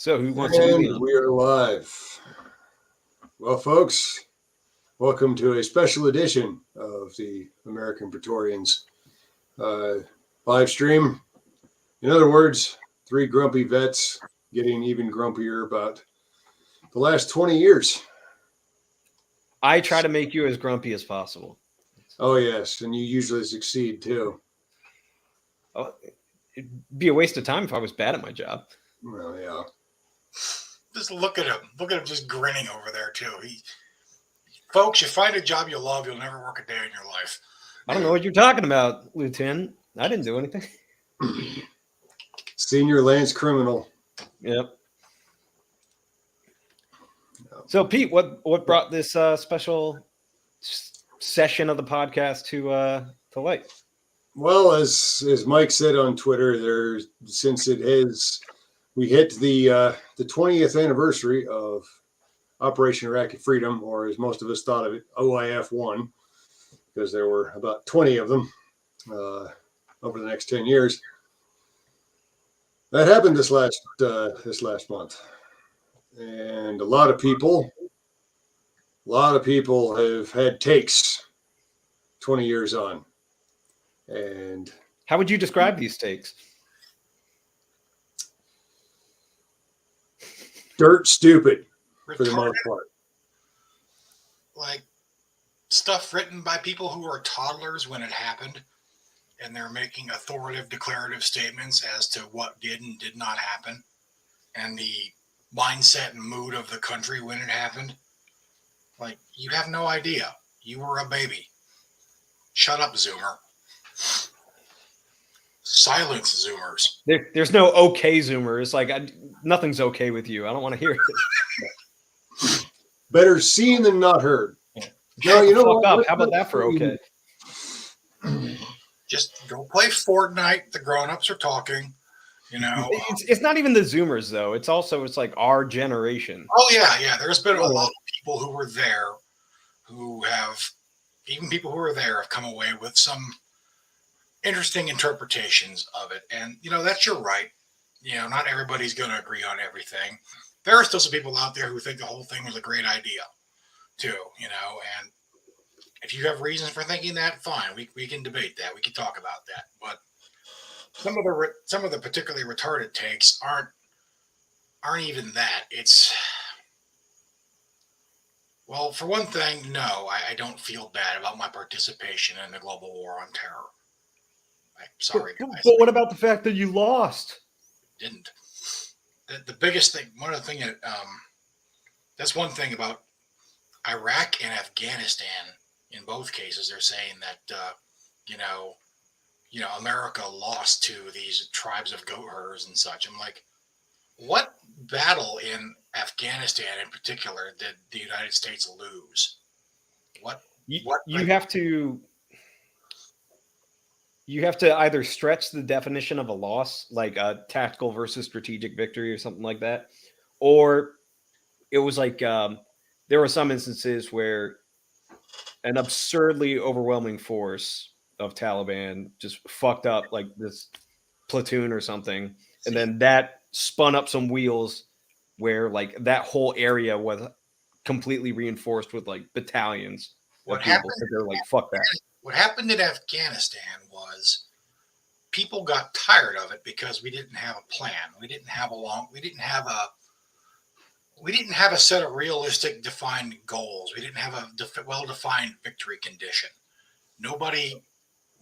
So who wants to And we are live. Well, folks, welcome to a special edition of the American Praetorians live stream. In other words, three grumpy vets getting even grumpier about the last 20 years. I try to make you as grumpy as possible. Oh, yes, and you usually succeed too. Oh, it'd be a waste of time if I was bad at my job. Well, yeah. Just look at him. Look at him just grinning over there, too. Folks, you find a job you love, you'll never work a day in your life. I don't know what you're talking about, Lieutenant. I didn't do anything. Senior Lance criminal. Yep. So, Pete, what brought this special session of the podcast to light? Well, as Mike said on Twitter, we hit the 20th anniversary of Operation Iraqi Freedom, or as most of us thought of it, OIF-1, because there were about 20 of them over the next 10 years. That happened this last month, and a lot of people have had takes 20 years on. And how would you describe these takes? Dirt stupid, for the most part. Like stuff written by people who were toddlers when it happened, and they're making authoritative declarative statements as to what did and did not happen, and the mindset and mood of the country when it happened. Like, you have no idea. You were a baby. Shut up, Zoomer. Silence, Zoomers. There's no okay Zoomers. Like, nothing's okay with you. I don't want to hear it. Better seen than not heard. No, you know what? How about that for okay? Just go play Fortnite. The grown-ups are talking. You know, it's not even the Zoomers though. It's like our generation. Oh yeah. There's been a lot of people who were there, people who were there have come away with some interesting interpretations of it. And, that's your right. Not everybody's going to agree on everything. There are still some people out there who think the whole thing was a great idea too, and if you have reasons for thinking that, fine. We can debate that. We can talk about that. But some of the particularly retarded takes aren't even that. It's, well, for one thing, no, I don't feel bad about my participation in the global war on terror. I'm sorry, guys. But what about the fact that you lost? Didn't. The biggest thing, one of the things that, that's one thing about Iraq and Afghanistan. In both cases, they're saying that, America lost to these tribes of goat herders and such. I'm like, what battle in Afghanistan in particular did the United States lose? You have to either stretch the definition of a loss, like a tactical versus strategic victory or something like that, or it was like there were some instances where an absurdly overwhelming force of Taliban just fucked up like this platoon or something, and then that spun up some wheels where like that whole area was completely reinforced with like battalions. What happened? They're like, fuck that. What happened in Afghanistan was people got tired of it because we didn't have a plan. We didn't have a set of realistic defined goals. We didn't have a well-defined victory condition. Nobody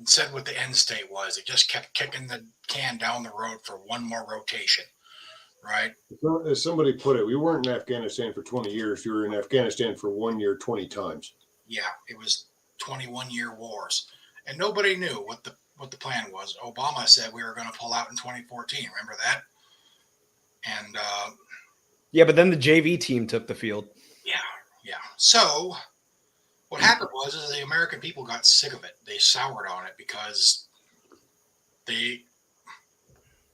said what the end state was. It just kept kicking the can down the road for one more rotation, right? As somebody put it, we weren't in Afghanistan for 20 years. We were in Afghanistan for 1 year, 20 times. Yeah, it was 21-year wars. And nobody knew what the plan was. Obama said we were going to pull out in 2014. Remember that? And yeah, but then the JV team took the field. Yeah. So what happened was the American people got sick of it. They soured on it because they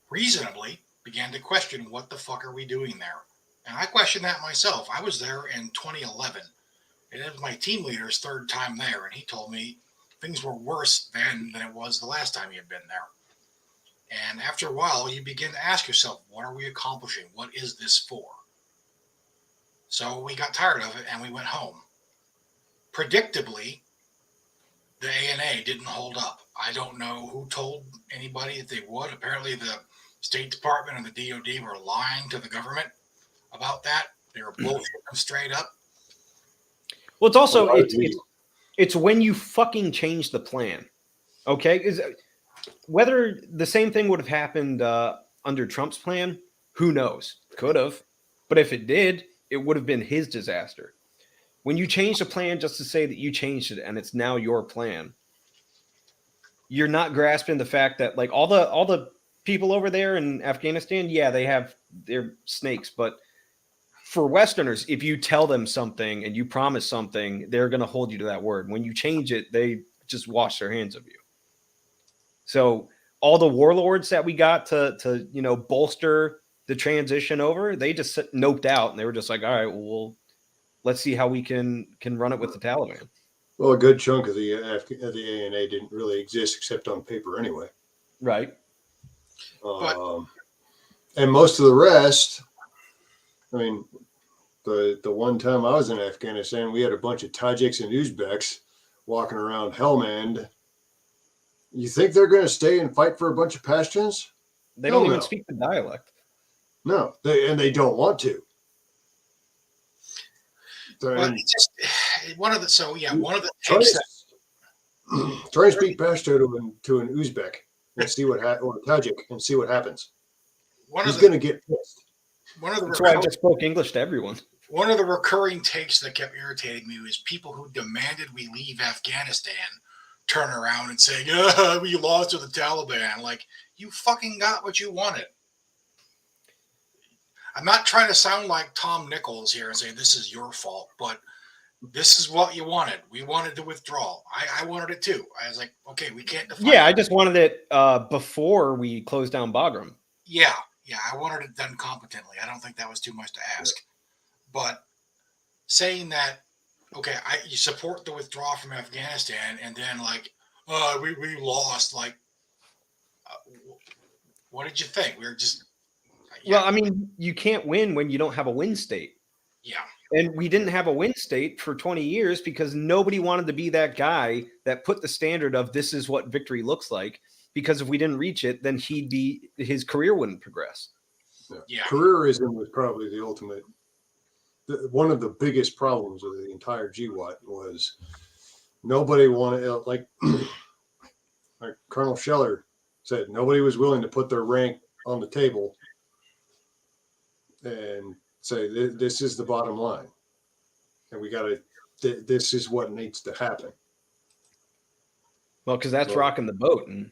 reasonably began to question, what the fuck are we doing there? And I questioned that myself. I was there in 2011. And it was my team leader's third time there. And he told me things were worse then than it was the last time he had been there. And after a while, you begin to ask yourself, what are we accomplishing? What is this for? So we got tired of it and we went home. Predictably, the ANA didn't hold up. I don't know who told anybody that they would. Apparently, the State Department and the DOD were lying to the government about that. They were bullshitting them straight up. Well, it's also Well, it's when you fucking change the plan. Okay, is whether the same thing would have happened under Trump's plan, who knows? Could have, but if it did, it would have been his disaster. When you change the plan just to say that you changed it and it's now your plan, you're not grasping the fact that like all the people over there in Afghanistan, yeah, they have their snakes, but for Westerners, if you tell them something and you promise something, they're going to hold you to that word. When you change it, they just wash their hands of you. So all the warlords that we got to bolster the transition over, they just noped out and they were just like, all right, well, let's see how we can run it with the Taliban. Well, a good chunk of the ANA didn't really exist except on paper anyway. Right. And most of the rest, I mean, the one time I was in Afghanistan, we had a bunch of Tajiks and Uzbeks walking around Helmand. You think they're going to stay and fight for a bunch of Pashtuns? They don't even speak the dialect. No, they don't want to. Well, it's just one of the try and speak Pashto to an Uzbek and see what or Tajik and see what happens. He's going to get pissed. That's why I just spoke English to everyone. One of the recurring takes that kept irritating me was people who demanded we leave Afghanistan turn around and say, "Yeah, we lost to the Taliban." Like, you fucking got what you wanted. I'm not trying to sound like Tom Nichols here and say this is your fault, but this is what you wanted. We wanted to withdraw. I wanted it too. I was like, okay, we can't define I just wanted it before we closed down Bagram. Yeah, I wanted it done competently. I don't think that was too much to ask. But saying that, okay, you support the withdrawal from Afghanistan, and then like, we lost. Like, what did you think? We were just. Well, I mean, you can't win when you don't have a win state. Yeah. And we didn't have a win state for 20 years because nobody wanted to be that guy that put the standard of this is what victory looks like. Because if we didn't reach it, then his career wouldn't progress. Yeah. Careerism was probably the ultimate. One of the biggest problems of the entire GWOT was nobody wanted, like Colonel Scheller said, nobody was willing to put their rank on the table and say, this is the bottom line. And we got to, this is what needs to happen. Well, because that's rocking the boat and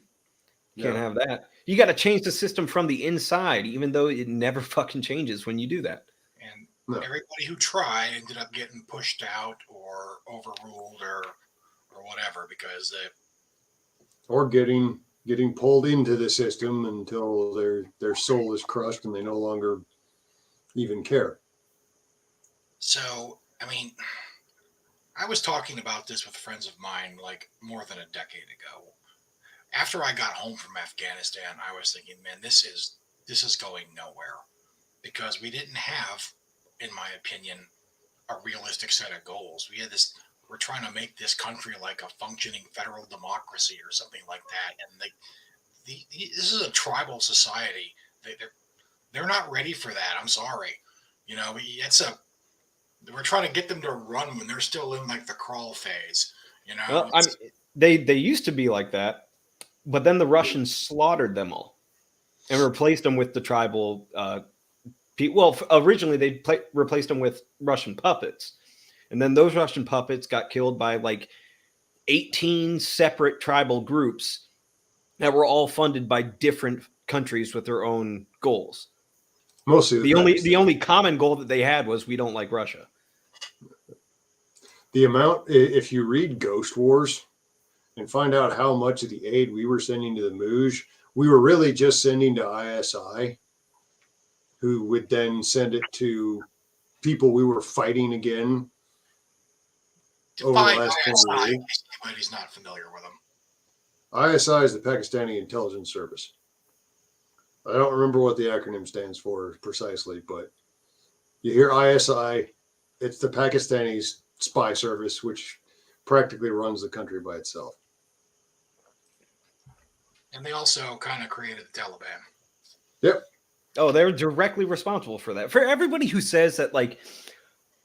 you can't have that. You got to change the system from the inside, even though it never fucking changes when you do that. And everybody who tried ended up getting pushed out or overruled or whatever because or getting pulled into the system until their soul is crushed and they no longer even care. So, I mean, I was talking about this with friends of mine like more than a decade ago. After I got home from Afghanistan, I was thinking, man, this is going nowhere because we didn't have, in my opinion, a realistic set of goals. We're trying to make this country like a functioning federal democracy or something like that. And this is a tribal society. They're not ready for that. I'm sorry. We're trying to get them to run when they're still in like the crawl phase. Well, I mean, they used to be like that, but then the Russians slaughtered them all and replaced them with the tribal people. Well, originally they replaced them with Russian puppets, and then those Russian puppets got killed by like 18 separate tribal groups that were all funded by different countries with their own goals. Mostly the only common goal that they had was we don't like Russia. The amount, if you read Ghost Wars and find out how much of the aid we were sending to the Muj, we were really just sending to ISI, who would then send it to people we were fighting again. Define ISI, anybody's not familiar with them. ISI is the Pakistani Intelligence Service. I don't remember what the acronym stands for precisely, but you hear ISI, it's the Pakistani spy service, which practically runs the country by itself. And they also kind of created the Taliban. Yep. Oh, they're directly responsible for that. For everybody who says that, like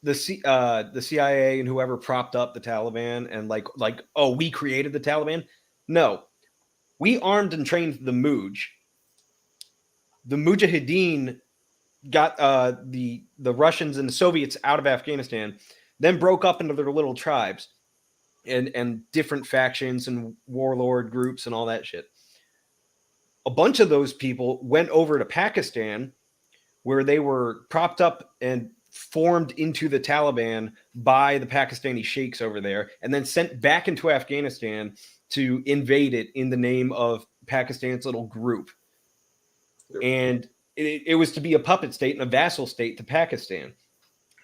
the CIA and whoever propped up the Taliban and like oh, we created the Taliban. No, we armed and trained the Muj. The Mujahideen got the Russians and the Soviets out of Afghanistan, then broke up into their little tribes and different factions and warlord groups and all that shit. A bunch of those people went over to Pakistan, where they were propped up and formed into the Taliban by the Pakistani sheikhs over there, and then sent back into Afghanistan to invade it in the name of Pakistan's little group. And it was to be a puppet state and a vassal state to Pakistan.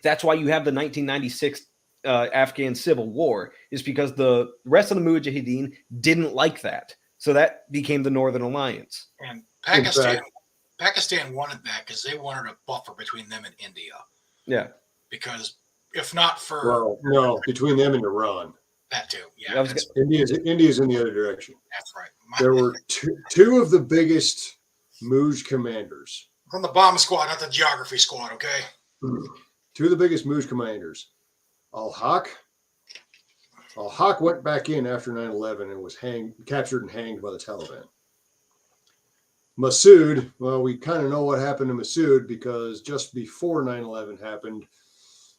That's why you have the 1996 Afghan civil war, is because the rest of the Mujahideen didn't like that. So that became the Northern Alliance. And Pakistan wanted that because they wanted a buffer between them and India. Yeah. Because if not for between them and Iran. That too. Yeah. India's in the other direction. That's right. There were two of the biggest Muj commanders. From the bomb squad, not the geography squad, okay? Two of the biggest Muj commanders. Al-Haq went back in after 9/11 and was captured and hanged by the Taliban. Masood, well, we kind of know what happened to Masood because just before 9/11 happened,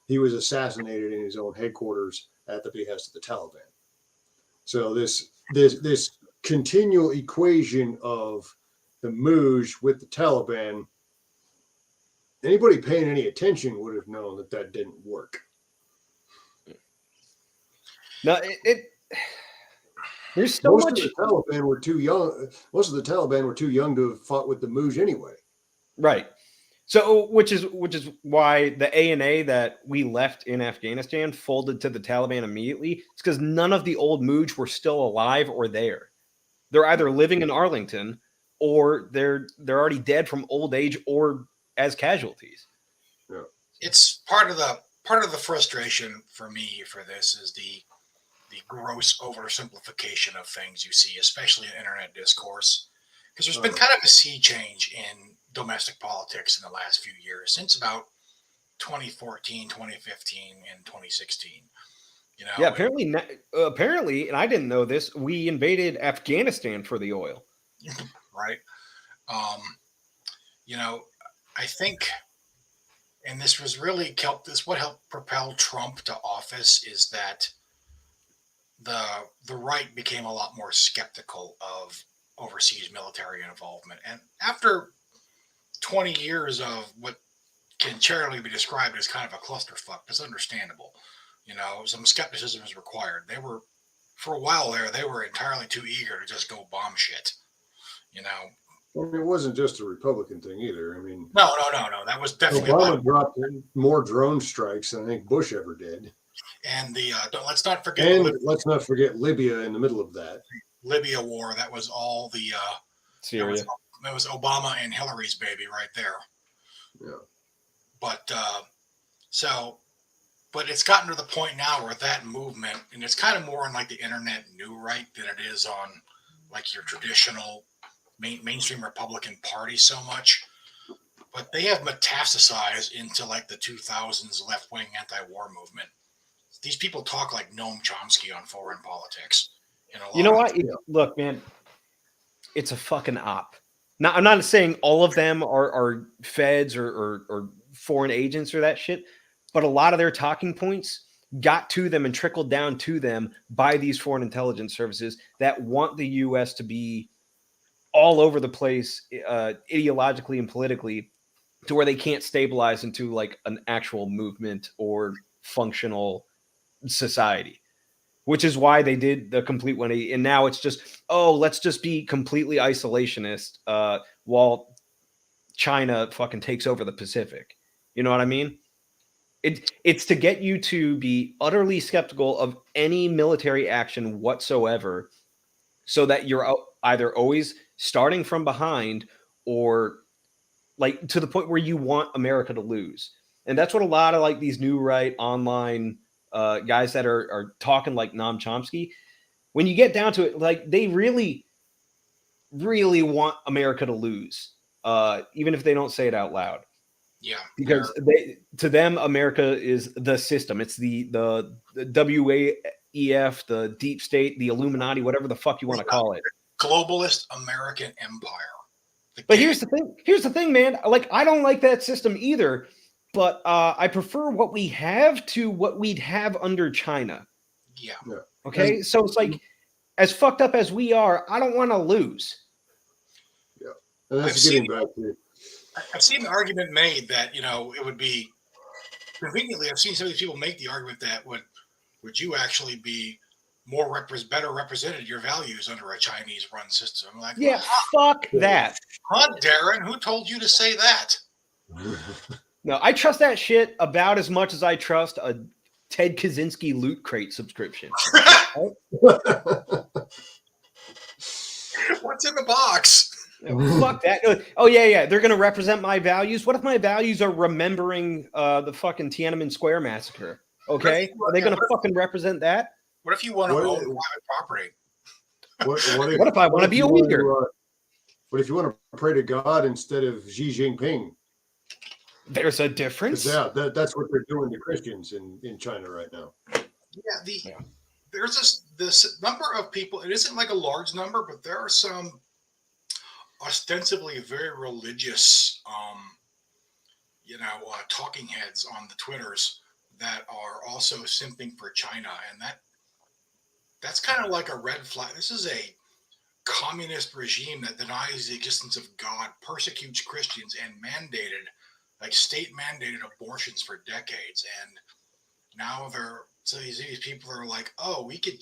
he was assassinated in his own headquarters at the behest of the Taliban. So this continual equation of the Muj with the Taliban, anybody paying any attention would have known that didn't work. No, there's so Most much. of the Taliban were too young. Most of the Taliban were too young to have fought with the Muj anyway. Right. So, which is why the ANA that we left in Afghanistan folded to the Taliban immediately. It's because none of the old Muj were still alive or there. They're either living in Arlington or they're already dead from old age or as casualties. Yeah. It's part of the frustration for me for this is the gross oversimplification of things you see, especially in internet discourse, because there's been kind of a sea change in domestic politics in the last few years, since about 2014, 2015, and 2016. You know, yeah, apparently, and I didn't know this, we invaded Afghanistan for the oil. Right. You know, I think, and this was really what helped propel Trump to office, is that the right became a lot more skeptical of overseas military involvement. And after 20 years of what can charitably be described as kind of a clusterfuck, that's understandable. You know, some skepticism is required. For a while there, they were entirely too eager to just go bomb shit. You know, Well, it wasn't just a Republican thing either. I mean, no. That was definitely Obama dropped more drone strikes than I think Bush ever did. And let's not forget. And let's not forget Libya in the middle of that. Libya war. That was all the Syria. That was Obama and Hillary's baby right there. Yeah. But but it's gotten to the point now where that movement, and it's kind of more on like the internet new right than it is on like your traditional mainstream Republican Party so much. But they have metastasized into like the 2000s left-wing anti-war movement. These people talk like Noam Chomsky on foreign politics. You know what? Look, man, it's a fucking op. Now, I'm not saying all of them are feds or foreign agents or that shit, but a lot of their talking points got to them and trickled down to them by these foreign intelligence services that want the U.S. to be all over the place ideologically and politically, to where they can't stabilize into like an actual movement or functional society, which is why they did the complete 180. And now it's just, let's just be completely isolationist while China fucking takes over the Pacific. You know what I mean? It's to get you to be utterly skeptical of any military action whatsoever, so that you're either always starting from behind or like to the point where you want America to lose. And that's what a lot of like these new right online guys that are talking like Noam Chomsky, when you get down to it, like they really, really want America to lose, even if they don't say it out loud. Yeah, Because to them, America is the system. It's the WAEF, the deep state, the Illuminati, whatever the fuck you want to call it. Globalist American empire. But here's the thing. Here's the thing, man. Like, I don't like that system either. But I prefer what we have to what we'd have under China. Yeah. Okay. So it's like, as fucked up as we are, I don't want to lose. Yeah. And that's getting back to. I've seen the argument made that, it would be conveniently, I've seen some of these people make the argument that would you actually be better represented your values under a Chinese run system? Like, yeah, fuck that. Huh, Darren, who told you to say that? No, I trust that shit about as much as I trust a Ted Kaczynski Loot Crate subscription. What's in the box? Fuck that. Oh, yeah. They're going to represent my values. What if my values are remembering the fucking Tiananmen Square massacre? Okay. Are they going to fucking represent that? What if you want to own private property? What if I want to be a Uyghur? What if you want to pray to God instead of Xi Jinping? There's a difference. Yeah, that's what they're doing to Christians in China right now. Yeah, there's this number of people. It isn't like a large number, but there are some ostensibly very religious, talking heads on the Twitters that are also simping for China, and that's kind of like a red flag. This is a communist regime that denies the existence of God, persecutes Christians, and state mandated abortions for decades. And now these people are like, oh, we could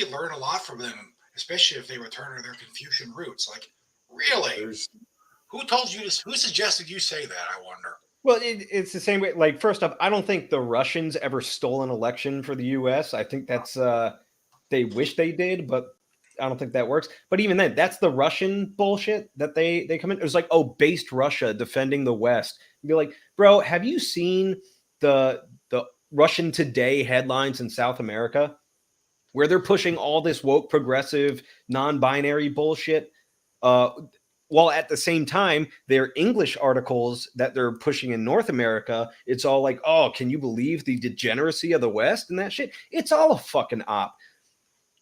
learn a lot from them, especially if they return to their Confucian roots. Like, really? Who suggested you say that, I wonder? Well, it's the same way. Like, first off, I don't think the Russians ever stole an election for the U.S. I think that's they wish they did, but I don't think that works. But even then, that's the Russian bullshit that they come in. It was like, oh, based Russia defending the West. You'd be like, bro, have you seen the Russian Today headlines in South America where they're pushing all this woke, progressive, non-binary bullshit? While at the same time, their English articles that they're pushing in North America, it's all like, oh, can you believe the degeneracy of the West and that shit? It's all a fucking op.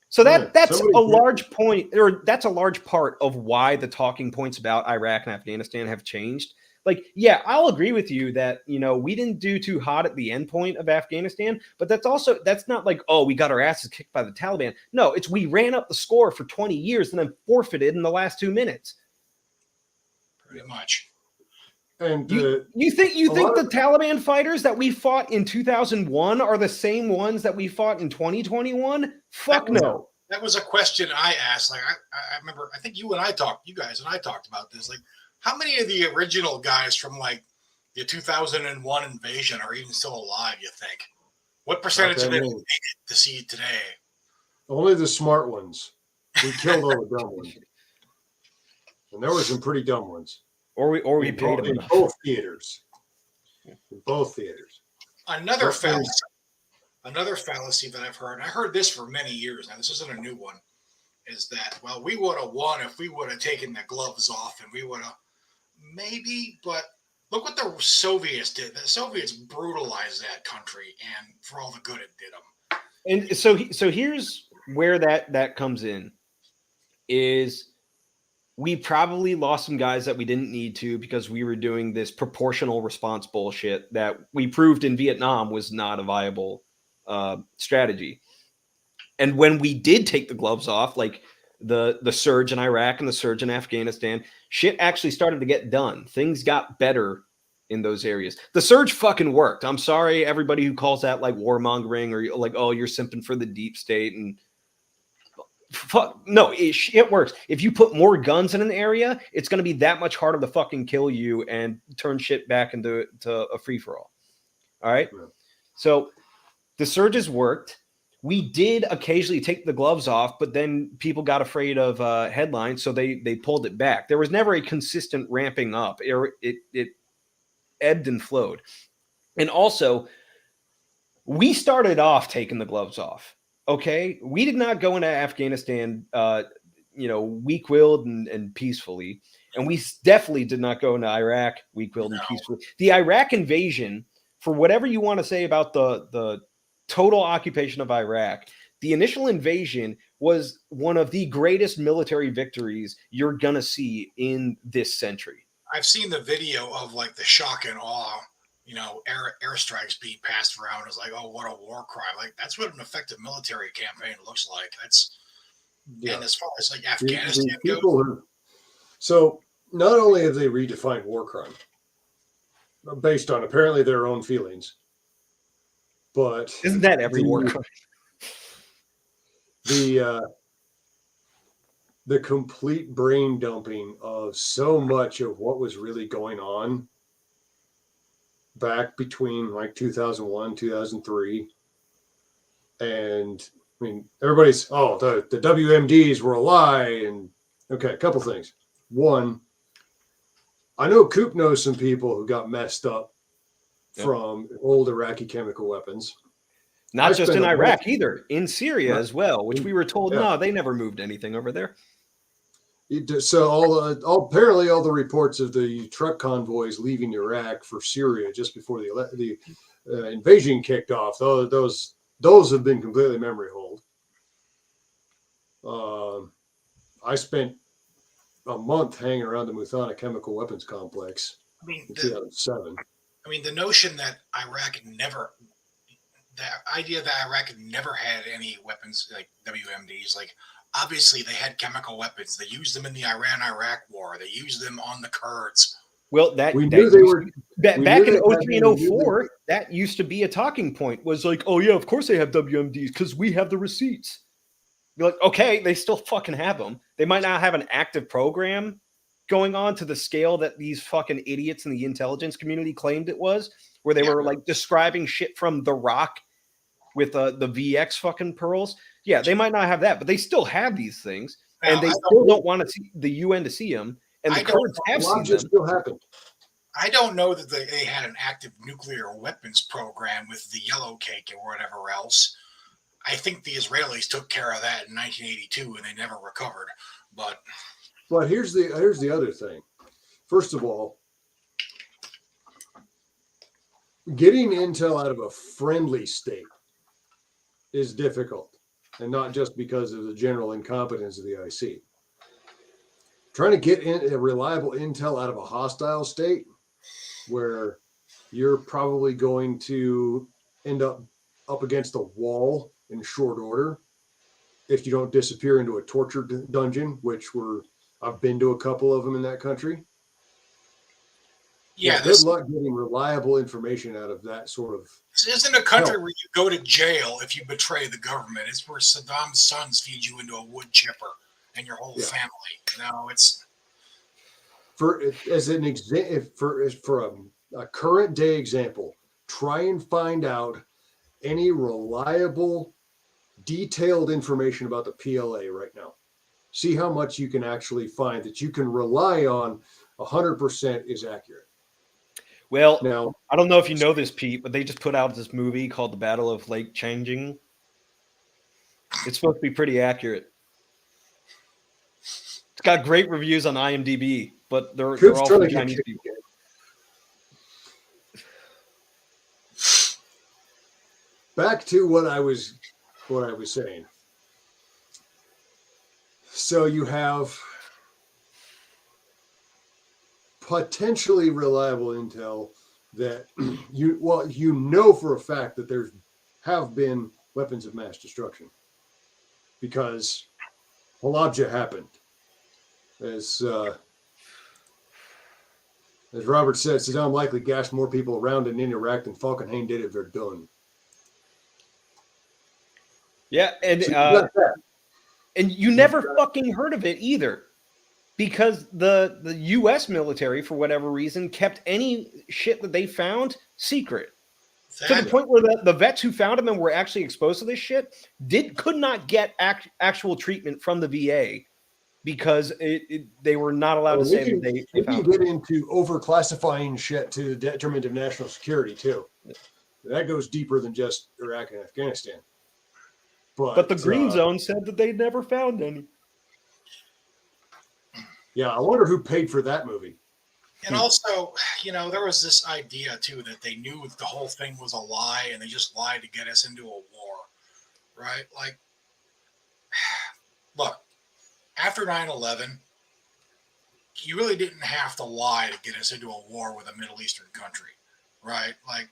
So that's a large point, or that's a large part of why the talking points about Iraq and Afghanistan have changed. Like, yeah, I'll agree with you that, we didn't do too hot at the end point of Afghanistan, but that's not like, oh, we got our asses kicked by the Taliban. No, it's we ran up the score for 20 years and then forfeited in the last 2 minutes. Pretty much. And you think the Taliban fighters that we fought in 2001 are the same ones that we fought in 2021? Fuck no. That was a question I asked. Like, I remember, I think you guys and I talked about this. Like, how many of the original guys from like the 2001 invasion are even still alive, you think? What percentage of them make it to see today? Only the smart ones. We killed all the dumb ones. And there were some pretty dumb ones. Or we paid them in both theaters. In both theaters. Another fallacy that I've heard, and I heard this for many years now, this isn't a new one, is that, well, we would have won if we would have taken the gloves off, and we would have maybe, but look what the Soviets did. The Soviets brutalized that country, and for all the good it did them. And so here's where that comes in, is we probably lost some guys that we didn't need to because we were doing this proportional response bullshit that we proved in Vietnam was not a viable strategy. And when we did take the gloves off, like the surge in Iraq and the surge in Afghanistan, shit actually started to get done. Things got better in those areas. The surge fucking worked. I'm sorry, everybody who calls that like warmongering or like, oh, you're simping for the deep state and fuck. No, it works. If you put more guns in an area, it's going to be that much harder to fucking kill you and turn shit back into a free-for-all. All right? Yeah. So the surges worked. we did occasionally take the gloves off, but then people got afraid of headlines, so they pulled it back. There was never a consistent ramping up. It ebbed and flowed. And also, we started off taking the gloves off. Okay, we did not go into Afghanistan, weak-willed and peacefully, and we definitely did not go into Iraq weak-willed and peacefully. The Iraq invasion, for whatever you want to say about the total occupation of Iraq, the initial invasion was one of the greatest military victories you're gonna see in this century. I've seen the video of like the shock and awe, airstrikes being passed around. It's like, oh, what a war crime! Like that's what an effective military campaign looks like. And as far as like Afghanistan goes, so not only have they redefined war crime based on apparently their own feelings, but isn't that every war crime? The complete brain dumping of so much of what was really going on back between like 2001, 2003. And I mean, everybody's, the WMDs were a lie. And okay, a couple things. One, I know Coop knows some people who got messed up from old Iraqi chemical weapons. Not just in Iraq either, in Syria as well, which we were told, no, they never moved anything over there. So apparently all the reports of the truck convoys leaving Iraq for Syria just before the invasion kicked off, those have been completely memory hold. I spent a month hanging around the Muthana chemical weapons complex in 2007. I mean, the notion that the idea that Iraq never had any weapons like WMDs, like obviously they had chemical weapons. They used them in the Iran-Iraq war. They used them on the Kurds. Well, back in 03 and 04, that used to be a talking point. Was like, oh yeah, of course they have WMDs because we have the receipts. You're like, okay, they still fucking have them. They might not have an active program going on to the scale that these fucking idiots in the intelligence community claimed it was, where they were like describing shit from The Rock with the VX fucking pearls. Yeah, they might not have that, but they still have these things, and they still don't want to see the UN to see them. And the Kurds have seen them. Still happened. I don't know that they had an active nuclear weapons program with the yellow cake or whatever else. I think the Israelis took care of that in 1982, and they never recovered. But here's the other thing. First of all, getting intel out of a friendly state is difficult, and not just because of the general incompetence of the IC. Trying to get a reliable intel out of a hostile state where you're probably going to end up against a wall in short order if you don't disappear into a torture dungeon, I've been to a couple of them in that country. Yeah, good luck getting reliable information out of that sort of. This isn't a country where you go to jail if you betray the government. It's where Saddam's sons feed you into a wood chipper and your whole family. No, it's for a current day example. Try and find out any reliable, detailed information about the PLA right now. See how much you can actually find that you can rely on 100% is accurate. Well, now, I don't know if you know this, Pete, but they just put out this movie called The Battle of Lake Changjin. It's supposed to be pretty accurate. It's got great reviews on IMDb, but they're all from Chinese people. Back to what I was saying. So you have potentially reliable intel that you know for a fact that there have been weapons of mass destruction because Halabja happened. As Robert said, Saddam likely gassed more people around in Iraq than Falkenhayn did at Verdun. Yeah, and you never fucking heard of it either, because the U.S. military, for whatever reason, kept any shit that they found secret. to the point where the vets who found him and were actually exposed to this shit could not get actual treatment from the VA because they were not allowed to say that they can found get him. into overclassifying shit to the detriment of national security too. That goes deeper than just Iraq and Afghanistan. But the Green Zone said that they never found any. Yeah, I wonder who paid for that movie. And also, there was this idea too that they knew the whole thing was a lie and they just lied to get us into a war, right? Like, look, after 9/11, you really didn't have to lie to get us into a war with a Middle Eastern country, right? Like,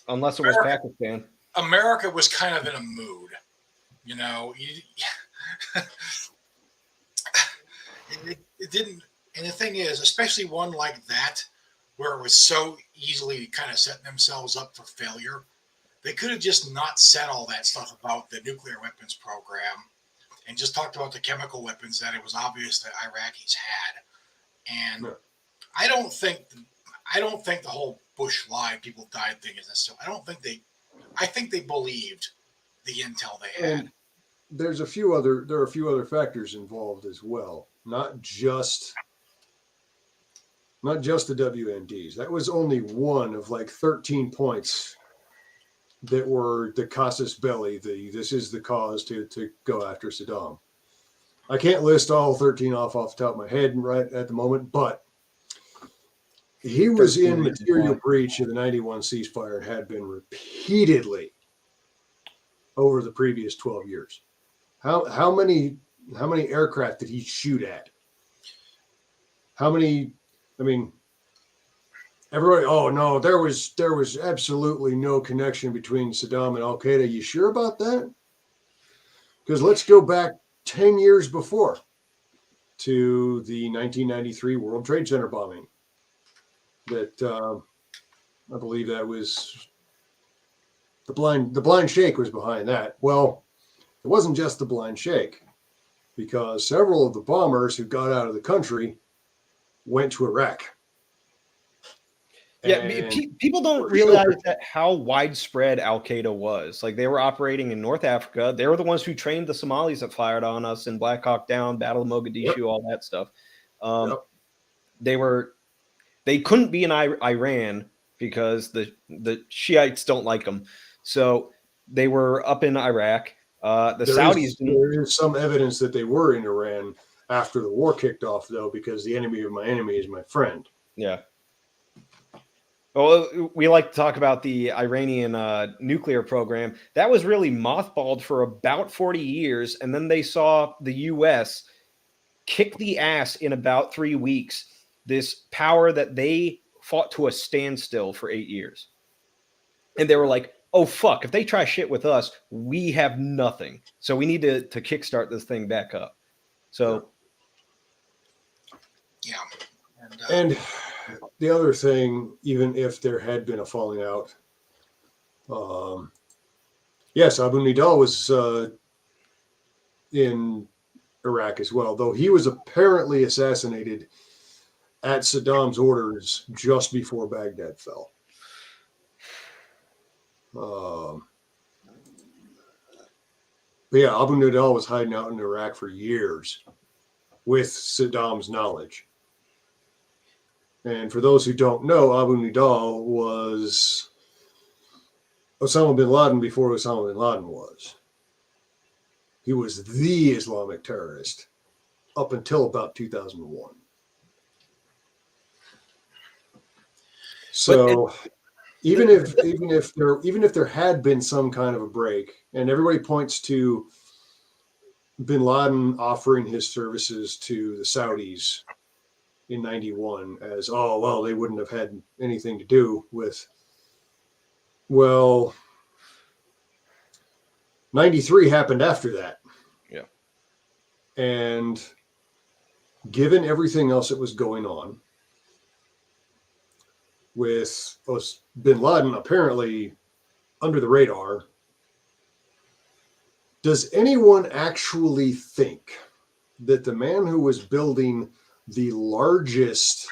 unless it was Pakistan. America was kind of in a mood, it didn't. And the thing is, especially one like that, where it was so easily kind of setting themselves up for failure, they could have just not said all that stuff about the nuclear weapons program and just talked about the chemical weapons that it was obvious that Iraqis had. And I don't think the whole Bush lied, people died thing is necessarily. I think they believed the intel they had. And there are a few other factors involved as well. Not just the WMDs. That was only one of like 13 points that were the casus belli. This is the cause to go after Saddam. I can't list all 13 off the top of my head right at the moment, but he was in material breach of the 91 ceasefire and had been repeatedly over the previous 12 years. How many aircraft did he shoot at? How many? I mean, everybody. Oh no, there was absolutely no connection between Saddam and Al Qaeda. You sure about that? Because let's go back 10 years before to the 1993 World Trade Center bombing. That I believe that was the blind sheikh was behind that. Well, it wasn't just the blind sheikh, because several of the bombers who got out of the country went to Iraq. Yeah, people don't realize that how widespread Al Qaeda was. Like, they were operating in North Africa. They were the ones who trained the Somalis that fired on us in Black Hawk Down, Battle of Mogadishu, all that stuff. They couldn't be in Iran because the Shiites don't like them. So they were up in Iraq. Saudis. There is some evidence that they were in Iran after the war kicked off, though, because the enemy of my enemy is my friend. Yeah. Well, we like to talk about the Iranian nuclear program. That was really mothballed for about 40 years, and then they saw the U.S. kick the ass in about 3 weeks. This power that they fought to a standstill for 8 years. And they were like, oh, fuck, if they try shit with us, we have nothing. So we need to kickstart this thing back up. So. Yeah. And the other thing, even if there had been a falling out, yes, Abu Nidal was in Iraq as well, though he was apparently assassinated at Saddam's orders just before Baghdad fell. But yeah, Abu Nidal was hiding out in Iraq for years with Saddam's knowledge. And for those who don't know, Abu Nidal was Osama bin Laden before Osama bin Laden was. He was the Islamic terrorist up until about 2001. So even if there had been some kind of a break, and everybody points to bin Laden offering his services to the Saudis in 91 as, oh, well, they wouldn't have had anything to do with, well, 93 happened after that. Yeah. And given everything else that was going on, with bin Laden apparently under the radar, does anyone actually think that the man who was building the largest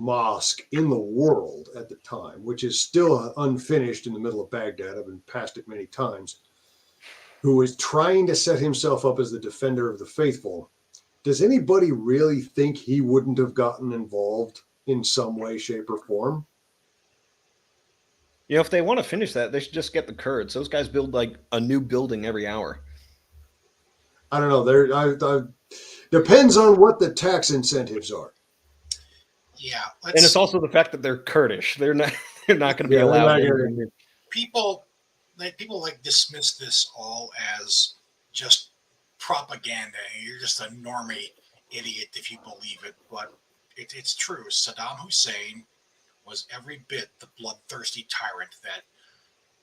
mosque in the world at the time, which is still unfinished in the middle of Baghdad. I've been past it many times. Who was trying to set himself up as the defender of the faithful. Does anybody really think he wouldn't have gotten involved in some way, shape, or form? You know, if they want to finish that, they should just get the Kurds. Those guys build like a new building every hour. I don't know. Depends on what the tax incentives are. Yeah, And it's also the fact that they're Kurdish. They're not. They're not going to be allowed. People like dismiss this all as just propaganda. You're just a normie idiot if you believe it, but it's true. Saddam Hussein was every bit the bloodthirsty tyrant that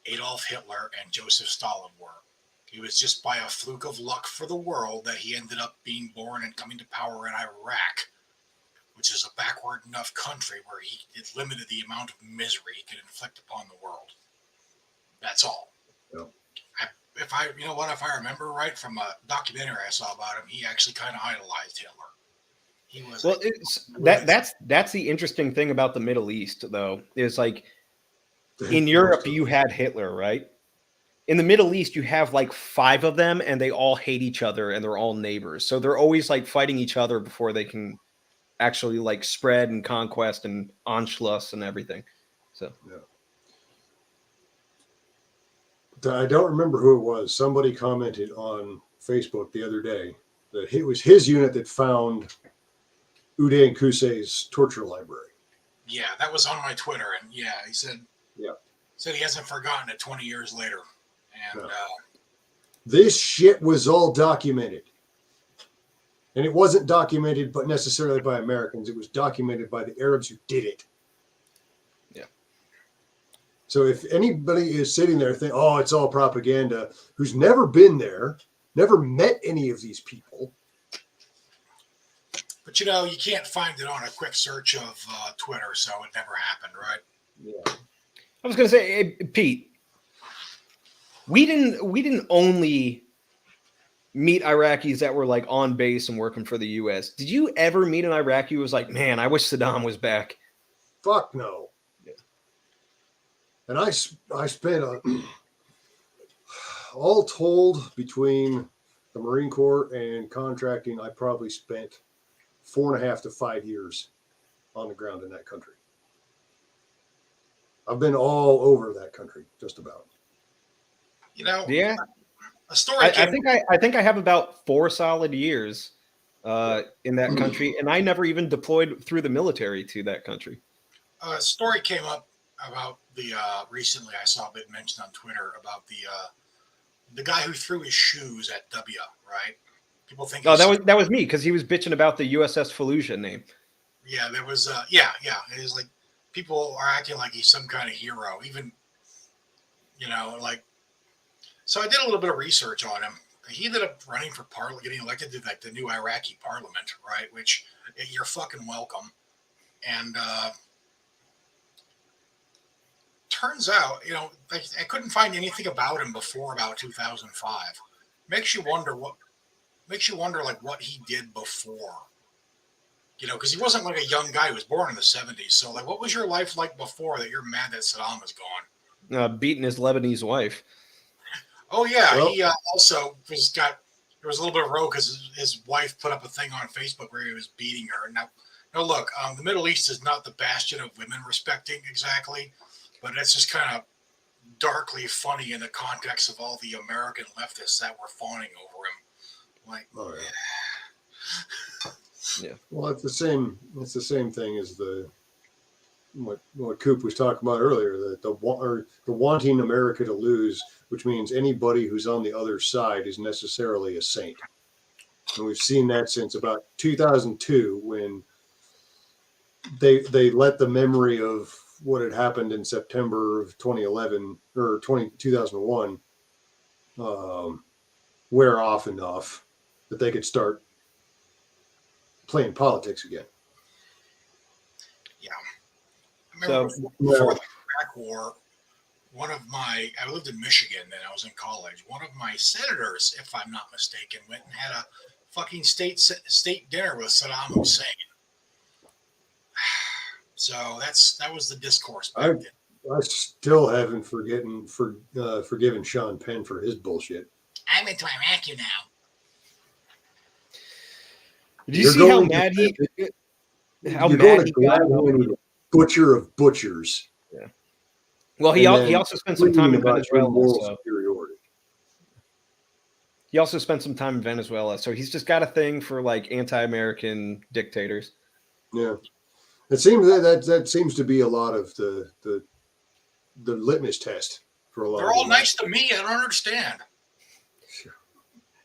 Adolf Hitler and Joseph Stalin were. It was just by a fluke of luck for the world that he ended up being born and coming to power in Iraq, which is a backward enough country where it limited the amount of misery he could inflict upon the world. That's all. Yeah. If I remember right from a documentary I saw about him, he actually kind of idolized Hitler. He was that's the interesting thing about the Middle East, though, is like in Europe you had Hitler, right? In the Middle East you have like 5 of them, and they all hate each other, and they're all neighbors, so they're always like fighting each other before they can actually like spread and conquest and Anschluss and everything. So yeah. I don't remember who it was. Somebody commented on Facebook the other day that it was his unit that found Uday and Kusei's torture library. Yeah, that was on my Twitter, and yeah, he said he hasn't forgotten it 20 years later. And this shit was all documented. And it wasn't documented but necessarily by Americans. It was documented by the Arabs who did it. Yeah. So if anybody is sitting there thinking, oh, it's all propaganda, who's never been there, never met any of these people. But, you can't find it on a quick search of Twitter, so it never happened, right? Yeah. I was going to say, hey, Pete, we didn't only meet Iraqis that were like on base and working for the U.S. Did you ever meet an Iraqi who was like, man, I wish Saddam was back? Fuck no. Yeah. And I spent all told between the Marine Corps and contracting, I probably spent 4.5 to 5 years on the ground in that country. I've been all over that country, just about. Yeah. A story. I think I have about 4 solid years in that country, and I never even deployed through the military to that country. A story came up about the recently. I saw it mentioned on Twitter about the guy who threw his shoes at W. Right? People think. Oh, that was me, because he was bitching about the USS Fallujah name. Yeah, there was. Yeah. It was like people are acting like he's some kind of hero, even. Like. So I did a little bit of research on him. He ended up running for parliament, getting elected to like the new Iraqi parliament, right? Which you're fucking welcome. And turns out, I couldn't find anything about him before about 2005. Makes you wonder like what he did before. Because he wasn't like a young guy who was born in the 70s. So like, what was your life like before that you're mad that Saddam is gone? Beating his Lebanese wife. Oh yeah, well, he also there was a little bit of row because his wife put up a thing on Facebook where he was beating her. Now look, the Middle East is not the bastion of women respecting exactly, but it's just kind of darkly funny in the context of all the American leftists that were fawning over him. Like, oh, yeah. Well, it's the same. It's the same thing as what Coop was talking about earlier. That the wanting America to lose, which means anybody who's on the other side is necessarily a saint. And we've seen that since about 2002, when they let the memory of what had happened in September of 2011 or 2001 wear off enough that they could start playing politics again. Yeah. I remember before the Iraq War, I lived in Michigan and I was in college. One of my senators, if I'm not mistaken, went and had a fucking state dinner with Saddam Hussein. So that was the discourse back I then. I still haven't forgiven Sean Penn for his bullshit. I'm into Iraqi now. Did you You're see how going to- mad he You're going to got? Gladwin with a butcher of butchers. Well, he and then also spent some time in screaming about your Venezuela. moral So superiority. he also spent some time in Venezuela. So he's just got a thing for like anti-American dictators. Yeah, it seems that seems to be a lot of the litmus test for a lot. They're of all the nice to me. I don't understand.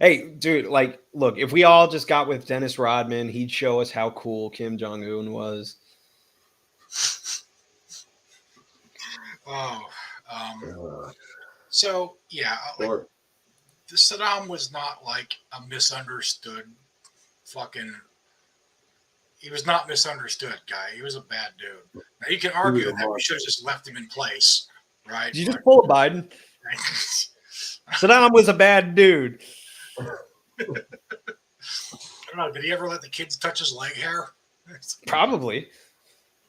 Hey, dude, like, look, if we all just got with Dennis Rodman, he'd show us how cool Kim Jong-un was. Oh, Uh, so yeah, like, or Saddam was not like a misunderstood fucking. He was not misunderstood, guy. He was a bad dude. Now you can argue that we should have just left him in place, right? Did you just pull a Biden? Saddam was a bad dude. I don't know. Did he ever let the kids touch his leg hair? Probably.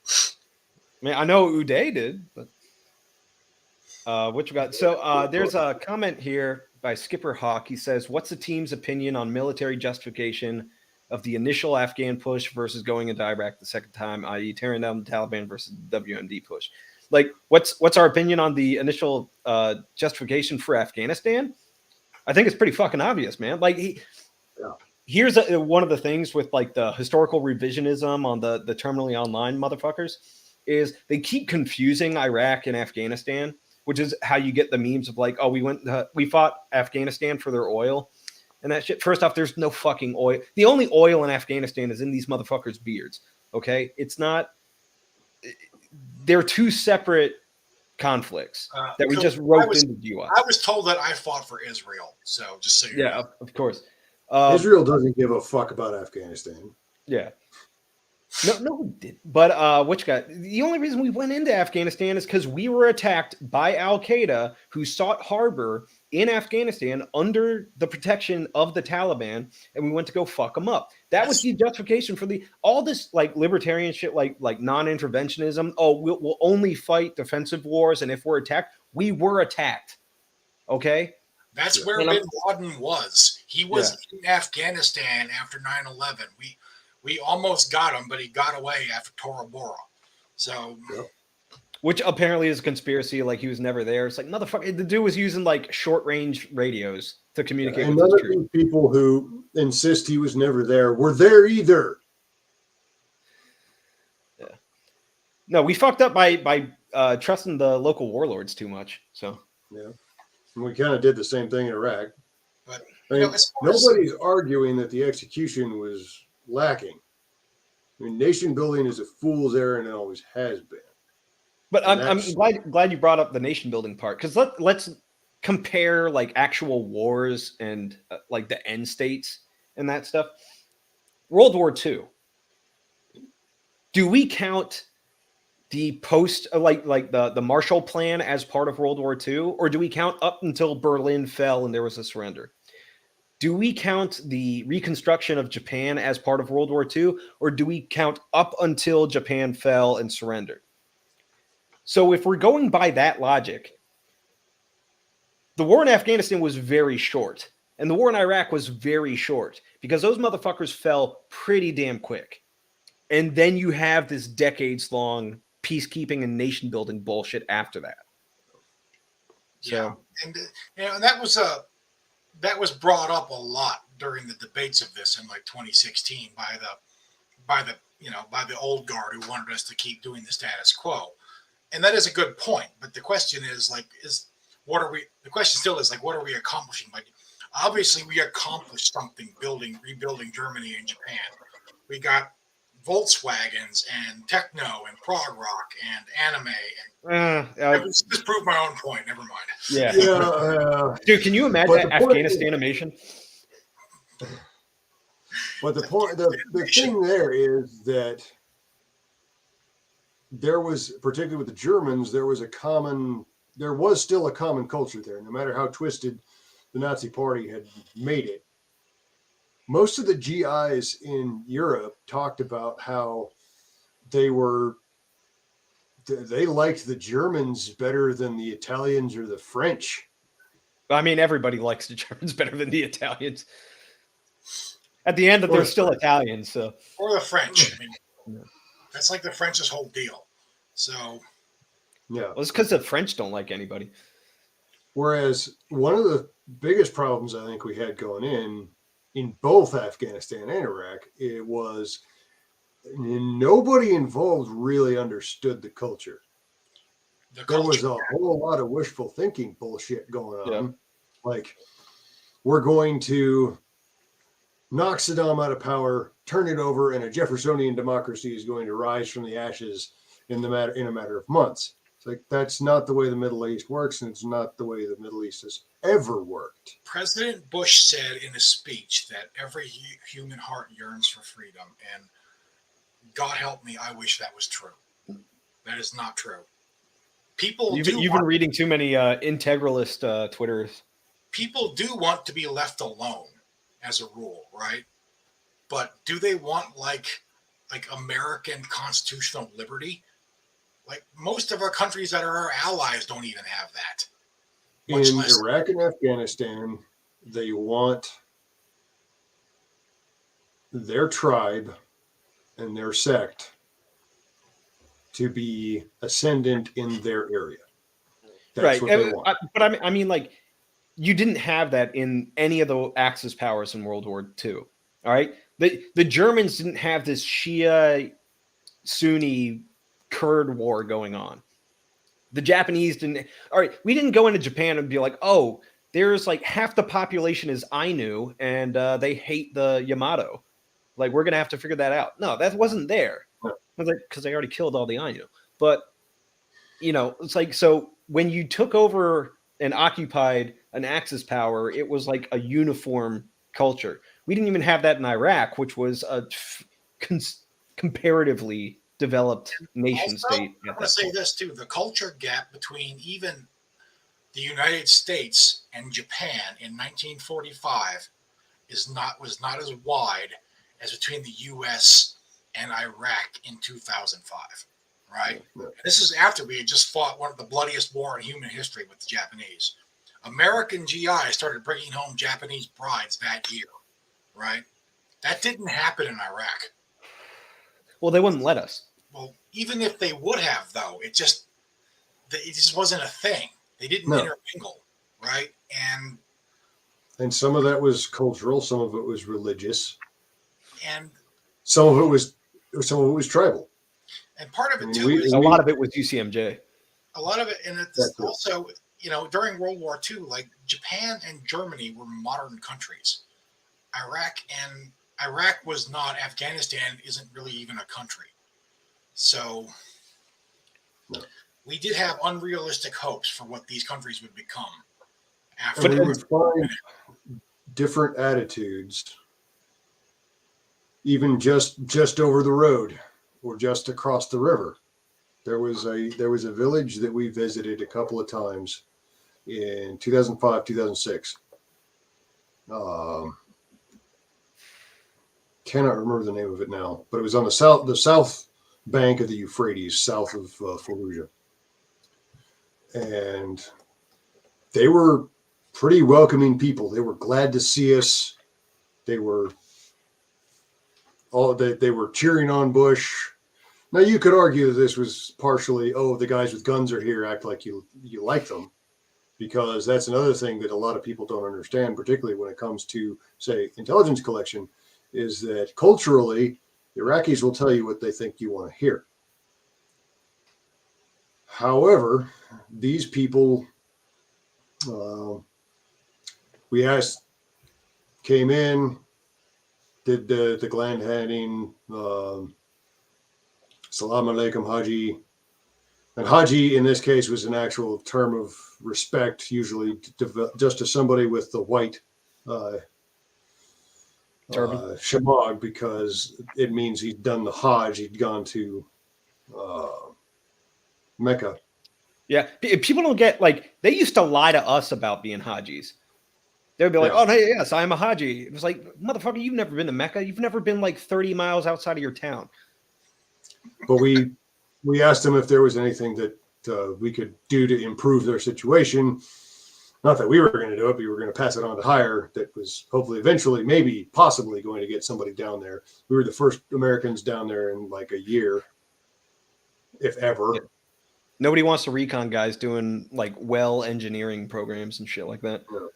I mean, I know Uday did, but what you got? So there's a comment here by Skipper Hawk. He says, "What's the team's opinion on military justification of the initial Afghan push versus going into Iraq the second time, i.e., tearing down the Taliban versus the WMD push? Like, what's our opinion on the initial justification for Afghanistan? I think it's pretty fucking obvious, man. Like, here's one of the things with like the historical revisionism on the terminally online motherfuckers is they keep confusing Iraq and Afghanistan, which is how you get the memes of like, oh, we fought Afghanistan for their oil and that shit. First off, there's no fucking oil. The only oil in Afghanistan is in these motherfuckers' beards. Okay, it's not. They're two separate conflicts that we just roped into GWOT. I was told that I fought for Israel, so just so you know. Of course. Israel doesn't give a fuck about Afghanistan. Yeah. No, we did. But what you got? The only reason we went into Afghanistan is because we were attacked by Al Qaeda, who sought harbor in Afghanistan under the protection of the Taliban, and we went to go fuck them up. That was the justification for all this like libertarian shit, like non-interventionism. Oh, we'll only fight defensive wars, and if we're attacked, we were attacked. Okay. That's where Bin Laden was. He was in Afghanistan after 9/11. We almost got him, but he got away after Tora Bora. So, which apparently is a conspiracy. Like he was never there. It's like motherfucker. The dude was using like short range radios to communicate with none his of troops. these people who insist he was never there were there either. Yeah. No, we fucked up by trusting the local warlords too much. So yeah, and we kind of did the same thing in Iraq. But I mean, nobody's arguing that the execution was lacking. I mean, nation building is a fool's errand and always has been. But I'm glad you brought up the nation building part, because let's compare like actual wars and like the end states and that stuff. World War II. Do we count the post like the Marshall Plan as part of World War II, or do we count up until Berlin fell and there was a surrender? Do we count the reconstruction of Japan as part of World War II, or do we count up until Japan fell and surrendered? So if we're going by that logic, the war in Afghanistan was very short, and the war in Iraq was very short because those motherfuckers fell pretty damn quick. And then you have this decades-long peacekeeping and nation-building bullshit after that. So, and that was brought up a lot during the debates of this in like 2016 by the old guard who wanted us to keep doing the status quo. And that is a good point. But the question is what are we accomplishing? Like, obviously we accomplished something rebuilding Germany and Japan. We got Volkswagens and techno and prog rock and anime. And just prove my own point. Never mind. Yeah. Dude, can you imagine Afghanistan animation? But the thing there is that there was, particularly with the Germans, there was still a common culture there, no matter how twisted the Nazi Party had made it. Most of the GIs in Europe talked about how they were they liked the Germans better than the Italians or the French. I mean, everybody likes the Germans better than the Italians. At the end, Or they're the still French. Italians. So Or the French. I mean, Yeah. that's like the French's whole deal. So Yeah. well, it's because the French don't like anybody. Whereas one of the biggest problems I think we had going in both Afghanistan and Iraq, it was nobody involved really understood the culture. the There was culture. a whole lot of wishful thinking bullshit going on. Yeah. Like, we're going to knock Saddam out of power, turn it over, and a Jeffersonian democracy is going to rise from the ashes in a matter of months. It's like, that's not the way the Middle East works, and it's not the way the Middle East has ever worked. President Bush said in a speech that every human heart yearns for freedom, and God help me, I wish that was true. That is not true. People You've been reading too many integralist Twitters. People do want to be left alone as a rule, right? But do they want like American constitutional liberty? Like most of our countries that are our allies don't even have that. In Iraq and Afghanistan, they want their tribe and their sect to be ascendant in their area. That's right. what they want. But I mean, like, you didn't have that in any of the Axis powers in World War II. All right. The Germans didn't have this Shia Sunni Kurd war going on. The Japanese didn't. All right. We didn't go into Japan and be like, oh, there's like half the population is Ainu and they hate the Yamato. Like, we're going to have to figure that out. No, that wasn't there. Because they already killed all the Ainu. But, you know, it's like, so when you took over and occupied an Axis power, it was like a uniform culture. We didn't even have that in Iraq, which was a comparatively developed nation state. I want to say this too: the culture gap between even the United States and Japan in 1945 was not as wide as between the U.S. and Iraq in 2005. Right. Yeah. This is after we had just fought one of the bloodiest war in human history with the Japanese. American GI started bringing home Japanese brides that year. Right. That didn't happen in Iraq. Well, they wouldn't let us. Well, even if they would have, though, it just wasn't a thing. They didn't intermingle, right? And some of that was cultural, some of it was religious, and some of it was tribal. And part of it too is a lot of it was UCMJ. A lot of it, and it's also, you know, during World War II, like Japan and Germany were modern countries. Iraq was not. Afghanistan isn't really even a country. So we did have unrealistic hopes for what these countries would become. But we would find different attitudes, even just over the road or just across the river. There was a village that we visited a couple of times in 2005, 2006. Cannot remember the name of it now, but it was on the south bank of the Euphrates, south of Fallujah. And they were pretty welcoming people. They were glad to see us. They were cheering on Bush. Now you could argue that this was partially, the guys with guns are here, act like you like them, because that's another thing that a lot of people don't understand, particularly when it comes to, say, intelligence collection, is that culturally, the Iraqis will tell you what they think you want to hear. However, these people, we asked, came in, did the gland handing, Salam alaikum, Haji. And Haji in this case was an actual term of respect, usually just to somebody with the white shamag, because it means he'd done the Hajj, he'd gone to Mecca. Yeah, people don't get, like, they used to lie to us about being Hajis. They'd be like, oh, hey, yes, I'm a Haji. It was like, motherfucker, you've never been to Mecca. You've never been like 30 miles outside of your town. But we we asked them if there was anything that we could do to improve their situation. Not that we were going to do it, but we were going to pass it on to hire. That was hopefully, eventually, maybe, possibly going to get somebody down there. We were the first Americans down there in like a year, if ever. Yeah. Nobody wants to recon guys doing like well engineering programs and shit like that. Yeah.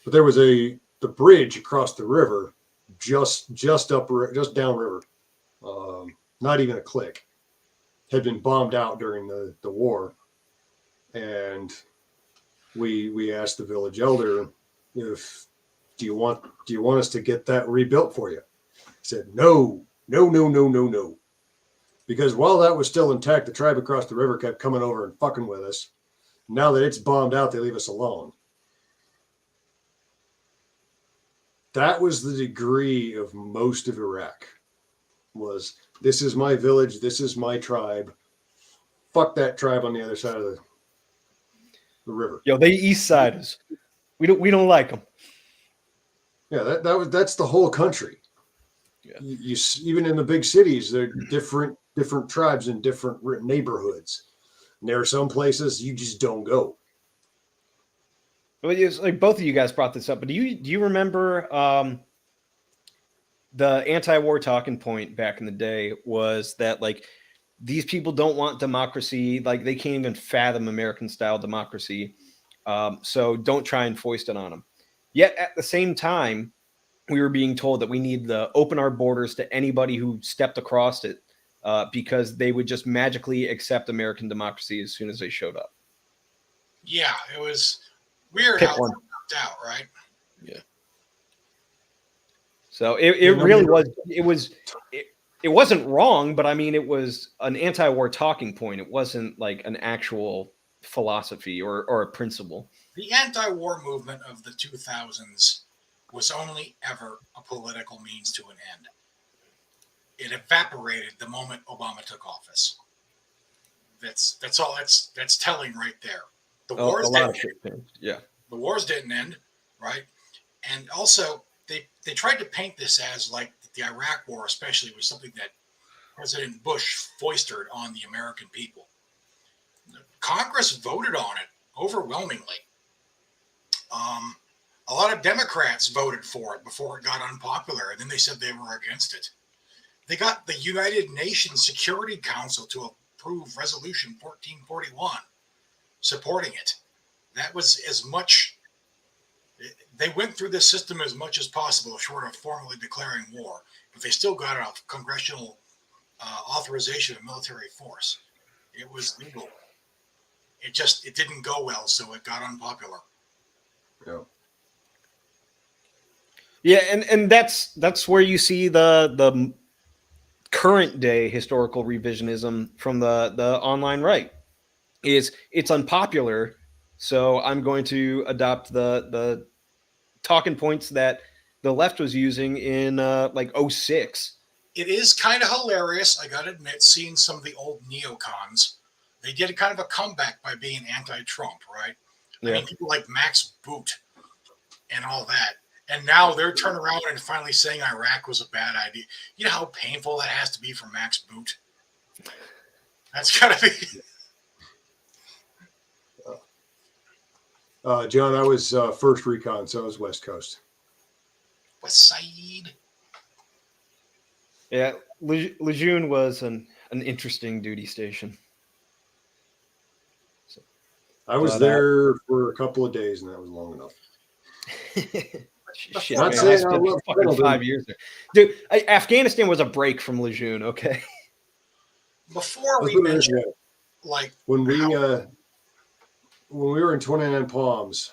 But there was the bridge across the river, just downriver, not even a click, had been bombed out during the war, and we asked the village elder if do you want us to get that rebuilt for you? He said no, because while that was still intact, the tribe across the river kept coming over and fucking with us. Now that it's bombed out, they leave us alone. That was the degree of most of Iraq. Was this is my village, this is my tribe. Fuck that tribe on the other side of the river. Yo, they east side us. We don't like them. Yeah, that's the whole country. Yeah. You even in the big cities, there are different tribes in different neighborhoods. And there are some places you just don't go. Well, it's like both of you guys brought this up, but do you remember the anti-war talking point back in the day was that like these people don't want democracy, like they can't even fathom American-style democracy, so don't try and foist it on them. Yet at the same time, we were being told that we need to open our borders to anybody who stepped across it because they would just magically accept American democracy as soon as they showed up. Yeah, it was weird Pick how one. it worked out, right? Yeah. So it really was. It wasn't wrong, but I mean, it was an anti-war talking point. It wasn't like an actual philosophy or a principle. The anti-war movement of the 2000s was only ever a political means to an end. It evaporated the moment Obama took office. That's all. That's telling right there. The wars didn't end. Yeah. The wars didn't end, right? And also, they tried to paint this as like the Iraq War, especially, was something that President Bush foisted on the American people. Congress voted on it overwhelmingly. A lot of Democrats voted for it before it got unpopular, and then they said they were against it. They got the United Nations Security Council to approve Resolution 1441, supporting it. That was as much. They went through this system as much as possible, short of formally declaring war, but they still got a congressional authorization of military force. It was legal. It didn't go well, so it got unpopular. Yeah. Yeah, and that's where you see the current day historical revisionism from the online right. It's unpopular, so I'm going to adopt the talking points that the left was using in like 06. It is kind of hilarious, I gotta admit, seeing some of the old neocons. They did kind of a comeback by being anti-Trump, right? Yeah. I mean, people like Max Boot and all that. And now they're turning around and finally saying Iraq was a bad idea. You know how painful that has to be for Max Boot? That's got to be. John, I was first recon, so I was West Coast. West Side. Yeah, Lejeune was an interesting duty station. So, I was there for a couple of days, and that was long enough. Shit, Not man, saying I spent I love fucking 5 years there. Dude, Afghanistan was a break from Lejeune, okay? Before we mentioned, like, when we were in 29 Palms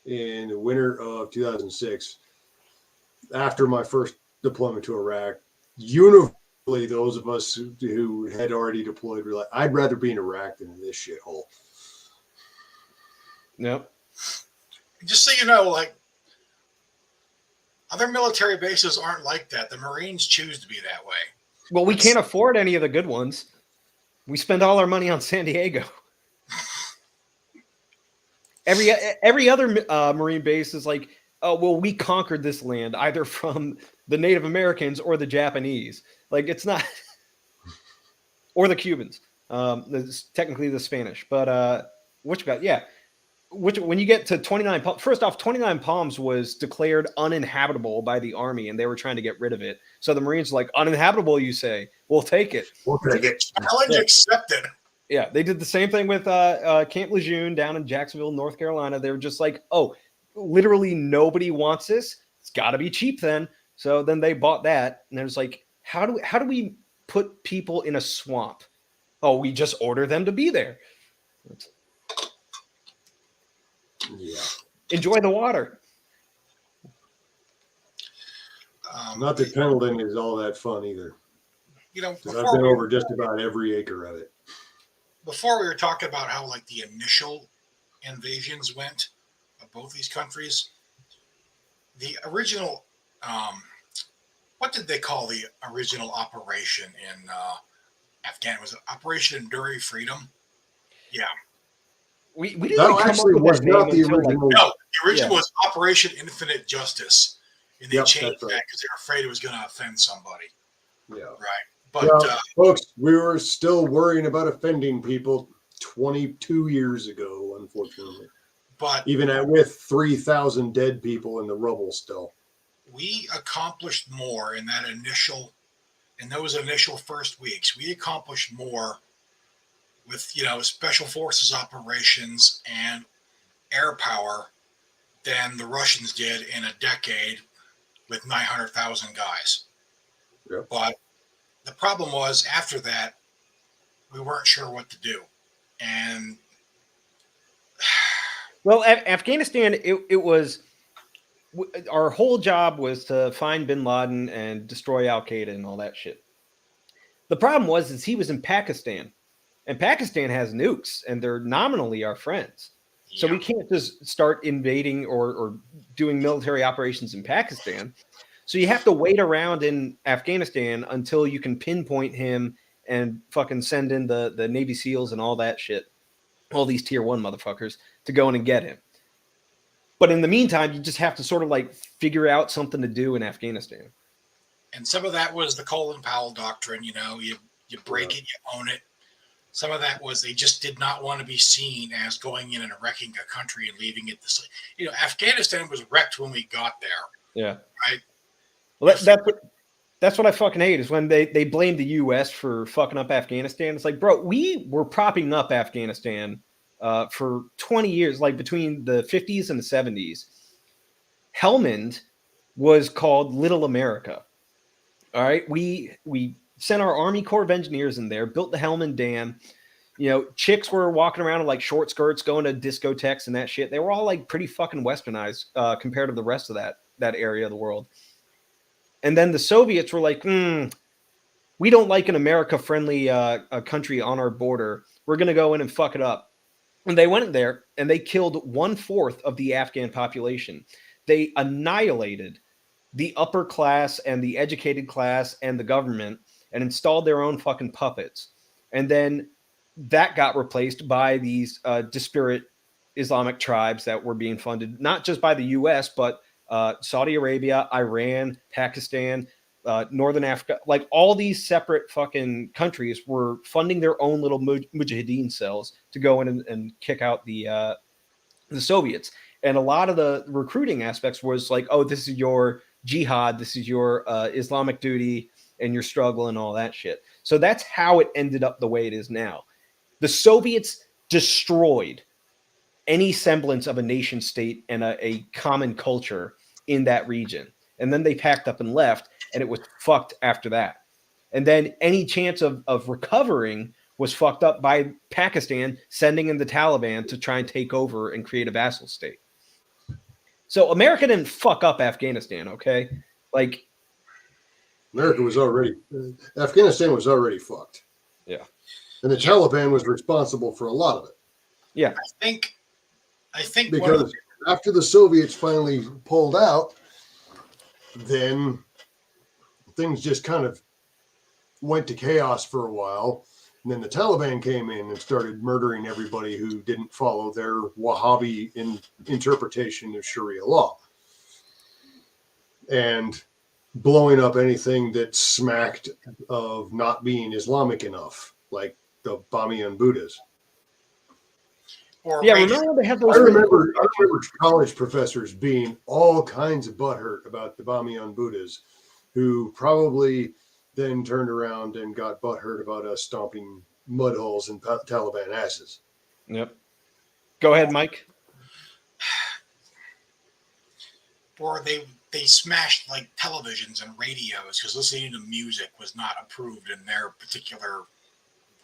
in the winter of 2006, after my first deployment to Iraq, universally those of us who had already deployed were like, I'd rather be in Iraq than in this shithole. Yep. just so you know, like, other military bases aren't like that. The Marines choose to be that way. Well, we can't afford any of the good ones. We spend all our money on San Diego. Every other Marine base is like, oh, well, we conquered this land either from the Native Americans or the Japanese. Like, it's not. or the Cubans. Technically the Spanish, but what you got? Yeah, when you get to 29 Palms, first off, 29 Palms was declared uninhabitable by the army, and they were trying to get rid of it. So the Marines were like, uninhabitable, you say? We'll take it. We'll take it. Challenge accepted. Yeah, they did the same thing with Camp Lejeune down in Jacksonville, North Carolina. They were just like, oh, literally nobody wants this. It's got to be cheap then. So then they bought that, and it was like, how do we put people in a swamp? Oh, we just order them to be there. Yeah. Enjoy the water. Not that Pendleton is all that fun either. You know, I've been over just about every acre of it. Before we were talking about how like the initial invasions went of both these countries, the original, what did they call the original operation in Afghanistan? Was it Operation Enduring Freedom? Yeah. We didn't That come up actually with was that not name the until, like, original. No, the original was Operation Infinite Justice. And they Yep, changed that's right. that because they were afraid it was going to offend somebody. Yeah. Right. But Well, folks, we were still worrying about offending people 22 years ago, unfortunately. but Even with 3,000 dead people in the rubble still. we accomplished more in those initial first weeks. We accomplished more with, special forces operations and air power than the Russians did in a decade with 900,000 guys. Yep. But the problem was after that, we weren't sure what to do. And well, Afghanistan, it was our whole job was to find bin Laden and destroy Al Qaeda and all that shit. The problem is he was in Pakistan, and Pakistan has nukes, and they're nominally our friends. So we can't just start invading or doing military operations in Pakistan. So you have to wait around in Afghanistan until you can pinpoint him and fucking send in the Navy SEALs and all that shit, all these tier 1 motherfuckers to go in and get him. But in the meantime, you just have to sort of like figure out something to do in Afghanistan. And some of that was the Colin Powell doctrine. You break it, you own it. Some of that was they just did not want to be seen as going in and wrecking a country and leaving it this. Afghanistan was wrecked when we got there. Yeah. Right. Well, that's what I fucking hate is when they blame the U.S. for fucking up Afghanistan. It's like, bro, we were propping up Afghanistan for 20 years, like between the 50s and the 70s. Helmand was called Little America. All right. We sent our Army Corps of Engineers in there, built the Helmand Dam. Chicks were walking around in like short skirts, going to discotheques and that shit. They were all like pretty fucking westernized compared to the rest of that area of the world. And then the Soviets were like, we don't like an America-friendly country on our border. We're going to go in and fuck it up. And they went in there and they killed 1/4 of the Afghan population. They annihilated the upper class and the educated class and the government and installed their own fucking puppets. And then that got replaced by these disparate Islamic tribes that were being funded, not just by the U.S., but Saudi Arabia, Iran, Pakistan, Northern Africa, like all these separate fucking countries were funding their own little mujahideen cells to go in and kick out the Soviets. And a lot of the recruiting aspects was like, oh, this is your jihad, this is your Islamic duty and your struggle and all that shit. So that's how it ended up the way it is now. The Soviets destroyed any semblance of a nation state and a common culture in that region. And then they packed up and left, and it was fucked after that. And then any chance of recovering was fucked up by Pakistan sending in the Taliban to try and take over and create a vassal state. So America didn't fuck up Afghanistan, okay? Like, Afghanistan was already fucked. Yeah. And the Taliban was responsible for a lot of it. Yeah. I think because after the Soviets finally pulled out, then things just kind of went to chaos for a while. And then the Taliban came in and started murdering everybody who didn't follow their Wahhabi interpretation of Sharia law. And blowing up anything that smacked of not being Islamic enough, like the Bamiyan Buddhas. Or Yeah, radio. remember when they had those I really remember cool college professors being all kinds of butthurt about the Bamiyan Buddhas, who probably then turned around and got butthurt about us stomping mud holes in Taliban asses. Yep. Go ahead, Mike. Or they smashed like televisions and radios because listening to music was not approved in their particular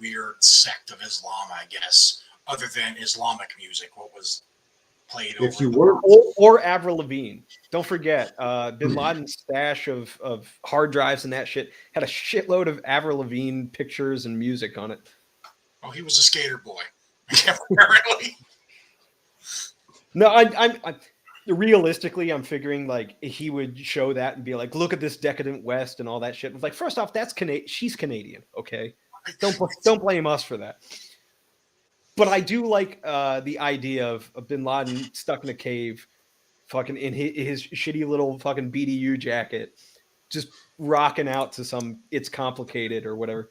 weird sect of Islam, I guess, other than Islamic music, what was played If over you the weren't, Or Avril Lavigne. Don't forget, Bin Laden's stash of hard drives and that shit had a shitload of Avril Lavigne pictures and music on it. Oh, he was a skater boy, apparently. No, I'm realistically, I'm figuring like he would show that and be like, "Look at this decadent West and all that shit." It's like, first off, that's she's Canadian, okay? Don't blame us for that. But I do like the idea of Bin Laden stuck in a cave, fucking in his shitty little fucking BDU jacket, just rocking out to some "It's Complicated" or whatever.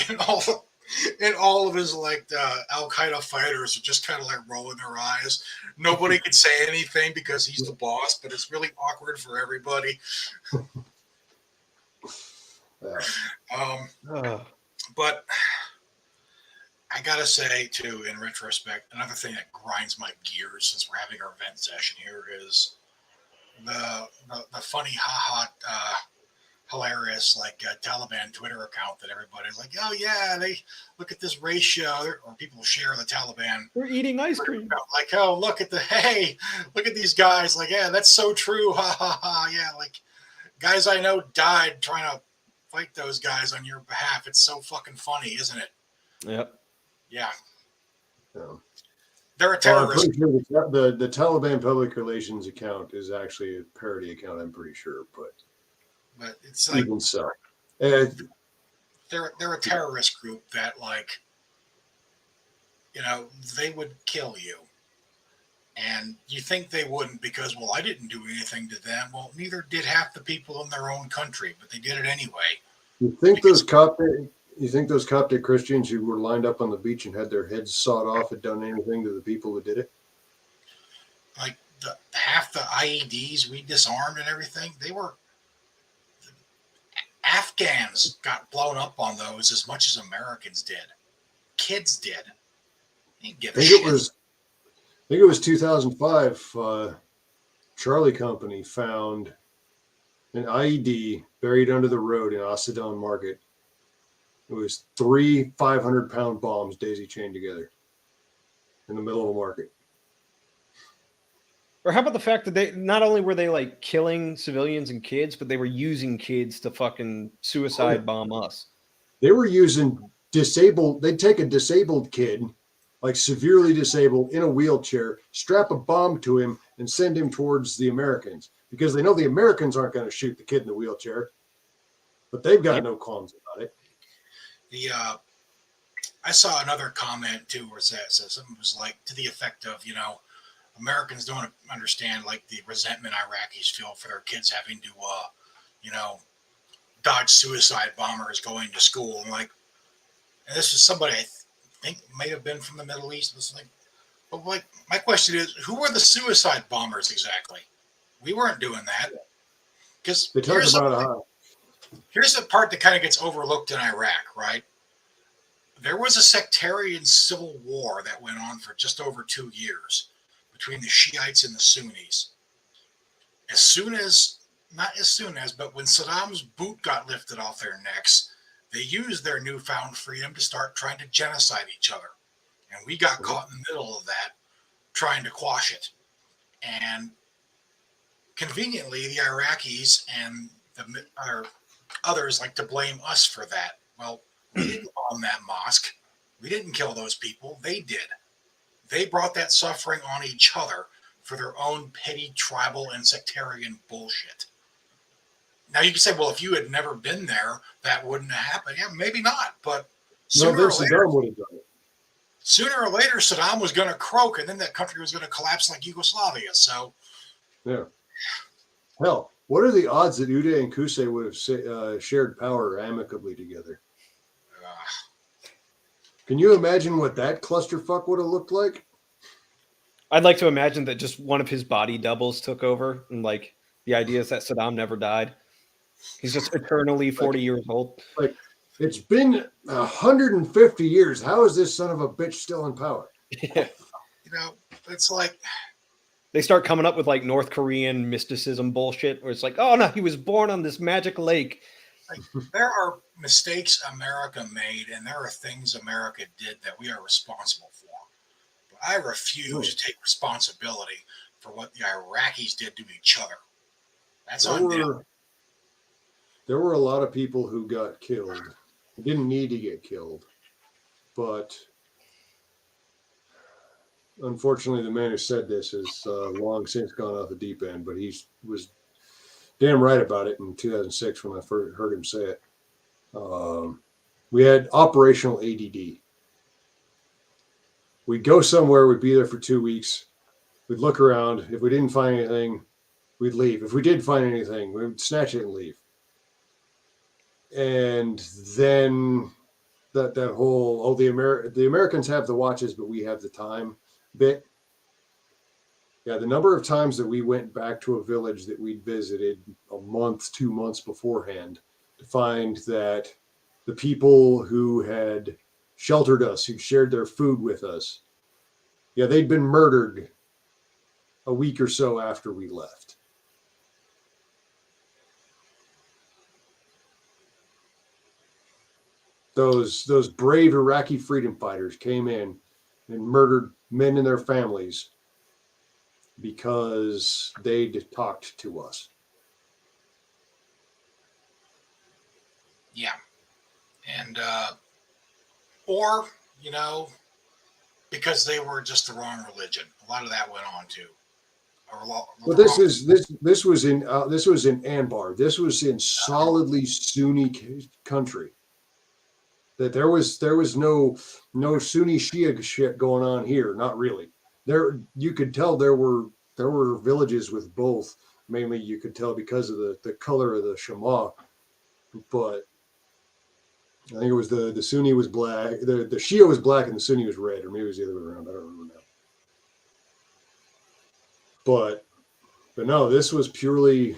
And all of his like Al Qaeda fighters are just kind of like rolling their eyes. Nobody can say anything because he's the boss, but it's really awkward for everybody. But I gotta say too, in retrospect, another thing that grinds my gears since we're having our event session here is the funny hilarious like Taliban Twitter account that everybody's like, oh yeah, they look at this ratio, or people share the Taliban. We're eating ice cream. Like, oh look at look at these guys. Like, yeah, that's so true. Ha ha ha. Yeah, like guys I know died trying to fight those guys on your behalf. It's so fucking funny, isn't it? Yep. Yeah. Yeah. They're a terrorist. I'm pretty sure the Taliban public relations account is actually a parody account. I'm pretty sure, but it's like even so, they're a terrorist group that, like, you know, they would kill you, and you think they wouldn't because, well, I didn't do anything to them. Well, neither did half the people in their own country, but they did it anyway. You think those Coptic Christians who were lined up on the beach and had their heads sawed off had done anything to the people who did it? Like half the IEDs we disarmed and everything, Afghans got blown up on those as much as Americans did. Kids did. They didn't give a shit. I think it was 2005. Charlie Company found an IED buried under the road in Asadon Market. It was 3 500-pound bombs daisy chained together in the middle of the market. Or how about the fact that they not only were they like killing civilians and kids, but they were using kids to fucking suicide bomb us. They were using disabled. They'd take a disabled kid, like severely disabled, in a wheelchair, strap a bomb to him, and send him towards the Americans because they know the Americans aren't going to shoot the kid in the wheelchair, but they've got no qualms about it. I saw another comment too where it says something was like to the effect of, you know, Americans don't understand like the resentment Iraqis feel for their kids having to, you know, dodge suicide bombers going to school. And like, and this is somebody I think may have been from the Middle East. It was like, but like, my question is, who were the suicide bombers exactly? We weren't doing that. Because here's the part that kind of gets overlooked in Iraq, right? There was a sectarian civil war that went on for just over 2 years between the Shiites and the Sunnis. But when Saddam's boot got lifted off their necks, they used their newfound freedom to start trying to genocide each other. And we got caught in the middle of that, trying to quash it. And conveniently, the Iraqis and others like to blame us for that. Well, we didn't bomb that mosque. We didn't kill those people. They did. They brought that suffering on each other for their own petty tribal and sectarian bullshit. Now you can say, well, if you had never been there, that wouldn't have happened. Yeah, maybe not. But sooner or later, Saddam was going to croak, and then that country was going to collapse like Yugoslavia. So, yeah. Hell, what are the odds that Uday and Qusay would have shared power amicably together? Can you imagine what that clusterfuck would have looked like? I'd like to imagine that just one of his body doubles took over, and like the idea is that Saddam never died. He's just eternally 40 years old. Like, it's been 150 years. How is this son of a bitch still in power? Yeah. You know, it's like, They start coming up with like North Korean mysticism bullshit where it's like, oh no, he was born on this magic lake. there are mistakes America made, and there are things America did that we are responsible for. But I refuse to take responsibility for what the Iraqis did to each other. That's on them. There were a lot of people who got killed. Didn't need to get killed. But unfortunately, the man who said this has long since gone off the deep end, but he was damn right about it in 2006 when I first heard him say it. We had operational ADD. We'd go somewhere, we'd be there for 2 weeks, we'd look around. If we didn't find anything, we'd leave. If we did find anything, we'd snatch it and leave. And then that whole, the Americans have the watches, but we have the time bit. Yeah, the number of times that we went back to a village that we'd visited a month, 2 months beforehand to find that the people who had sheltered us, who shared their food with us, yeah, they'd been murdered a week or so after we left. Those brave Iraqi freedom fighters came in and murdered men and their families because they'd talked to us. Yeah. And, or, you know, because they were just the wrong religion. A lot of that went on too. Well, this was in Anbar. This was in solidly Sunni country. That there was no Sunni Shia shit going on here. Not really. There, you could tell there were villages with both. Mainly, you could tell because of the color of the Shema. But I think it was the Sunni was black, the Shia was black, and the Sunni was red, or maybe it was the other way around. I don't remember now. But no, this was purely,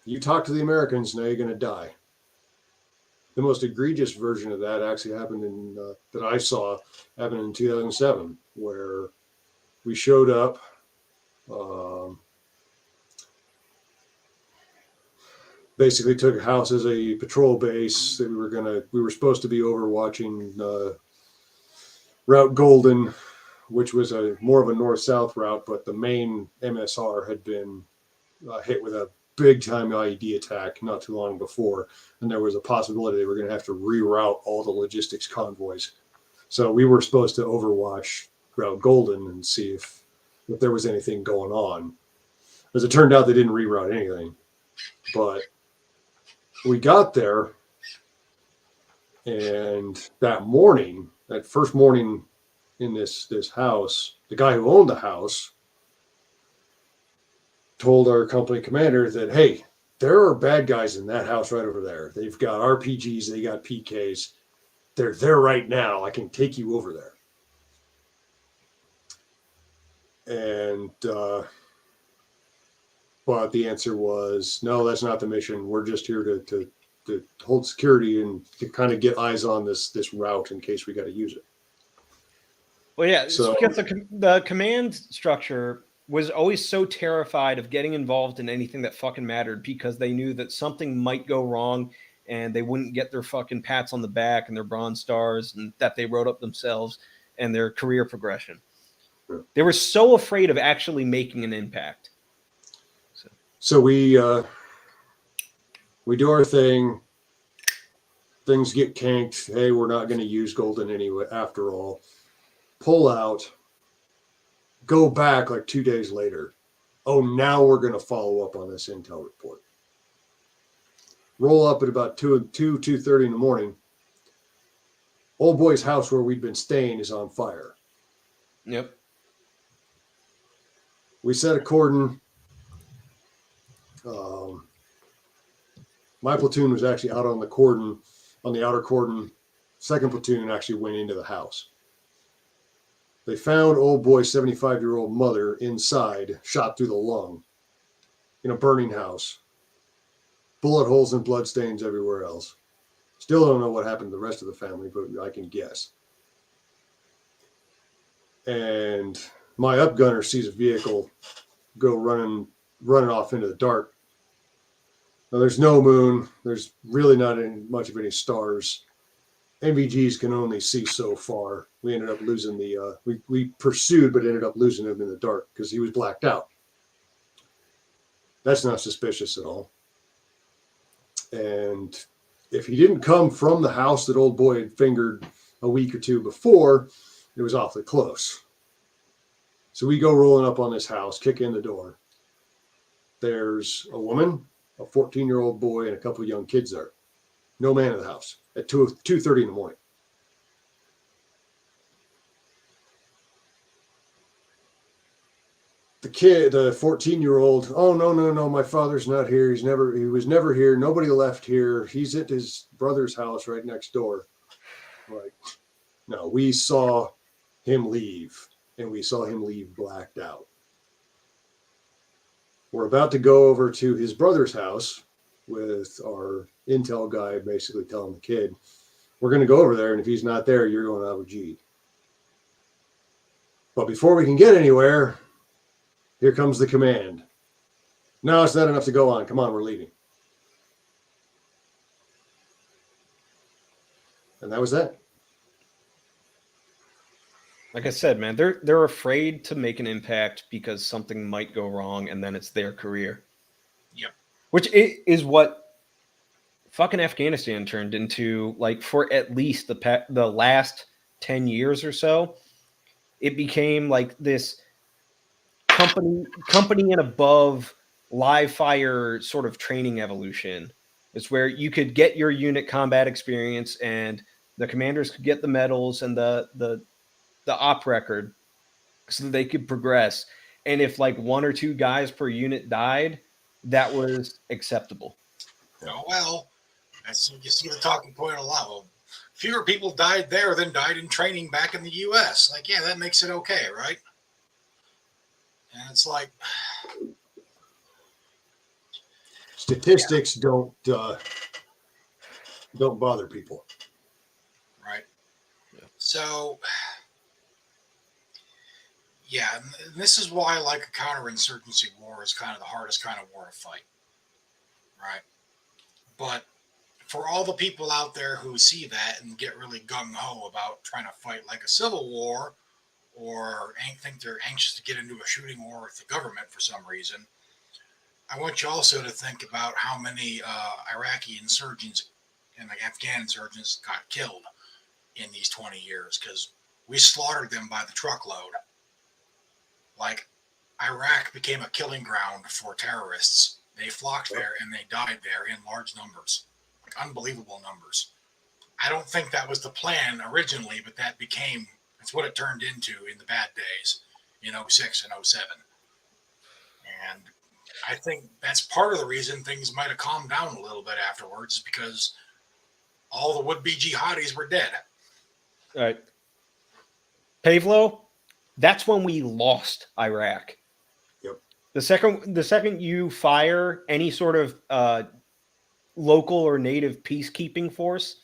you talk to the Americans, now you're going to die. The most egregious version of that actually happened in that I saw happened in 2007, where we showed up. Basically took a house as a patrol base that we were supposed to be overwatching Route Golden, which was a more of a north-south route, but the main MSR had been hit with a big-time IED attack not too long before, and there was a possibility they were going to have to reroute all the logistics convoys. So we were supposed to overwatch Route Golden and see if there was anything going on. As it turned out, they didn't reroute anything, but we got there, and that first morning in this house, the guy who owned the house told our company commander that, hey, there are bad guys in that house right over there. They've got RPGs, they got PKs. They're there right now. I can take you over there. And but the answer was, no, that's not the mission. We're just here to hold security and to kind of get eyes on this route in case we got to use it. Well, yeah, so, because the command structure was always so terrified of getting involved in anything that fucking mattered because they knew that something might go wrong and they wouldn't get their fucking pats on the back and their bronze stars and that they wrote up themselves and their career progression. Yeah. They were so afraid of actually making an impact. So we do our thing. Things get kinked. Hey, we're not going to use Golden anyway, after all. Pull out. Go back like 2 days later. Oh, now we're going to follow up on this intel report. Roll up at about 2:30 in the morning. Old boy's house where we'd been staying is on fire. Yep. We set a cordon. My platoon was actually out on the cordon, on the outer cordon, second platoon actually went into the house. They found old boy's 75-year-old mother inside, shot through the lung, in a burning house. Bullet holes and bloodstains everywhere else. Still don't know what happened to the rest of the family, but I can guess. And my upgunner sees a vehicle go running off into the dark. Now, there's no moon. There's really not much of any stars. NVGs can only see so far. We ended up losing we pursued, but ended up losing him in the dark because he was blacked out. That's not suspicious at all. And if he didn't come from the house that old boy had fingered a week or two before, it was awfully close. So we go rolling up on this house, kick in the door. There's a woman, a 14-year-old boy, and a couple of young kids there. No man in the house at 2:30 in the morning. The kid, the 14-year-old, oh, no, my father's not here. He was never here. Nobody left here. He's at his brother's house right next door. Like, no, we saw him leave, and we saw him leave blacked out. We're about to go over to his brother's house with our intel guy basically telling the kid, we're going to go over there, and if he's not there, you're going out with G. But before we can get anywhere, here comes the command. No, it's not enough to go on. Come on, we're leaving. And that was that. Like I said, man, they're afraid to make an impact because something might go wrong, and then it's their career. Yep. Which is what fucking Afghanistan turned into. Like, for at least the last 10 years or so, it became like this company and above live fire sort of training evolution. It's where you could get your unit combat experience, and the commanders could get the medals and the op record so that they could progress. And if like one or two guys per unit died, that was acceptable. Oh, well, you see the talking point a lot. Well, fewer people died there than died in training back in the U.S. Like, yeah, that makes it okay, right? And it's like, statistics don't bother people, right? Yeah. So, yeah, and this is why, like, a counterinsurgency war is kind of the hardest kind of war to fight, right? But for all the people out there who see that and get really gung-ho about trying to fight like a civil war, or think they're anxious to get into a shooting war with the government for some reason, I want you also to think about how many Iraqi insurgents and the Afghan insurgents got killed in these 20 years, because we slaughtered them by the truckload. Like, Iraq became a killing ground for terrorists. They flocked there and they died there in large numbers, like unbelievable numbers. I don't think that was the plan originally, but it's what it turned into in the bad days in 06 and 07. And I think that's part of the reason things might have calmed down a little bit afterwards, is because all the would-be jihadis were dead. All right. Pavlo, that's when we lost Iraq. Yep. The second you fire any sort of local or native peacekeeping force,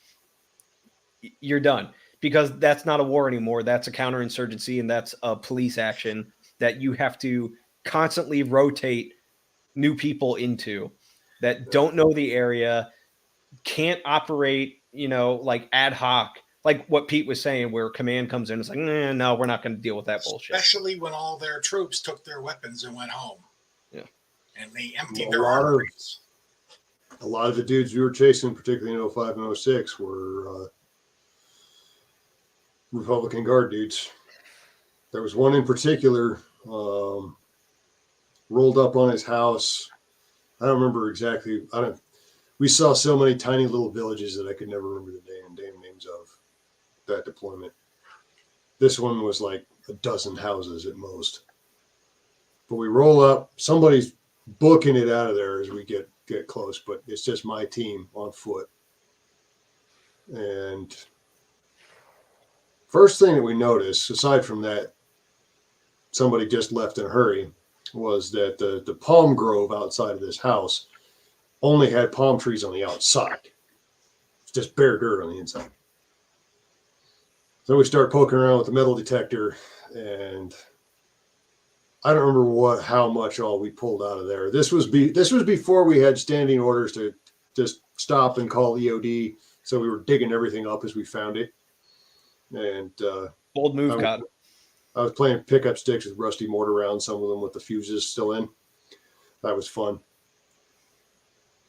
you're done. Because that's not a war anymore. That's a counterinsurgency, and that's a police action that you have to constantly rotate new people into that don't know the area, can't operate, like ad hoc, like what Pete was saying, where command comes in. It's like, no, we're not going to deal with that bullshit. Especially when all their troops took their weapons and went home. Yeah. And they emptied their armories. A lot of the dudes we were chasing, particularly in 05 and 06, were Republican Guard dudes. There was one in particular, rolled up on his house. I don't remember exactly. We saw so many tiny little villages that I could never remember the damn names of that deployment. This one was like a dozen houses at most. But we roll up. Somebody's booking it out of there as we get close, but it's just my team on foot. And First thing that we noticed, aside from that, somebody just left in a hurry, was that the palm grove outside of this house only had palm trees on the outside. It's just bare dirt on the inside. So we start poking around with the metal detector, and I don't remember how much all we pulled out of there. This was before we had standing orders to just stop and call EOD. So we were digging everything up as we found it. And Bold move, Cod. I was playing pickup sticks with rusty mortar rounds, some of them with the fuses still in. That was fun.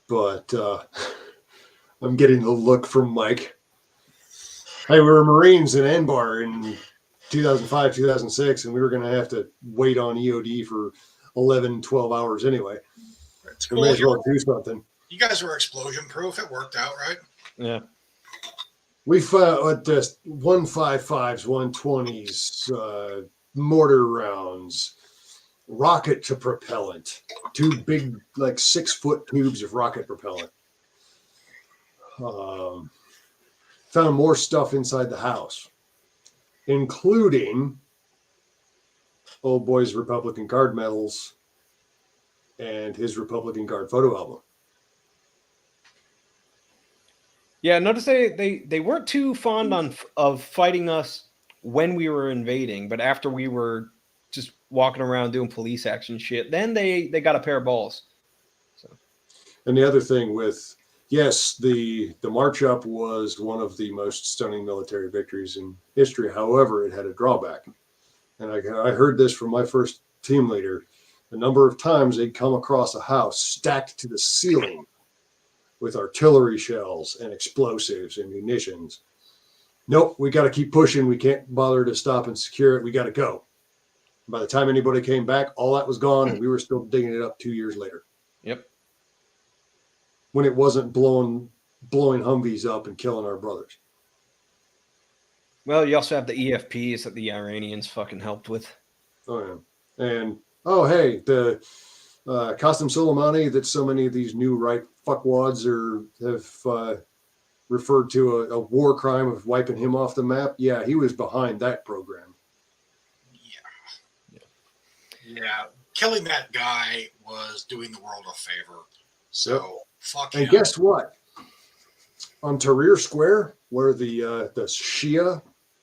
But I'm getting the look from Mike. Hey, we were Marines in Anbar in 2005, 2006, and we were going to have to wait on EOD for 11, 12 hours anyway. It's We cool. may as well do something. You guys were explosion proof. It worked out, right? Yeah. We fought just 155s, 120s, mortar rounds, rocket to propellant, two big, like 6-foot tubes of rocket propellant. Found more stuff inside the house, including old boy's Republican Guard medals and his Republican Guard photo album. Yeah, notice they weren't too fond of fighting us when we were invading, but after we were just walking around doing police action shit, then they got a pair of balls. So. And the other thing with, yes, the march up was one of the most stunning military victories in history. However, it had a drawback. And I heard this from my first team leader. The number of times they'd come across a house stacked to the ceiling with artillery shells and explosives and munitions. Nope, we got to keep pushing. We can't bother to stop and secure it. We got to go. By the time anybody came back, all that was gone, and we were still digging it up 2 years later. Yep. When it wasn't blowing Humvees up and killing our brothers. Well, you also have the EFPs that the Iranians fucking helped with. Oh, yeah. And, oh, hey, the Qasem Soleimani that so many of these new right fuckwads have referred to a war crime of wiping him off the map. Yeah, he was behind that program. Yeah. Killing that guy was doing the world a favor. So, fuck him. And guess what? On Tahrir Square, where the Shia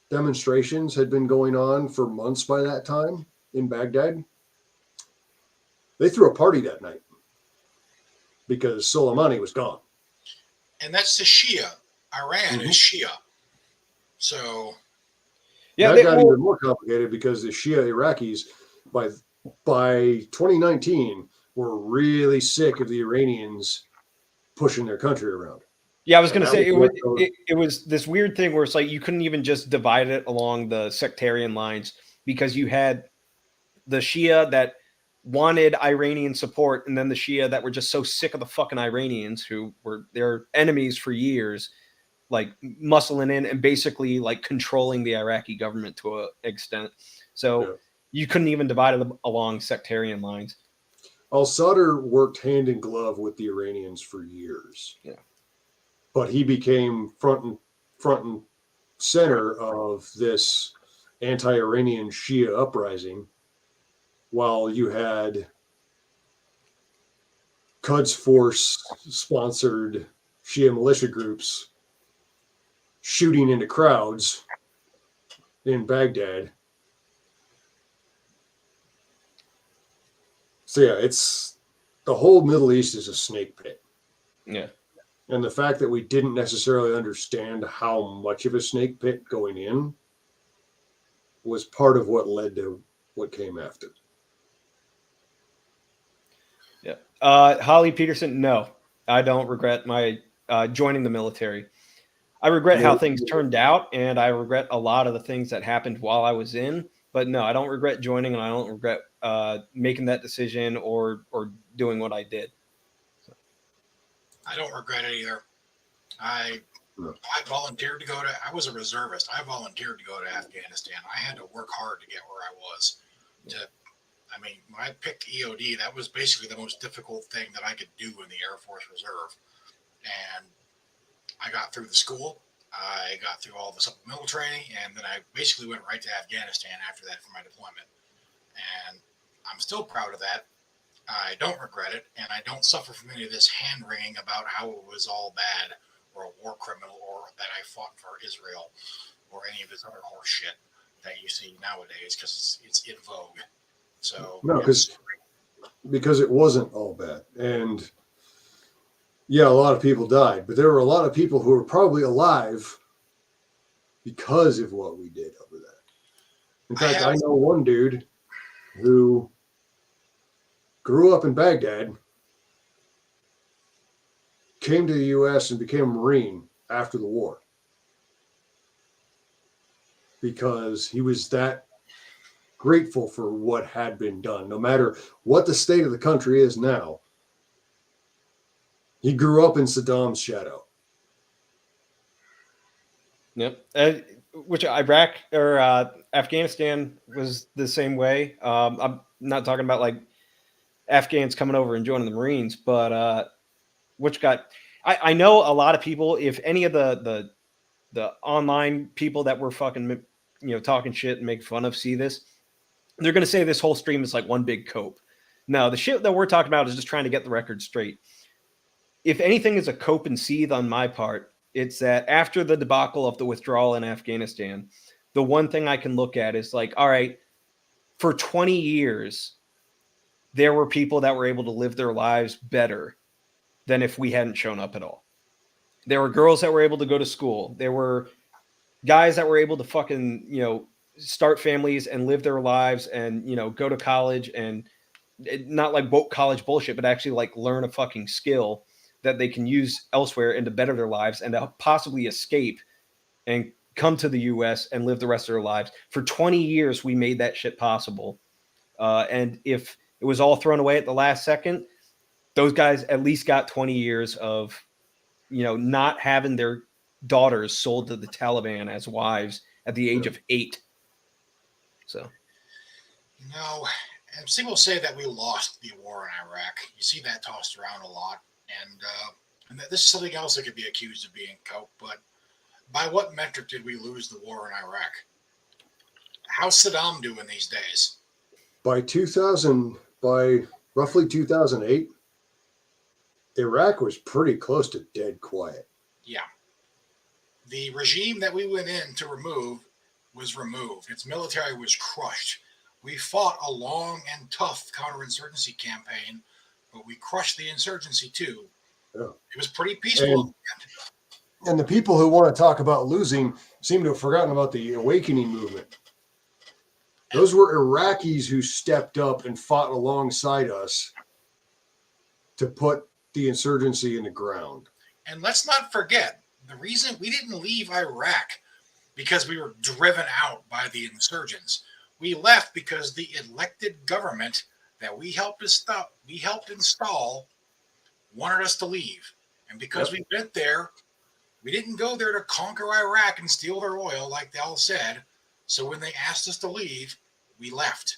demonstrations had been going on for months by that time in Baghdad, they threw a party that night because Soleimani was gone. And that's the Shia. Iran is Shia. So that got even more complicated because the Shia Iraqis by 2019 were really sick of the Iranians pushing their country around. Yeah, I was going to say it was this weird thing where it's like you couldn't even just divide it along the sectarian lines because you had the Shia that wanted Iranian support and then the Shia that were just so sick of the fucking Iranians who were their enemies for years, like muscling in and basically like controlling the Iraqi government to an extent. So you couldn't even divide it along sectarian lines. Al-Sadr worked hand in glove with the Iranians for years. Yeah. But he became front and center of this anti-Iranian Shia uprising while you had Quds Force-sponsored Shia militia groups shooting into crowds in Baghdad. So yeah, it's the whole Middle East is a snake pit. Yeah. And the fact that we didn't necessarily understand how much of a snake pit going in was part of what led to what came after. Yeah. Holly Peterson, no, I don't regret my joining the military. I regret how things turned out, and I regret a lot of the things that happened while I was in. But no, I don't regret joining, and I don't regret making that decision or doing what I did. So. I don't regret it either. I volunteered to go to. I was a reservist. I volunteered to go to Afghanistan. I had to work hard to get where I was. When I picked EOD, that was basically the most difficult thing that I could do in the Air Force Reserve. And I got through the school. I got through all the supplemental training, and then I basically went right to Afghanistan after that for my deployment. And I'm still proud of that. I don't regret it, and I don't suffer from any of this hand-wringing about how it was all bad or a war criminal or that I fought for Israel or any of this other horse shit that you see nowadays because it's in vogue. So No, because it wasn't all bad. And yeah, a lot of people died, but there were a lot of people who were probably alive because of what we did over there. In fact, I know one dude who grew up in Baghdad, came to the U.S. and became a Marine after the war because he was that grateful for what had been done. No matter what the state of the country is now, he grew up in Saddam's shadow. Yep. Which Iraq or Afghanistan was the same way. I'm not talking about like Afghans coming over and joining the Marines, but I know a lot of people, if any of the online people that were fucking, talking shit and making fun of see this, they're going to say this whole stream is like one big cope. No, the shit that we're talking about is just trying to get the record straight. If anything is a cope and seethe on my part, it's that after the debacle of the withdrawal in Afghanistan, the one thing I can look at is like, all right, for 20 years, there were people that were able to live their lives better than if we hadn't shown up at all. There were girls that were able to go to school. There were guys that were able to fucking, start families and live their lives and, go to college and not like woke college bullshit, but actually like learn a fucking skill that they can use elsewhere and to better their lives and to possibly escape and come to the US and live the rest of their lives. For 20 years, we made that shit possible. And if it was all thrown away at the last second, those guys at least got 20 years of, not having their daughters sold to the Taliban as wives at the age of 8. So, and some will say that we lost the war in Iraq. You see that tossed around a lot. And this is something else that could be accused of being cope, but by what metric did we lose the war in Iraq? How's Saddam doing these days? By roughly 2008, Iraq was pretty close to dead quiet. Yeah. The regime that we went in to remove was removed. Its military was crushed. We fought a long and tough counterinsurgency campaign, but we crushed the insurgency too. Yeah. It was pretty peaceful. And the people who want to talk about losing seem to have forgotten about the awakening movement. Those were Iraqis who stepped up and fought alongside us to put the insurgency in the ground. And let's not forget, the reason we didn't leave Iraq because we were driven out by the insurgents. We left because the elected government that we helped install wanted us to leave. And because we went there, we didn't go there to conquer Iraq and steal their oil like they all said. So when they asked us to leave, we left.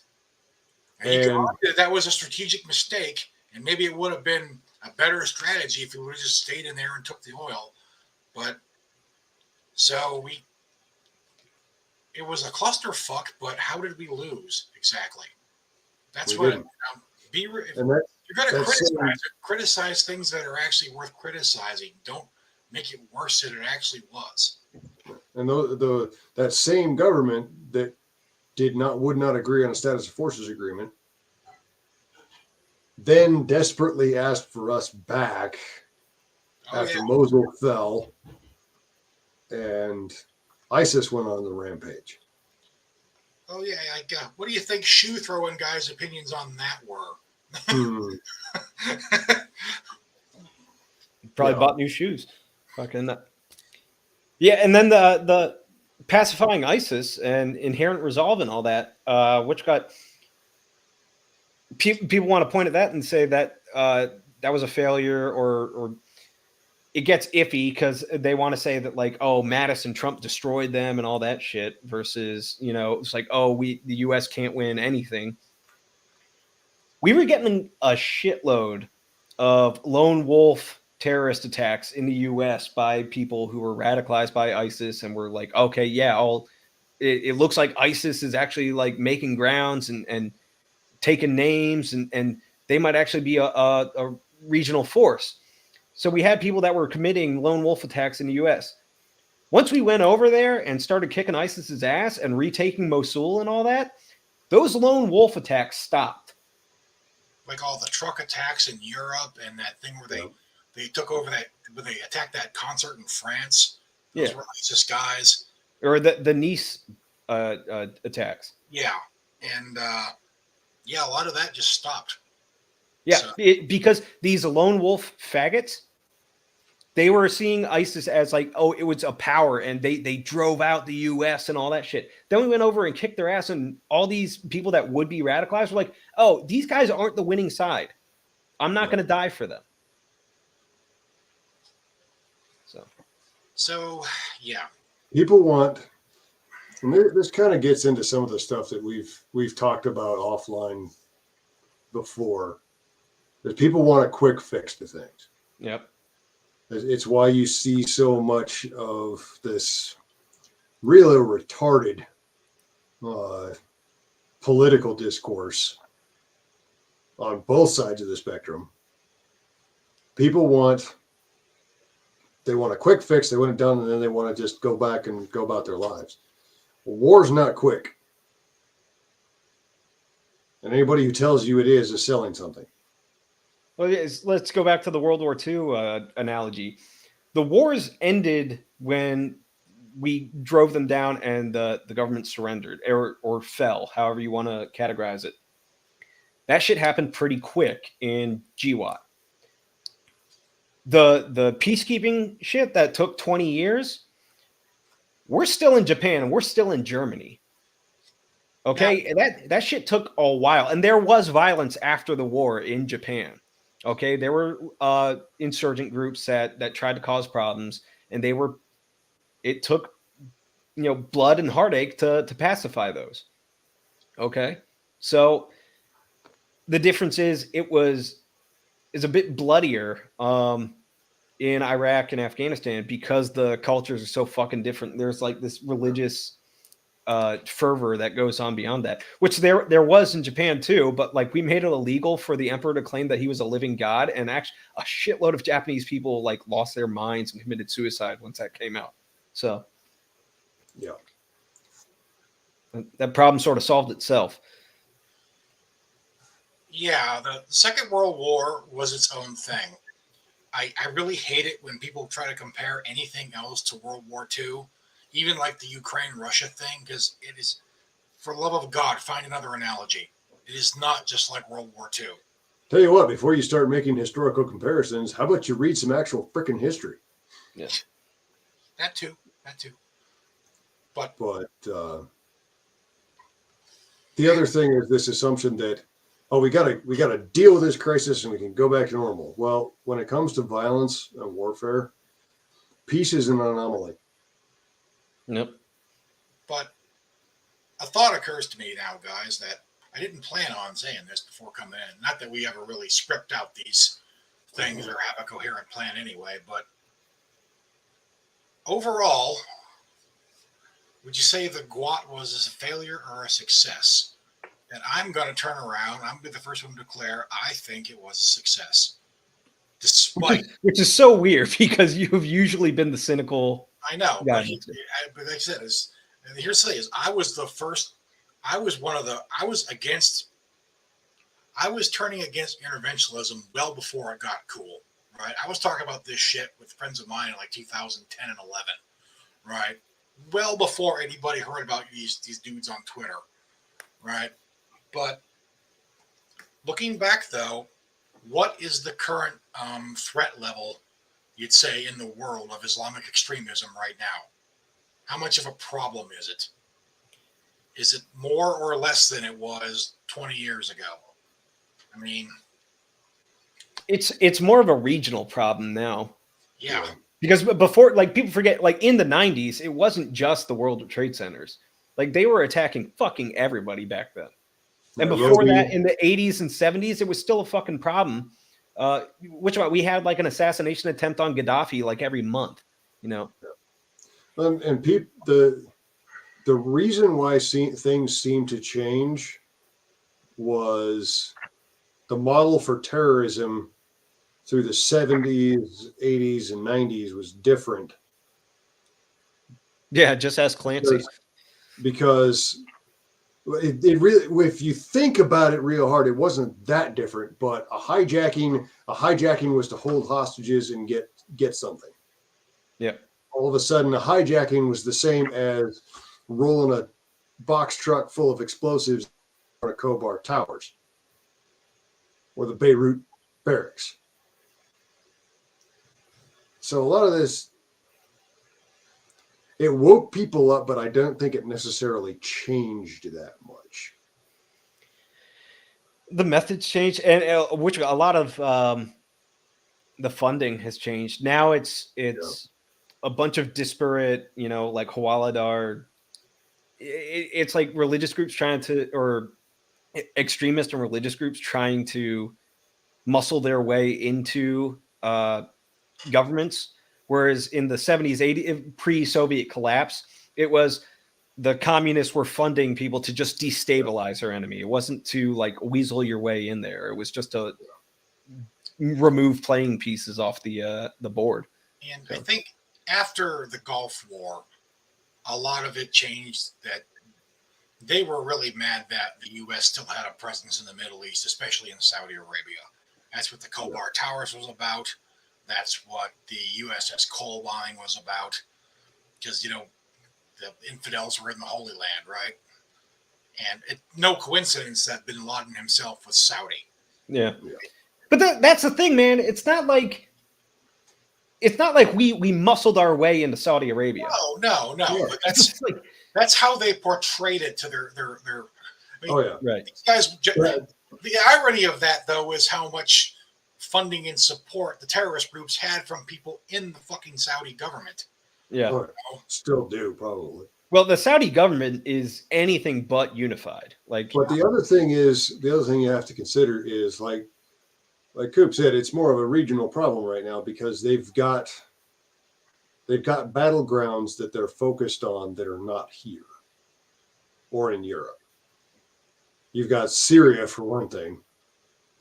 And you can argue that was a strategic mistake, and maybe it would have been a better strategy if we would have just stayed in there and took the oil. But so it was a clusterfuck, but how did we lose exactly? That's what you're going to criticize things that are actually worth criticizing. Don't make it worse than it actually was. And that same government that would not agree on a status of forces agreement then desperately asked for us back after Mosul fell and ISIS went on the rampage. Oh yeah, what do you think shoe throwing guys' opinions on that were? Probably bought new shoes. Fucking that. Yeah, and then the pacifying ISIS and inherent resolve and all that, which got people want to point at that and say that that was a failure, or it gets iffy because they want to say that like, oh, Madison, Trump destroyed them and all that shit versus, it's like, oh, the U.S. can't win anything. We were getting a shitload of lone wolf terrorist attacks in the U.S. by people who were radicalized by ISIS, and were like, okay, yeah, it looks like ISIS is actually like making grounds and taking names, and they might actually be a regional force. So we had people that were committing lone wolf attacks in the U.S. Once we went over there and started kicking ISIS's ass and retaking Mosul and all that, those lone wolf attacks stopped. Like all the truck attacks in Europe and that thing where they took over that, when they attacked that concert in France. Those were ISIS guys. Or the Nice attacks. Yeah. And a lot of that just stopped. Yeah, So, because these lone wolf faggots, they were seeing ISIS as like, oh, it was a power, and they drove out the U.S. and all that shit. Then we went over and kicked their ass, and all these people that would be radicalized were like, oh, these guys aren't the winning side. I'm not going to die for them. So, yeah. People want, and this kind of gets into some of the stuff that we've talked about offline before, that people want a quick fix to things. Yep. It's why you see so much of this really retarded political discourse on both sides of the spectrum. People want a quick fix, they want it done, and then they want to just go back and go about their lives. Well, war's not quick. And anybody who tells you it is selling something. Well, let's go back to the World War II analogy. The wars ended when we drove them down and the government surrendered or fell, however you want to categorize it. That shit happened pretty quick in GWOT. The peacekeeping shit that took 20 years, we're still in Japan and we're still in Germany. Okay, yeah. That shit took a while, and there was violence after the war in Japan. Okay, there were insurgent groups that tried to cause problems, and it took blood and heartache to pacify those. Okay, so the difference is is a bit bloodier in Iraq and Afghanistan because the cultures are so fucking different. There's like this religious fervor that goes on beyond that, which there was in Japan too, but like we made it illegal for the emperor to claim that he was a living god, and actually a shitload of Japanese people like lost their minds and committed suicide once that came out. So yeah, that problem sort of solved itself. Yeah, the Second World War was its own thing. I really hate it when people try to compare anything else to World War II, even like the Ukraine-Russia thing, because it is, for the love of God, find another analogy. It is not just like World War II. Tell you what, before you start making historical comparisons, how about you read some actual freaking history? Yeah. That too. But the other thing is this assumption that, oh, we gotta deal with this crisis and we can go back to normal. Well, when it comes to violence and warfare, peace is an anomaly. Nope. But a thought occurs to me now, guys, that I didn't plan on saying this before coming in. Not that we ever really script out these things or have a coherent plan anyway, but overall, would you say the GWOT was a failure or a success? And I'm going to turn around. I'm going to be the first one to declare I think it was a success. Despite. Which is so weird because you've usually been the cynical. I know. But like I said, here's the thing is I was turning against interventionism well before it got cool, right? I was talking about this shit with friends of mine in like 2010 and 11, right? Well before anybody heard about these dudes on Twitter, right? But looking back, though, what is the current threat level, you'd say, in the world of Islamic extremism right now? How much of a problem is it? Is it more or less than it was 20 years ago? I mean, it's more of a regional problem now. Yeah. Because before, like, people forget, like, in the 90s, it wasn't just the World Trade Centers. Like, they were attacking fucking everybody back then. And before that, in the 80s and 70s, it was still a fucking problem. Which about we had like an assassination attempt on Gaddafi like every month, you know. And the reason why things seem to change was the model for terrorism through the 70s, 80s, and 90s was different. Yeah, just ask Clancy. Because it really, if you think about it real hard, it wasn't that different. But a hijacking was to hold hostages and get something. Yeah. All of a sudden, a hijacking was the same as rolling a box truck full of explosives on a Khobar Towers or the Beirut barracks. So a lot of this, it woke people up, but I don't think it necessarily changed that much. The methods changed, and which a lot of the funding has changed. Now it's a bunch of disparate, you know, like Hawaladar. It's like religious groups trying to, or extremist and religious groups trying to muscle their way into governments. Whereas in the 70s, 80s, pre-Soviet collapse, it was the communists were funding people to just destabilize their enemy. It wasn't to like weasel your way in there. It was just to remove playing pieces off the board. And I think after the Gulf War, a lot of it changed. That they were really mad that the U.S. still had a presence in the Middle East, especially in Saudi Arabia. That's what the Khobar Towers was about. That's what the USS Colwine was about. Because, you know, the infidels were in the Holy Land, right? And no coincidence that bin Laden himself was Saudi. Yeah. But that's the thing, man. It's not like we muscled our way into Saudi Arabia. No. Yeah. But that's how they portrayed it to their. I mean, Right. These guys. The irony of that, though, is how much funding and support the terrorist groups had from people in the fucking Saudi government. Yeah. Oh, still do probably. Well, the Saudi government is anything but unified. Like, but the other thing you have to consider is like Coop said, it's more of a regional problem right now because they've got battlegrounds that they're focused on that are not here or in Europe. You've got Syria for one thing.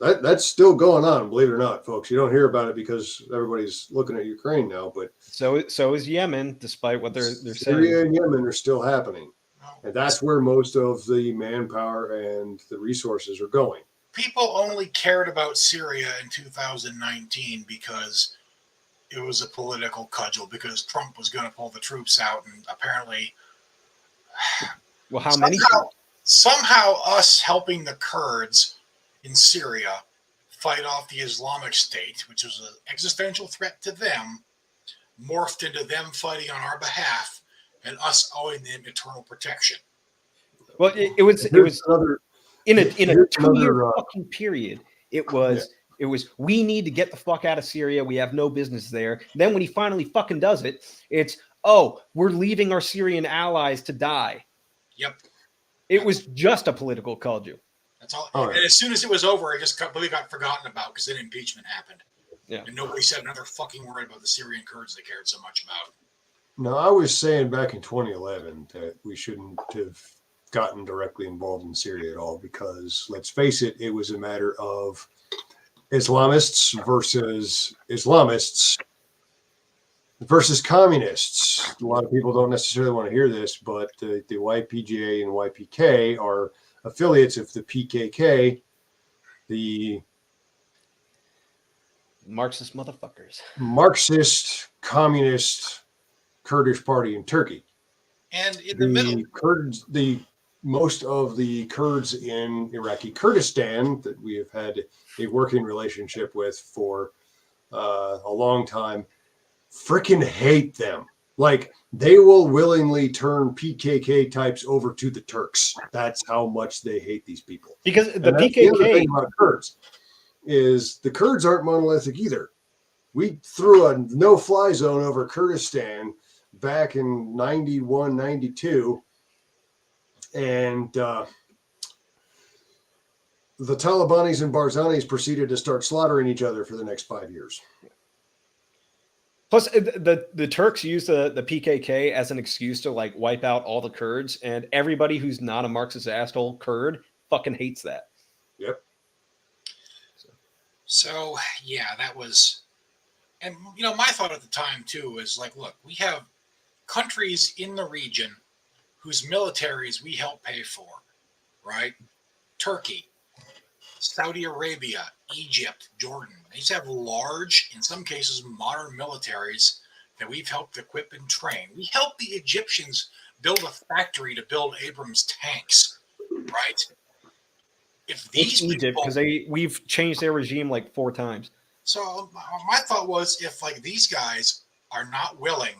That's still going on, believe it or not, folks. You don't hear about it because everybody's looking at Ukraine now, but so is Yemen, despite what they're saying. Syria and Yemen are still happening. And that's where most of the manpower and the resources are going. People only cared about Syria in 2019 because it was a political cudgel, because Trump was going to pull the troops out, and apparently well, how many? Somehow us helping the Kurds in Syria fight off the Islamic State, which was an existential threat to them, morphed into them fighting on our behalf and us owing them eternal protection. Well, it was another, in a 2-year fucking period. It was we need to get the fuck out of Syria. We have no business there. Then when he finally fucking does it, it's we're leaving our Syrian allies to die. Yep. It was just a political cudgel. That's all. And as soon as it was over, it just completely got forgotten about because then impeachment happened. Yeah. And nobody said another fucking word about the Syrian Kurds they cared so much about. No, I was saying back in 2011 that we shouldn't have gotten directly involved in Syria at all because, let's face it, it was a matter of Islamists versus communists. A lot of people don't necessarily want to hear this, but the YPGA and YPK are affiliates of the PKK, the Marxist motherfuckers. Marxist Communist Kurdish Party in Turkey. And in the middle, Kurds, most of the Kurds in Iraqi Kurdistan that we have had a working relationship with for a long time, freaking hate them. Like, they will willingly turn PKK types over to the Turks. That's how much they hate these people. Because the PKK the other thing about Kurds is the Kurds aren't monolithic either. We threw a no-fly zone over Kurdistan back in 91, 92. And the Talibanis and Barzanis proceeded to start slaughtering each other for the next 5 years. Plus, the Turks use the PKK as an excuse to like wipe out all the Kurds, and everybody who's not a Marxist asshole Kurd fucking hates that. Yep. So yeah, that was, and you know, my thought at the time too was like, look, we have countries in the region whose militaries we help pay for, right? Turkey, Saudi Arabia, Egypt, Jordan. These have large, in some cases, modern militaries that we've helped equip and train. We helped the Egyptians build a factory to build Abrams tanks, right? If these Egypt, because we've changed their regime like 4 times. So my thought was, if like these guys are not willing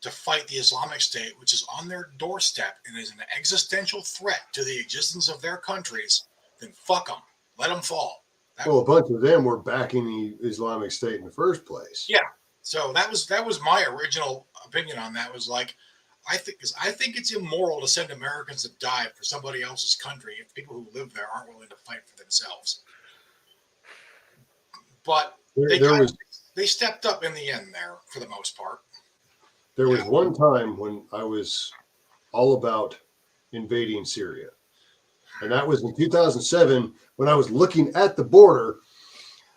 to fight the Islamic State, which is on their doorstep and is an existential threat to the existence of their countries, then fuck them. Let them fall. Well, a bunch of them were backing the Islamic State in the first place. Yeah. So that was my original opinion on that. Was like, I think it's immoral to send Americans to die for somebody else's country if people who live there aren't willing to fight for themselves. But they stepped up in the end there for the most part. There was one time when I was all about invading Syria. And that was in 2007 when I was looking at the border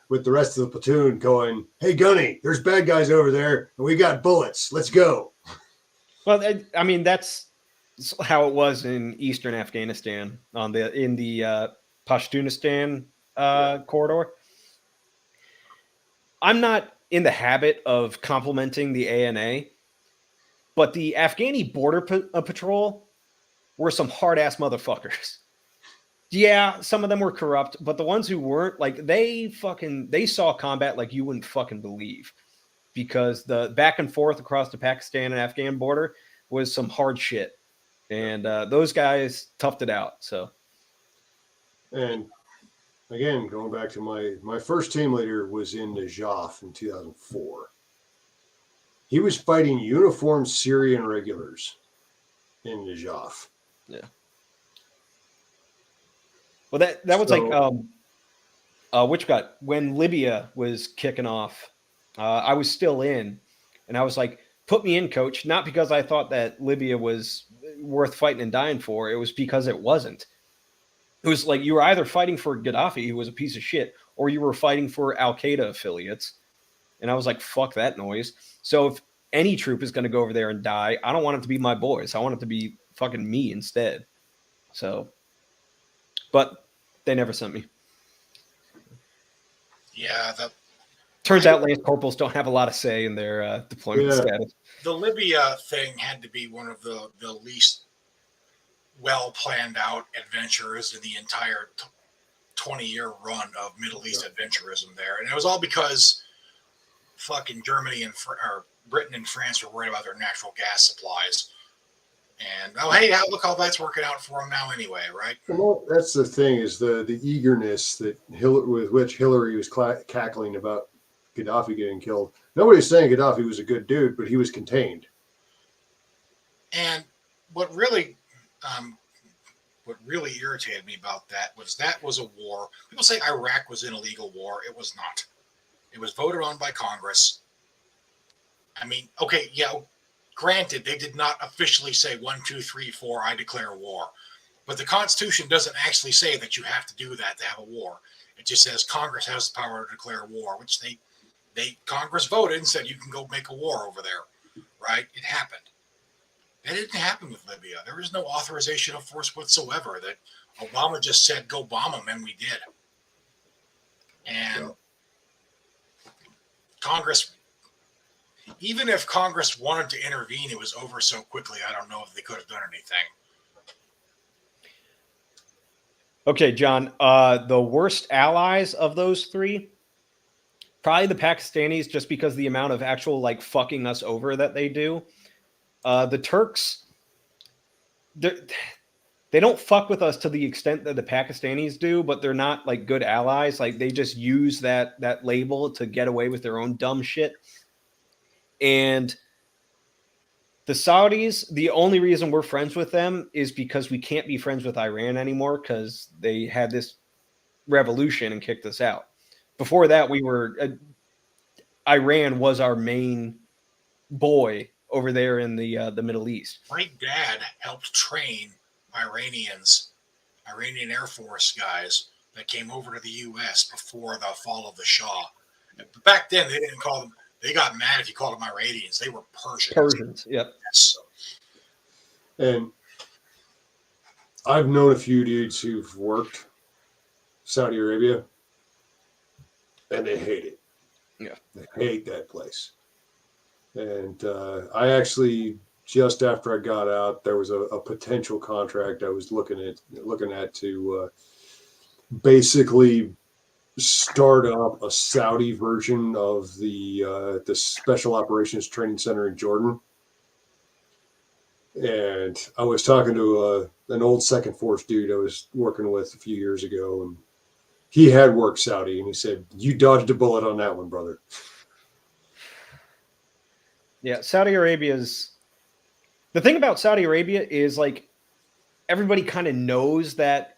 with the rest of the platoon going, hey, Gunny, there's bad guys over there and we got bullets. Let's go. Well, I mean, that's how it was in Eastern Afghanistan in the Pashtunistan corridor. I'm not in the habit of complimenting the ANA, but the Afghani border patrol were some hard-ass motherfuckers. Yeah, some of them were corrupt, but the ones who weren't, like, they saw combat like you wouldn't fucking believe, because the back and forth across the Pakistan and Afghan border was some hard shit, and those guys toughed it out. So, and again, going back to my first team leader was in Najaf in 2004. He was fighting uniformed Syrian regulars in Najaf. Yeah. Well, that was when Libya was kicking off. I was still in, and I was like, put me in, coach, not because I thought that Libya was worth fighting and dying for. It was because it wasn't. It was like you were either fighting for Gaddafi, who was a piece of shit, or you were fighting for Al-Qaeda affiliates. And I was like, fuck that noise. So if any troop is going to go over there and die, I don't want it to be my boys. I want it to be fucking me instead. So, but they never sent me. Yeah. Turns out Lance Corporals don't have a lot of say in their deployment status. The Libya thing had to be one of the least well planned out adventures in the entire 20-year run of Middle East adventurism there. And it was all because fucking Germany and Britain and France were worried about their natural gas supplies. And look how that's working out for them now anyway, right? Well, that's the thing, is the eagerness that with which Hillary was cackling about Gaddafi getting killed. Nobody's saying Gaddafi was a good dude, but he was contained. And what really irritated me about that was a war. People say Iraq was an illegal war. It was not. It was voted on by Congress. I mean, okay, yeah, granted, they did not officially say 1, 2, 3, 4, I declare war. But the Constitution doesn't actually say that you have to do that to have a war. It just says Congress has the power to declare war, which Congress voted and said you can go make a war over there, right? It happened. That didn't happen with Libya. There was no authorization of force whatsoever. That Obama just said, go bomb them, and we did. And Congress, even if Congress wanted to intervene, it was over so quickly, I don't know if they could have done anything. Okay, John, the worst allies of those three, probably the Pakistanis, just because of the amount of actual like fucking us over that they do. The Turks, they don't fuck with us to the extent that the Pakistanis do, but they're not like good allies. Like they just use that label to get away with their own dumb shit. And the Saudis, the only reason we're friends with them is because we can't be friends with Iran anymore because they had this revolution and kicked us out. Before that, we were Iran was our main boy over there in the Middle East. My dad helped train Iranian Air Force guys that came over to the U.S. before the fall of the Shah. But back then, they didn't call them. They got mad if you called them Iranians. They were Persians. Persians, yep. Yes. And I've known a few dudes who've worked Saudi Arabia, and they hate it. Yeah, they hate that place. And I actually, just after I got out, there was a potential contract I was looking at to basically start up a Saudi version of the Special Operations Training Center in Jordan. And I was talking to an old Second Force dude I was working with a few years ago, and he had worked Saudi, and he said, "You dodged a bullet on that one, brother." Yeah, Saudi Arabia's the thing about Saudi Arabia is like everybody kind of knows that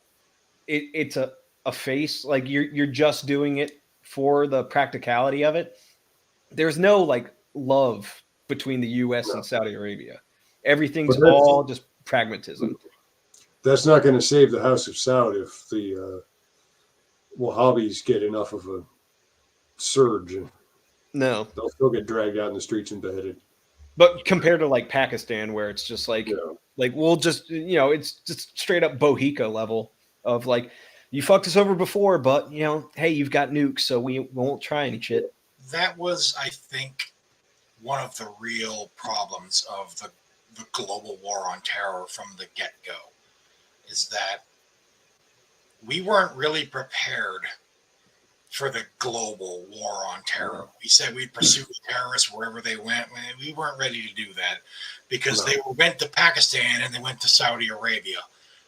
it's a face. Like you're just doing it for the practicality of it. There's no like love between the U.S. and Saudi Arabia. Everything's all just pragmatism. That's not going to save the House of Saud if the Wahhabis get enough of a surge. No, they'll still get dragged out in the streets and beheaded. But compared to like Pakistan, where it's just like, like we'll just, it's just straight up Bohica level of like, you fucked us over before, but hey, you've got nukes, so we won't try any shit. That was, I think, one of the real problems of the global war on terror from the get-go, is that we weren't really prepared for the global war on terror. We said we'd pursue terrorists wherever they went. We weren't ready to do that because they went to Pakistan and they went to Saudi Arabia.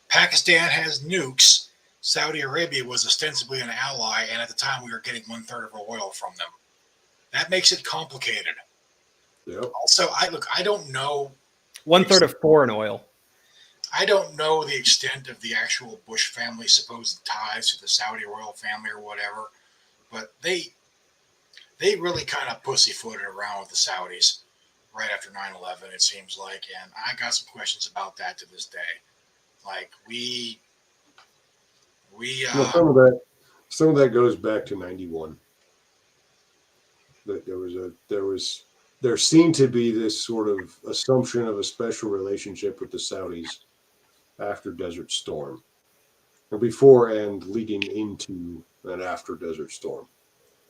Pakistan has nukes. Saudi Arabia was ostensibly an ally, and at the time we were getting 1/3 of our oil from them. That makes it complicated. Yep. Also, I don't know. 1/3 of foreign oil. I don't know the extent of the actual Bush family's supposed ties to the Saudi royal family or whatever, but they really kind of pussyfooted around with the Saudis right after 9/11, it seems like, and I got some questions about that to this day. Like well, some of that goes back to 91. That there seemed to be this sort of assumption of a special relationship with the Saudis after Desert Storm, or before and leading into and after Desert Storm,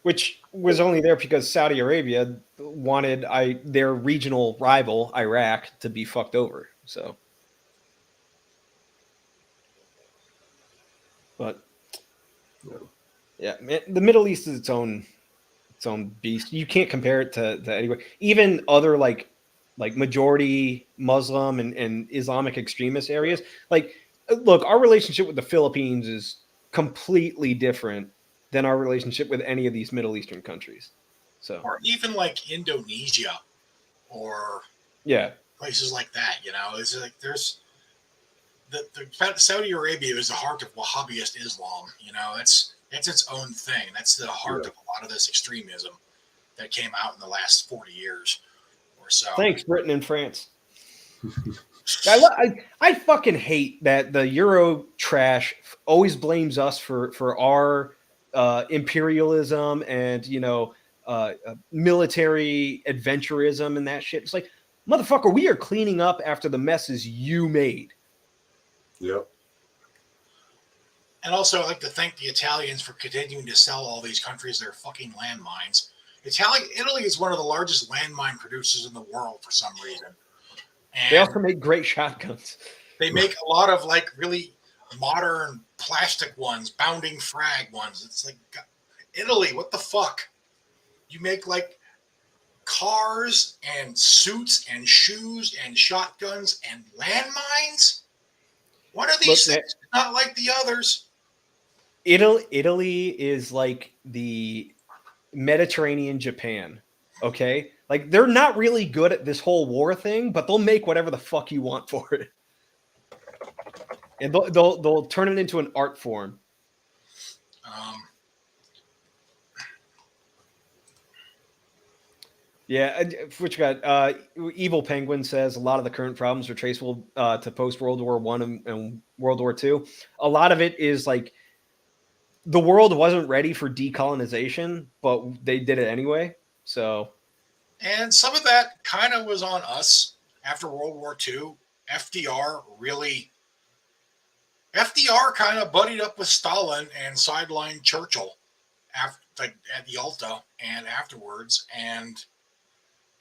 which was only there because Saudi Arabia wanted their regional rival Iraq to be fucked over. So, but yeah, man, the Middle East is its own beast. You can't compare it to anywhere. Even other like majority Muslim and Islamic extremist areas. Like, look, our relationship with the Philippines is completely different than our relationship with any of these Middle Eastern countries. So, or even like Indonesia, or places like that. It's like there's the Saudi Arabia is the heart of Wahhabist Islam. That's its own thing. That's the heart of a lot of this extremism that came out in the last 40 years or so. Thanks, Britain and France. I fucking hate that the Euro trash always blames us for our imperialism and military adventurism and that shit. It's like, motherfucker, we are cleaning up after the messes you made. Yep. And also, I'd like to thank the Italians for continuing to sell all these countries their fucking landmines. Italy is one of the largest landmine producers in the world for some reason. And they also make great shotguns. They make a lot of like really modern plastic ones, bounding frag ones. It's like, Italy, what the fuck? You make like cars and suits and shoes and shotguns and landmines? What are these things not like the others? Italy is like the Mediterranean Japan, okay? Like, they're not really good at this whole war thing, but they'll make whatever the fuck you want for it. And they'll turn it into an art form. Yeah, what you got? Evil Penguin says a lot of the current problems are traceable to post World War One and World War Two. A lot of it is like the world wasn't ready for decolonization, but they did it anyway. So And some of that kind of was on us after World War II. FDR really, FDR kind of buddied up with Stalin and sidelined Churchill after, like, at Yalta and afterwards. And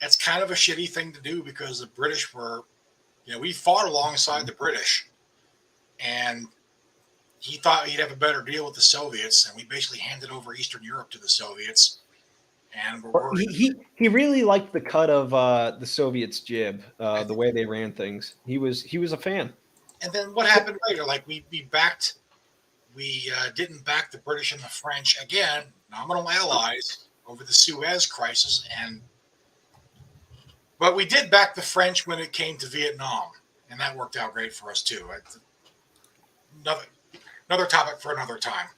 that's kind of a shitty thing to do because the British were, we fought alongside the British, and he thought he'd have a better deal with the Soviets, and we basically handed over Eastern Europe to the Soviets, and we're worried. he really liked the cut of the Soviets' jib, the way they ran things. He was a fan. And then what happened later? Like we didn't back the British and the French again, nominal allies over the Suez crisis, but we did back the French when it came to Vietnam, and that worked out great for us too. Another topic for another time.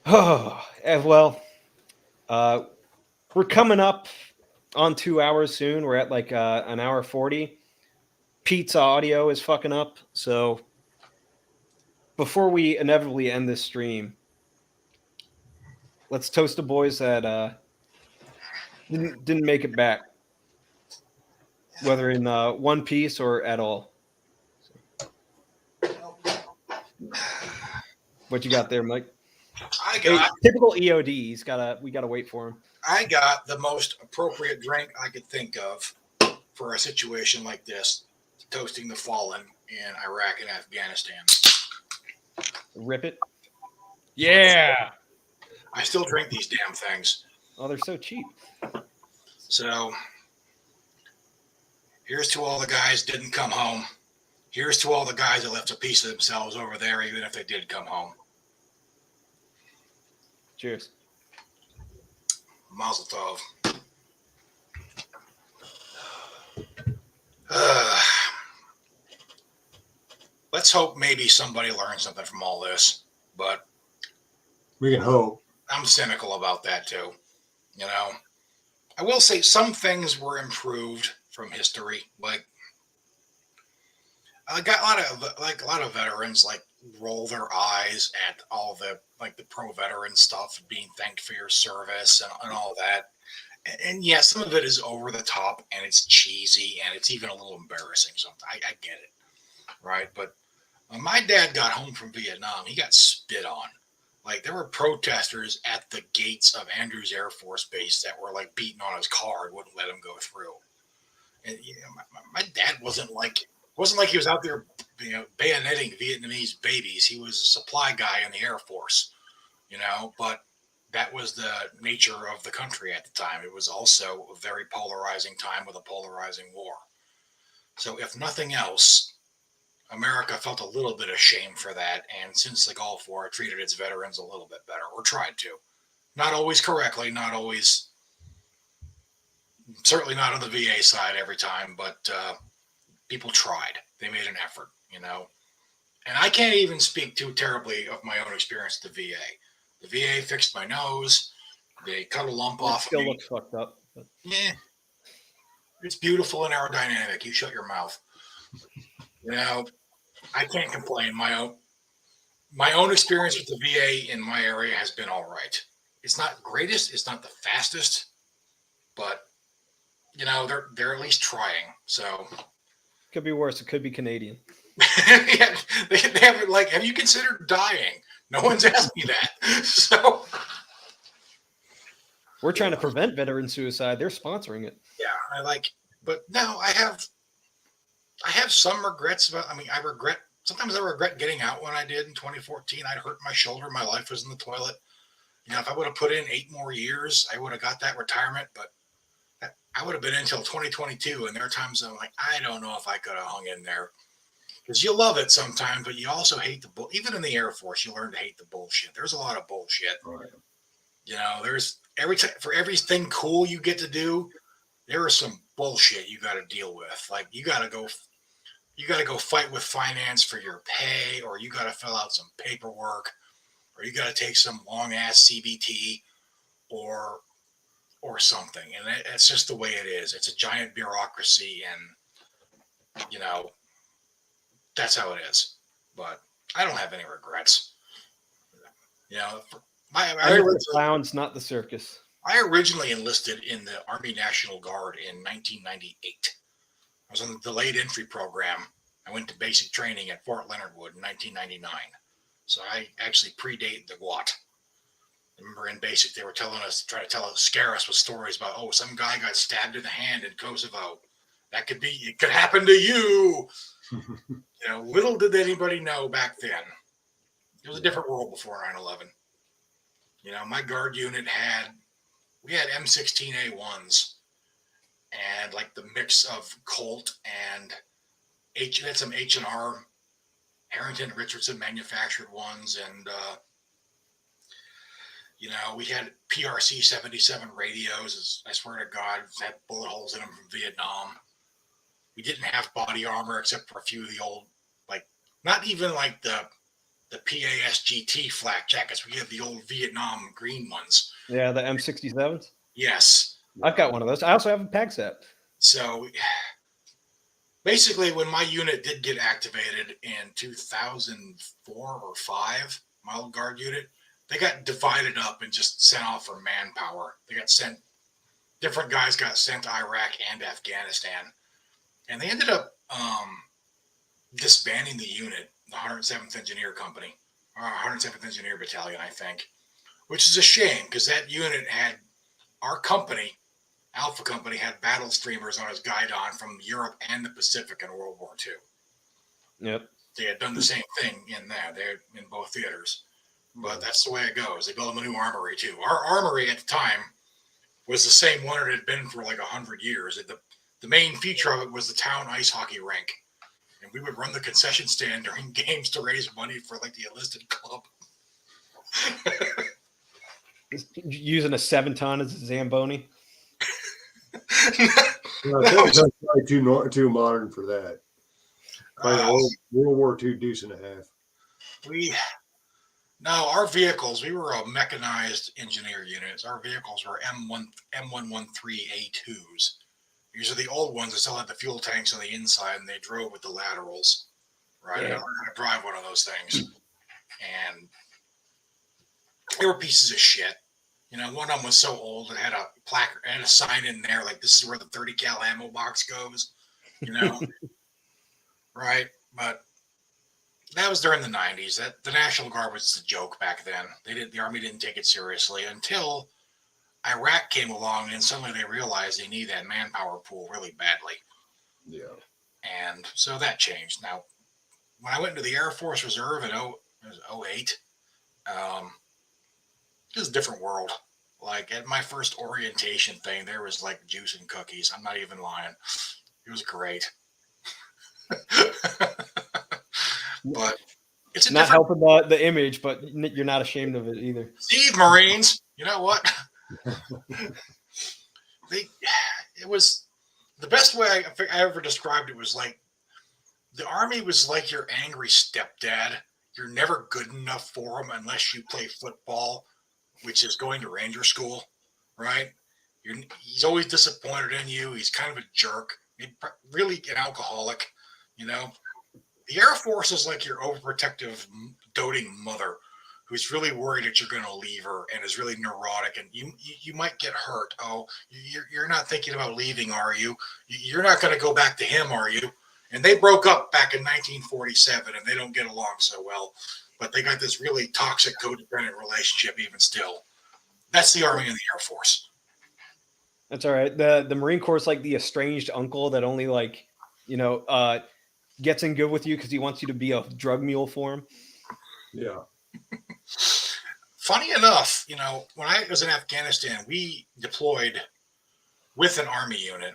Oh, well, we're coming up on 2 hours soon. We're at like an hour 40. Pete's audio is fucking up. So before we inevitably end this stream, let's toast the boys that didn't make it back, whether in one piece or at all. What you got there, Mike? Typical EOD. We gotta wait for him. I got the most appropriate drink I could think of for a situation like this, toasting the fallen in Iraq and Afghanistan. Rip it. Yeah. I still drink these damn things. Oh, they're so cheap. So here's to all the guys didn't come home. Here's to all the guys that left a piece of themselves over there, even if they did come home. Cheers. Mazel tov. Let's hope maybe somebody learned something from all this, but we can hope. I'm cynical about that too. I will say some things were improved from history. Like I got a lot of veterans like roll their eyes at all the pro-veteran stuff, being thanked for your service and all that. And yeah, some of it is over the top and it's cheesy and it's even a little embarrassing. Sometimes I get it, right? But when my dad got home from Vietnam, he got spit on. Like there were protesters at the gates of Andrews Air Force Base that were like beating on his car and wouldn't let him go through. And my dad wasn't like he was out there, bayoneting Vietnamese babies. He was a supply guy in the Air Force, but that was the nature of the country at the time. It was also a very polarizing time with a polarizing war. So if nothing else, America felt a little bit of shame for that. And since the Gulf War, it treated its veterans a little bit better, or tried to. Not always correctly, not always, certainly not on the VA side every time, but people tried. They made an effort, And I can't even speak too terribly of my own experience at the VA. The VA fixed my nose. They cut a lump off. Still looks fucked up. But... Yeah, it's beautiful and aerodynamic. You shut your mouth. I can't complain. My own experience with the VA in my area has been all right. It's not the greatest. It's not the fastest, but they're at least trying. So could be worse. It could be Canadian. Yeah, they haven't have you considered dying? No one's asked me that. So we're trying to prevent veteran suicide. They're sponsoring it. Yeah, but no, I have some regrets about. Sometimes I regret getting out when I did in 2014. I'd hurt my shoulder. My life was in the toilet. If I would have put in 8 more years, I would have got that retirement. But I would have been in until 2022. And there are times I'm like, I don't know if I could have hung in there. Because you love it sometimes, but you also hate the bull. Even in the Air Force, you learn to hate the bullshit. There's a lot of bullshit. Right. There's for everything cool you get to do, there is some bullshit you got to deal with. Like you got to go fight with finance for your pay, or you got to fill out some paperwork, or you got to take some long ass CBT, or something. And it's just the way it is. It's a giant bureaucracy, and that's how it is. But I don't have any regrets. I miss the clowns, not the circus. I originally enlisted in the Army National Guard in 1998. I was on the delayed entry program. I went to basic training at Fort Leonard Wood in 1999. So I actually predate the GWOT. I remember in basic, they were trying to scare us with stories about, some guy got stabbed in the hand in Kosovo. It could happen to you. Little did anybody know back then. It was a different world before 9/11. My guard unit we had M16A1s and like the mix of Colt and had some H&R Harrington Richardson manufactured ones, and we had PRC 77 radios. I swear to God, had bullet holes in them from Vietnam. We didn't have body armor except for a few of the old, like, not even like the PASGT flak jackets. We had the old Vietnam green ones. Yeah, the M67s. Yes, I've got one of those. I also have a PAC set. So basically, when my unit did get activated in 2004 or 5, my old guard unit, they got divided up and just sent off for manpower. Different guys got sent to Iraq and Afghanistan. And they ended up disbanding the unit, the 107th Engineer Company, or 107th Engineer Battalion, I think, which is a shame because that unit had our company, Alpha Company, had battle streamers on his guidon from Europe and the Pacific in World War II. Yep. They had done the same thing in that. They're in both theaters. But that's the way it goes. They built them a new armory, too. Our armory at the time was the same one it had been for like 100 years. The main feature of it was the town ice hockey rink. And we would run the concession stand during games to raise money for like the enlisted club. Using a 7-ton as a Zamboni. That's probably too modern for that. Old World War II deuce and a half. Our vehicles, we were a mechanized engineer units. Our vehicles were M113A2s. These are the old ones that still had the fuel tanks on the inside, and they drove with the laterals. Right? Yeah. I learned how to drive one of those things. And they were pieces of shit. One of them was so old it had a placard and a sign in there like, this is where the 30 cal ammo box goes. Right? But that was during the 90s. The National Guard was a joke back then. The Army didn't take it seriously until Iraq came along, and suddenly they realized they need that manpower pool really badly. Yeah. And so that changed. Now, when I went into the Air Force Reserve in 08, it was a different world. Like at my first orientation thing, there was like juice and cookies. I'm not even lying. It was great. But it's not helping the image, but you're not ashamed of it either. Steve, Marines, you know what? It was the best way I ever described it was like the Army was like your angry stepdad. You're never good enough for him unless you play football, which is going to Ranger School, right? He's always disappointed in you. He's kind of a jerk, really an alcoholic, The Air Force is like your overprotective, doting mother who's really worried that you're going to leave her and is really neurotic, and you might get hurt. Oh, you're not thinking about leaving, are you? You're not going to go back to him, are you? And they broke up back in 1947, and they don't get along so well. But they got this really toxic, codependent relationship even still. That's the Army and the Air Force. That's all right. The Marine Corps is like the estranged uncle that only gets in good with you because he wants you to be a drug mule for him. Yeah. Funny enough, when I was in Afghanistan, we deployed with an Army unit.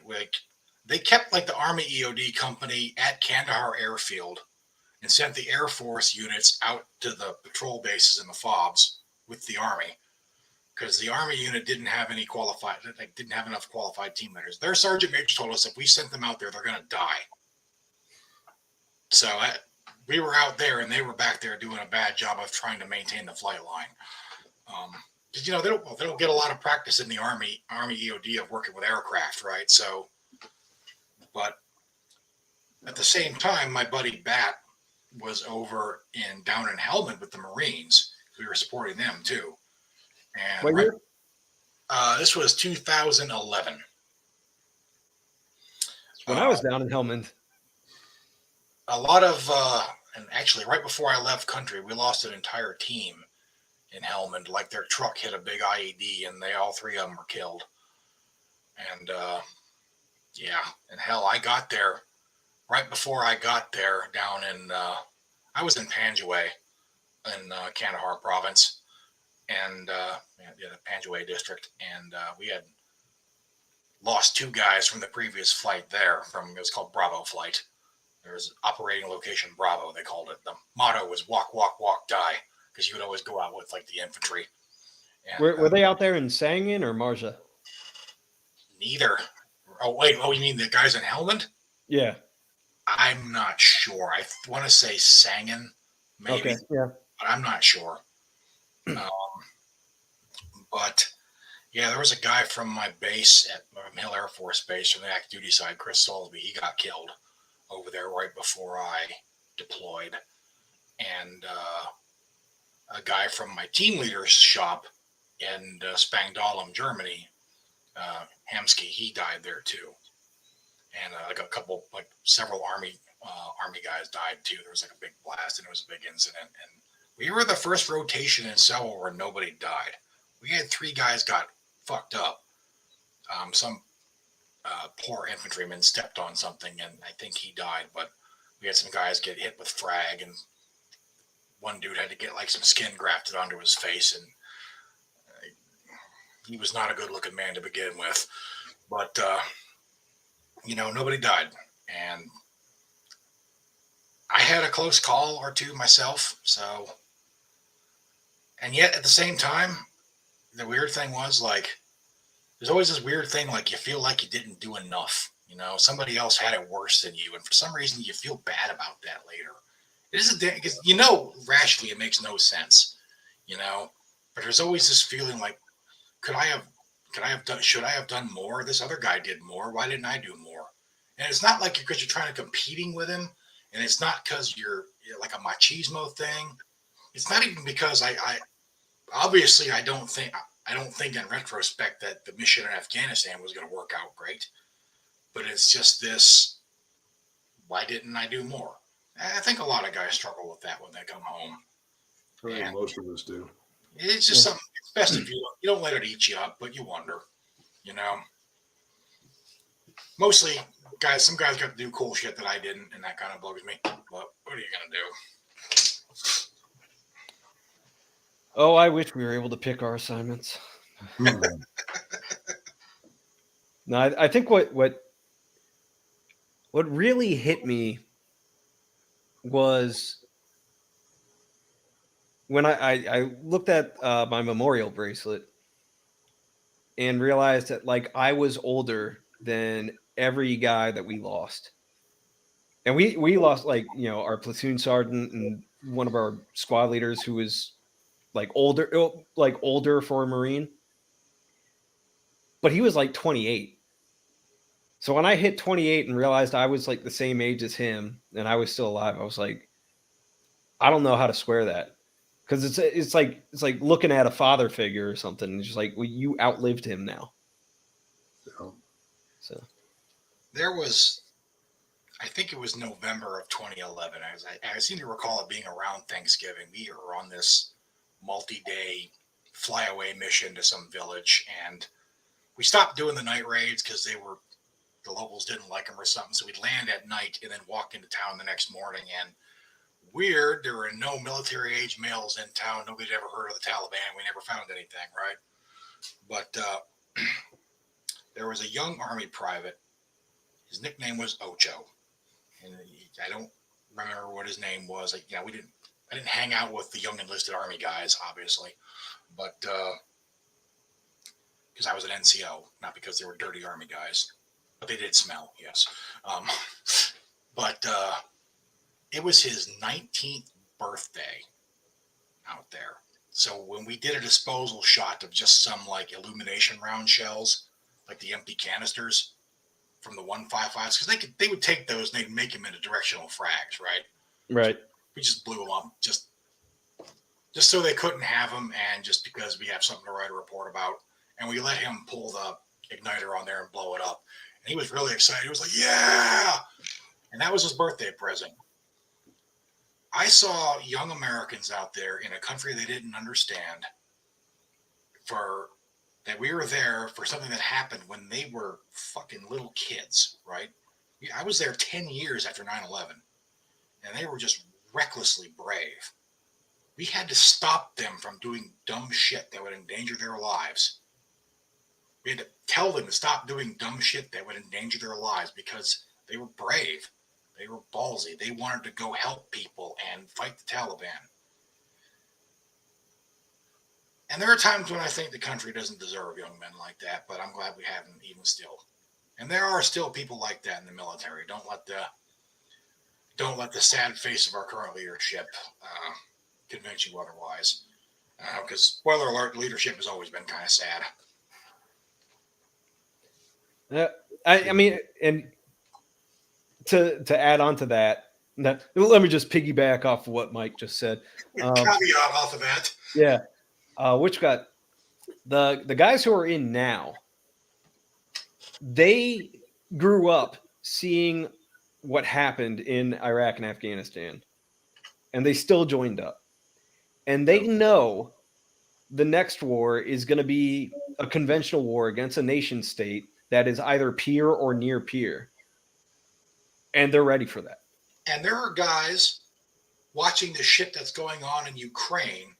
They kept like the Army EOD company at Kandahar Airfield and sent the Air Force units out to the patrol bases in the FOBs with the Army because the Army unit didn't have enough qualified team leaders. Their sergeant major told us if we sent them out there, they're going to die. So we were out there and they were back there doing a bad job of trying to maintain the flight line. because they don't get a lot of practice in the Army EOD of working with aircraft, right? So, but at the same time, my buddy Bat was over down in Helmand with the Marines. We were supporting them too. And What year? this was 2011. When I was down in Helmand. A lot of, and actually, right before I left country, we lost an entire team in Helmand. Like their truck hit a big IED, and all three of them were killed. And yeah, and hell, I got there right before I got there down in. I was in Panjwai in Kandahar province, and the Panjwai district, and we had lost 2 guys from the previous flight there. It was called Bravo flight. There was operating location Bravo, they called it. The motto was walk, walk, walk, die, because you would always go out with like the infantry. And, Were they out there in Sangin or Marja? Neither. Oh, wait. Oh, you mean the guys in Helmand? Yeah. I'm not sure. I want to say Sangin, maybe. Okay. Yeah. But I'm not sure. But yeah, there was a guy from my base at Hill Air Force Base from the active duty side, Chris Solby. He got killed over there right before I deployed. And a guy from my team leader's shop in Spangdahlem, Germany, Hemsky, he died there too. And several army guys died too. There was like a big blast, and it was a big incident. And we were the first rotation in Sewell where nobody died. We had 3 guys got fucked up. Some poor infantryman stepped on something, and I think he died. But we had some guys get hit with frag, and one dude had to get like some skin grafted onto his face, and he was not a good-looking man to begin with. But nobody died, and I had a close call or 2 myself. So, and yet at the same time, the weird thing was like, there's always this weird thing like you feel like you didn't do enough. Somebody else had it worse than you, and for some reason you feel bad about that later. It isn't because rationally it makes no sense, but there's always this feeling like, should I have done more? This other guy did more. Why didn't I do more? And it's not like because you're trying to competing with him, and it's not because you're like a machismo thing. It's not even because I obviously I don't think in retrospect that the mission in Afghanistan was going to work out great, but it's just this, why didn't I do more? I think a lot of guys struggle with that when they come home. I think most of us do. It's just something, it's best if you don't let it eat you up, but you wonder, Mostly, some guys got to do cool shit that I didn't, and that kind of bugs me. But what are you going to do? Oh, I wish we were able to pick our assignments. No, I think what really hit me was when I looked at my memorial bracelet and realized that like I was older than every guy that we lost. And we lost like, our platoon sergeant and one of our squad leaders who was like older for a Marine. But he was like 28. So when I hit 28 and realized I was like the same age as him and I was still alive, I was like, I don't know how to square that. Because it's like looking at a father figure or something. It's just like, well, you outlived him now. So there was, I think it was November of 2011. I seem to recall it being around Thanksgiving. We were on this multi-day flyaway mission to some village, and we stopped doing the night raids because the locals didn't like them or something. So we'd land at night and then walk into town the next morning. And weird, there were no military age males in town. Nobody had ever heard of the Taliban. We never found anything, right? But there was a young Army private. His nickname was Ocho, and I don't remember what his name was. I didn't hang out with the young enlisted Army guys, obviously, but because I was an NCO, not because they were dirty Army guys, but they did smell, yes. But it was his 19th birthday out there. So when we did a disposal shot of just some like illumination round shells, like the empty canisters from the 155s, because they would take those and they'd make them into directional frags, right? Right. We just blew them up just so they couldn't have them, and just because we have something to write a report about. And we let him pull the igniter on there and blow it up. And he was really excited. He was like, yeah! And that was his birthday present. I saw young Americans out there in a country they didn't understand that we were there for something that happened when they were fucking little kids, right? I was there 10 years after 9/11, and they were just recklessly brave. We had to stop them from doing dumb shit that would endanger their lives. We had to tell them to stop doing dumb shit that would endanger their lives because they were brave. They were ballsy. They wanted to go help people and fight the Taliban. And there are times when I think the country doesn't deserve young men like that, but I'm glad we have them even still. And there are still people like that in the military. Don't let the sad face of our current leadership convince you otherwise. Because spoiler alert, leadership has always been kind of sad. I mean, and to add on to that, let me just piggyback off of what Mike just said. Caveat off of that. Yeah. Which got the guys who are in now, they grew up seeing what happened in Iraq and Afghanistan, and they still joined up. And they know the next war is going to be a conventional war against a nation state that is either peer or near peer. And they're ready for that. And there are guys watching the shit that's going on in Ukraine,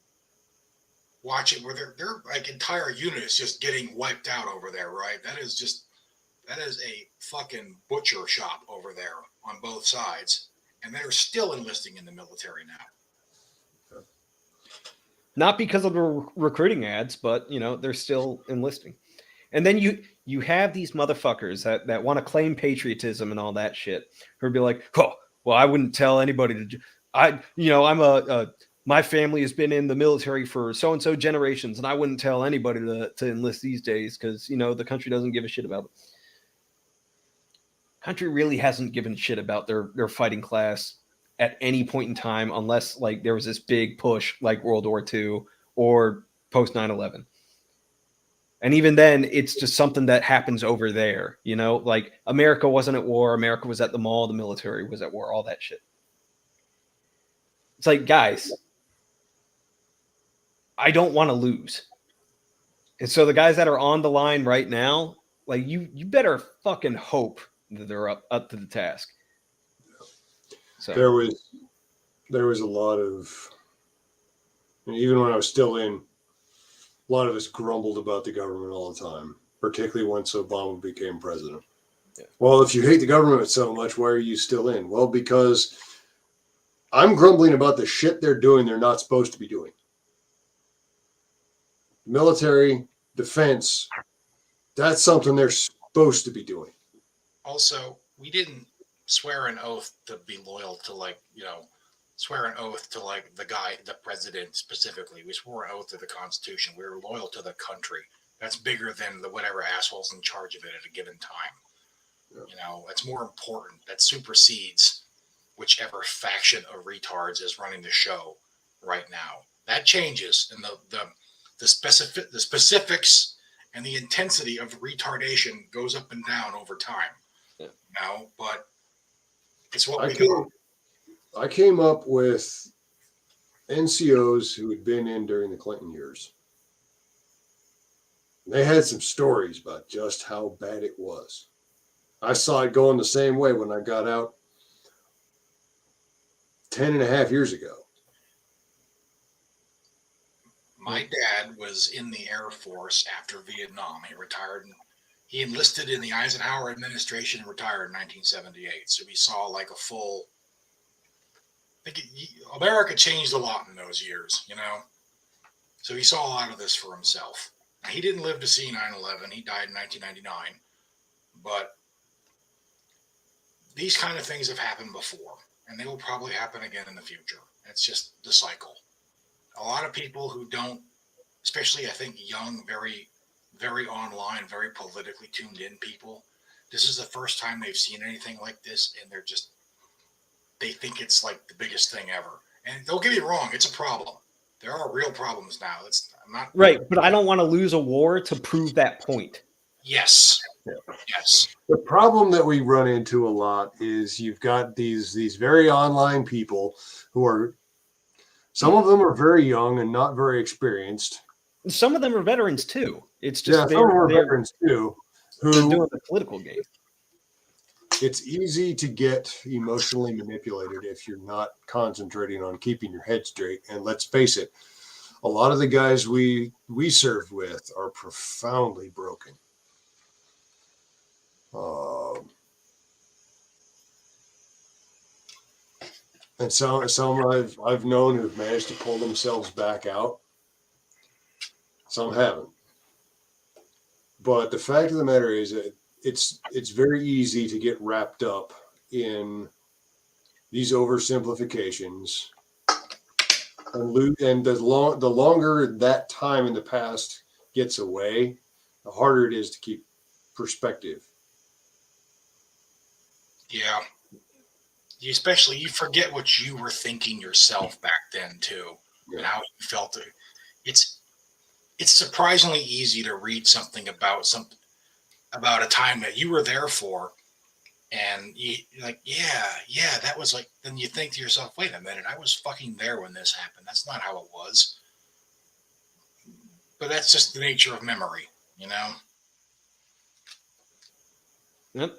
watching where their like entire unit is just getting wiped out over there, right? That is a fucking butcher shop over there on both sides. And they're still enlisting in the military now. Not because of the recruiting ads, but they're still enlisting. And then you have these motherfuckers that want to claim patriotism and all that shit, who'd be like, oh, well, I wouldn't tell anybody my family has been in the military for so-and-so generations, and I wouldn't tell anybody to enlist these days because, the country doesn't give a shit about it. Country really hasn't given a shit about their fighting class at any point in time, unless like there was this big push like World War II or post 9/11. And even then, it's just something that happens over there, like America wasn't at war. America was at the mall. The military was at war, all that shit. It's like, guys, I don't want to lose. And so the guys that are on the line right now, like you better fucking hope that they're up to the task. So there was a lot of, and even when I was still in, a lot of us grumbled about the government all the time, particularly once Obama became president. Yeah. Well, if you hate the government so much, why are you still in? Well, because I'm grumbling about the shit they're doing they're not supposed to be doing. Military, defense, that's something they're supposed to be doing. Also, we didn't swear an oath to be loyal to swear an oath to the president specifically. We swore an oath to the Constitution. We were loyal to the country. That's bigger than the whatever asshole's in charge of it at a given time. Yeah. That's more important. That supersedes whichever faction of retards is running the show right now. That changes, and the specifics and the intensity of retardation goes up and down over time. Yeah. But it's what we do. I came up with NCOs who had been in during the Clinton years. They had some stories about just how bad it was. I saw it going the same way when I got out 10 and a half years ago. My dad was in the Air Force after Vietnam. He retired. He enlisted in the Eisenhower administration and retired in 1978. So he saw like a full... America changed a lot in those years, So he saw a lot of this for himself. Now, he didn't live to see 9/11. He died in 1999. But these kind of things have happened before, and they will probably happen again in the future. It's just the cycle. a lot of people who don't, especially I think young, very, very online, very politically tuned in people, this is the first time they've seen anything like this, and they think it's like the biggest thing ever. And don't get me wrong, it's a problem. There are real problems now. I'm not Right, but I don't want to lose a war to prove that point. Yes. Yeah. Yes. The problem that we run into a lot is you've got these very online people who are, some of them are very young and not very experienced. Some of them are veterans too. It's just Some of them are veterans too, they're who doing the political game. it's easy to get emotionally manipulated if you're not concentrating on keeping your head straight. And let's face it, a lot of the guys we served with are profoundly broken. And some I've known who've managed to pull themselves back out. Some haven't. But the fact of the matter is that it's very easy to get wrapped up in these oversimplifications and the longer that time in the past gets away, the harder it is to keep perspective. Yeah. You forget what you were thinking yourself back then too, and how you felt it. It's surprisingly easy to read something about a time that you were there for, and you're like, yeah, that was like. Then you think to yourself, wait a minute, I was fucking there when this happened. That's not how it was. But that's just the nature of memory, you know. Yep.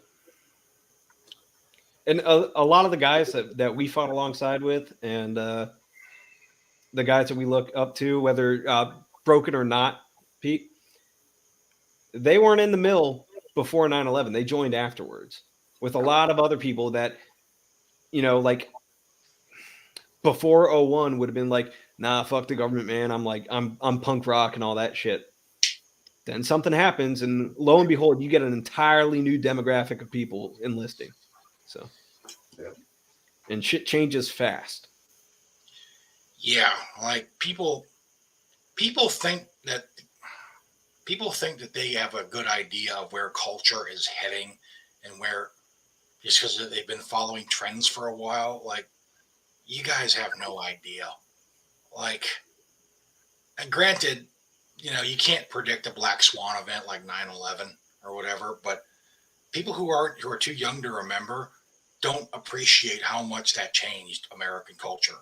And a lot of the guys that we fought alongside with, and the guys that we look up to, whether broken or not, Pete, they weren't in the mill before 9/11. They joined afterwards with a lot of other people that, like before 01 would have been like, nah, fuck the government, man. I'm punk rock and all that shit. Then something happens, and lo and behold, you get an entirely new demographic of people enlisting. So. Yeah. And shit changes fast. Yeah, like people think that they have a good idea of where culture is heading, and where, just because they've been following trends for a while. Like, you guys have no idea. Like, and granted, you can't predict a black swan event like 9/11 or whatever, but people who are too young to remember don't appreciate how much that changed American culture.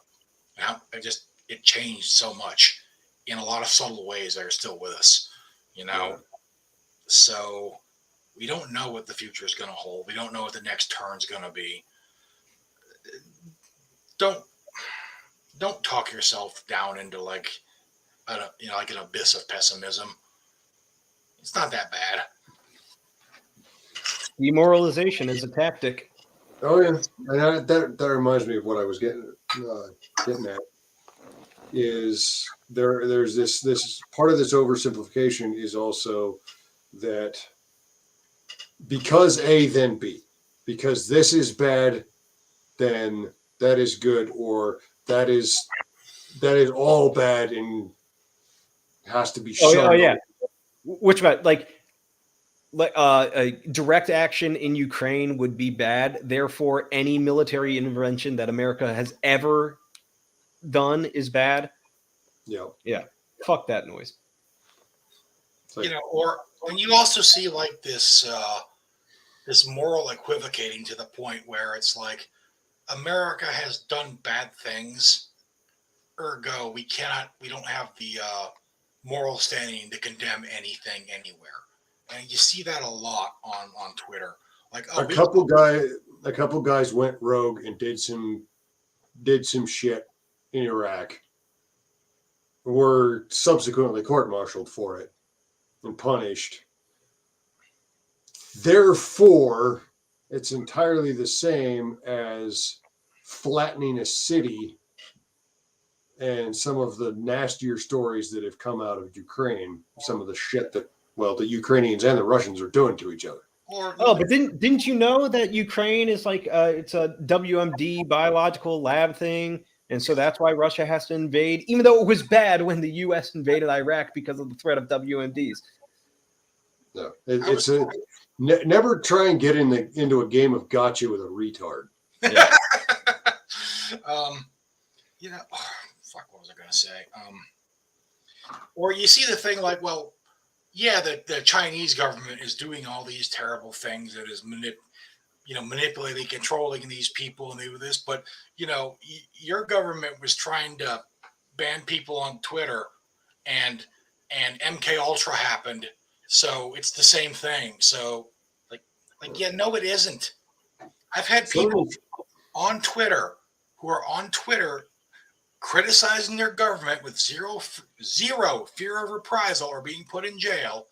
And how it changed so much in a lot of subtle ways that are still with us, Yeah. So we don't know what the future is going to hold. We don't know what the next turn is going to be. Don't talk yourself down into like an abyss of pessimism. It's not that bad. Demoralization is a tactic. Oh yeah, and that reminds me of what I was getting at. Is there's this part of this oversimplification is also that because A then B, because this is bad, then that is good, or that is all bad and has to be shunned. Oh yeah. Which about like a direct action in Ukraine would be bad. Therefore, any military intervention that America has ever done is bad. Yeah. Fuck that noise. Like, or when you also see like this moral equivocating to the point where it's like, America has done bad things, ergo we don't have the moral standing to condemn anything anywhere. And you see that a lot on Twitter. Like, a couple guys went rogue and did some shit in Iraq, were subsequently court-martialed for it and punished. Therefore, it's entirely the same as flattening a city and some of the nastier stories that have come out of Ukraine, some of the shit that, the Ukrainians and the Russians are doing to each other. But didn't you know that Ukraine is like it's a WMD biological lab thing And so that's why Russia has to invade, even though it was bad when the U.S. invaded Iraq because of the threat of WMDs. No, never try and get into a game of gotcha with a retard. Yeah. Fuck, what was I going to say? Or you see the thing like, well, yeah, the Chinese government is doing all these terrible things that is manipulating, controlling these people and do this, but your government was trying to ban people on Twitter, and MK Ultra happened, so it's the same thing. So yeah, no, it isn't. I've had people on Twitter who are on Twitter criticizing their government with zero fear of reprisal or being put in jail,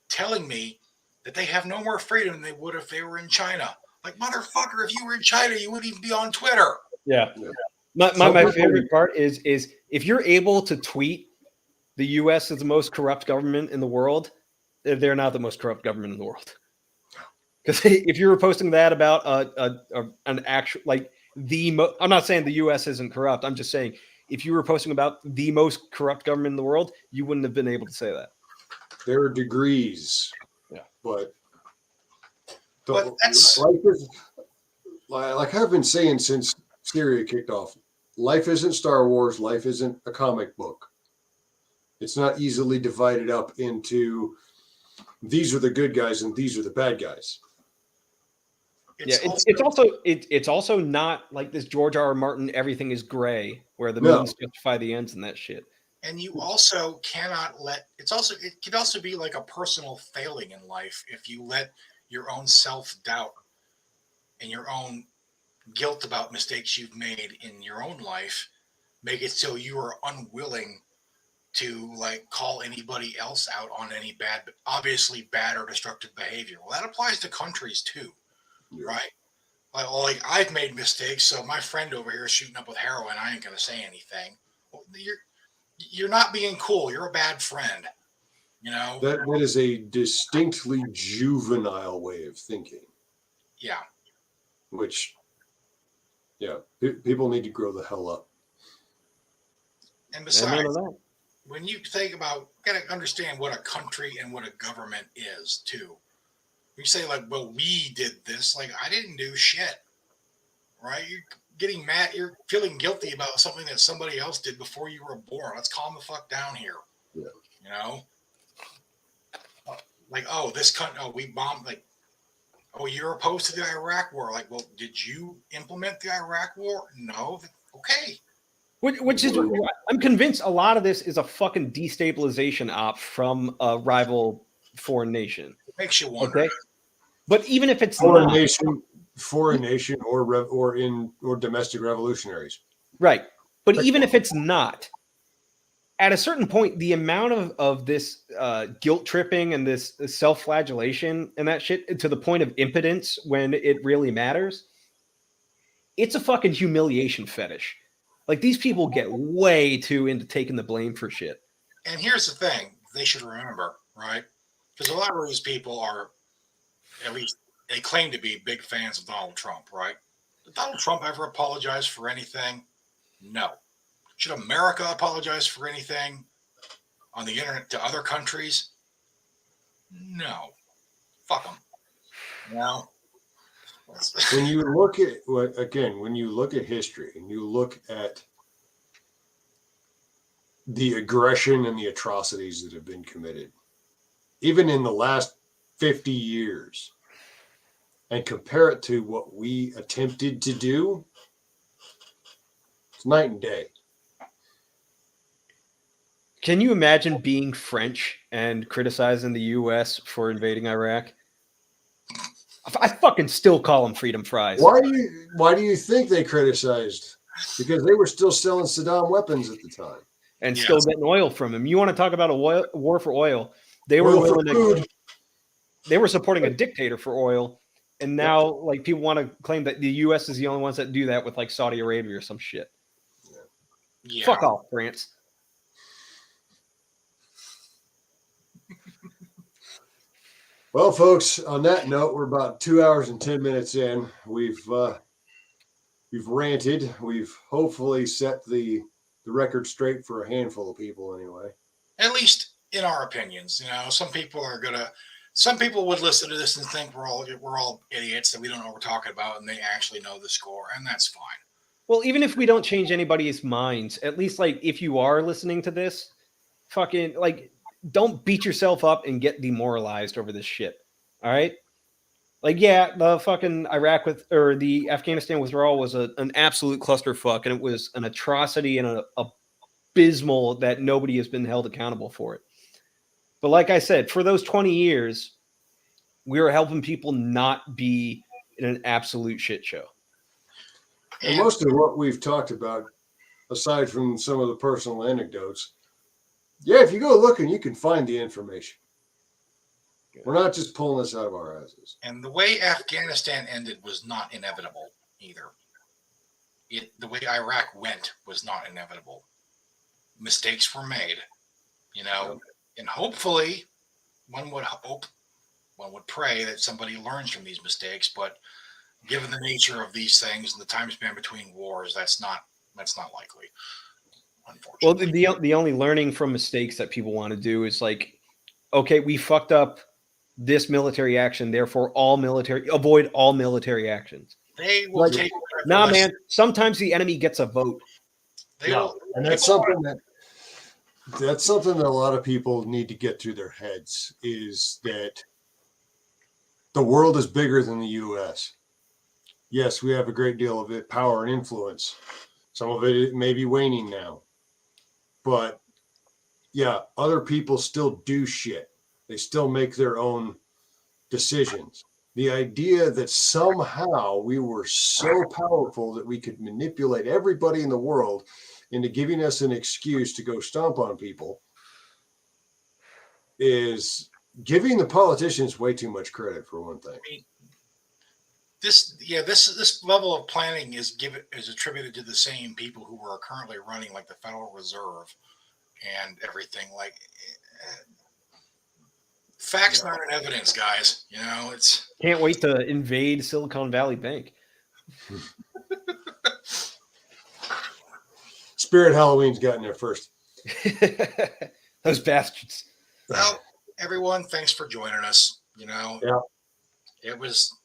telling me that they have no more freedom than they would if they were in China. Like, motherfucker, if you were in China, you wouldn't even be on Twitter. Yeah. My favorite part is if you're able to tweet the U.S. is the most corrupt government in the world, they're not the most corrupt government in the world. Because if you were posting that about an actual, like, I'm not saying the U.S. isn't corrupt. I'm just saying if you were posting about the most corrupt government in the world, you wouldn't have been able to say that. There are degrees. Yeah. But that's like I've been saying since Syria kicked off, life isn't Star Wars. Life isn't a comic book. It's not easily divided up into these are the good guys and these are the bad guys. It's also not like this George R.R. Martin, everything is gray, where the means justify the ends and that shit. And you also cannot it could also be like a personal failing in life if you let your own self-doubt and your own guilt about mistakes you've made in your own life make it so you are unwilling to call anybody else out on any obviously bad or destructive behavior. Well, that applies to countries too, right? Like I've made mistakes, so my friend over here is shooting up with heroin. I ain't gonna say anything. Well, you're not being cool. You're a bad friend. That is a distinctly juvenile way of thinking. Yeah. Which, people need to grow the hell up. And besides, when you think about, you gotta understand what a country and what a government is too. You say well, we did this. I didn't do shit, right? You're getting mad. You're feeling guilty about something that somebody else did before you were born. Let's calm the fuck down here. Yeah. This country, we bombed, you're opposed to the Iraq war. Well, did you implement the Iraq war? No. Okay. Which is, I'm convinced a lot of this is a fucking destabilization op from a rival foreign nation. It makes you wonder. Okay? But even if it's foreign nation, or domestic revolutionaries, right? But even if it's not, at a certain point, the amount of this guilt tripping and this self-flagellation and that shit to the point of impotence when it really matters, it's a fucking humiliation fetish. These people get way too into taking the blame for shit. And here's the thing they should remember, right? Because a lot of these people are, at least they claim to be big fans of Donald Trump, right? Did Donald Trump ever apologize for anything? No. Should America apologize for anything on the internet to other countries? No. Fuck them. When you look at history and you look at the aggression and the atrocities that have been committed, even in the last 50 years, and compare it to what we attempted to do, it's night and day. Can you imagine being French and criticizing the U.S. for invading Iraq? I fucking still call them freedom fries. Why do you think they criticized? Because they were still selling Saddam weapons at the time. And still getting oil from him. You want to talk about a war for oil? They were willing to. They were supporting a dictator for oil, and now people want to claim that the U.S. is the only ones that do that with Saudi Arabia or some shit. Yeah. Fuck off, France. Well, folks, on that note, we're about 2 hours and 10 minutes in. We've ranted. We've hopefully set the record straight for a handful of people anyway. At least in our opinions. Some people would listen to this and think we're all idiots, that we don't know what we're talking about, and they actually know the score, and that's fine. Well, even if we don't change anybody's minds, at least like if you are listening to this, fucking like don't beat yourself up and get demoralized over this shit. All right? Like, yeah, the fucking the Afghanistan withdrawal was an absolute clusterfuck, and it was an atrocity and abysmal that nobody has been held accountable for it. But like I said, for those 20 years, we were helping people not be in an absolute shit show. And most of what we've talked about, aside from some of the personal anecdotes, yeah, if you go looking, you can find the information. We're not just pulling this out of our asses. And the way Afghanistan ended was not inevitable either. The way Iraq went was not inevitable. Mistakes were made, and hopefully one would pray that somebody learns from these mistakes. But given the nature of these things and the time span between wars, that's not likely, unfortunately. Well, the only learning from mistakes that people want to do is like, okay, we fucked up this military action, therefore avoid all military actions. They will take man. Sometimes the enemy gets a vote. And that's something that a lot of people need to get through their heads, is that the world is bigger than the U.S. Yes, we have a great deal of it, power and influence. Some of it may be waning now. But yeah, other people still do shit. They still make their own decisions. The idea that somehow we were so powerful that we could manipulate everybody in the world into giving us an excuse to go stomp on people is giving the politicians way too much credit, for one thing. This level of planning is attributed to the same people who are currently running like the Federal Reserve and everything. Like, facts not in evidence, guys. It's can't wait to invade Silicon Valley Bank. Spirit Halloween's gotten there first. Those bastards. Well, everyone, thanks for joining us. It was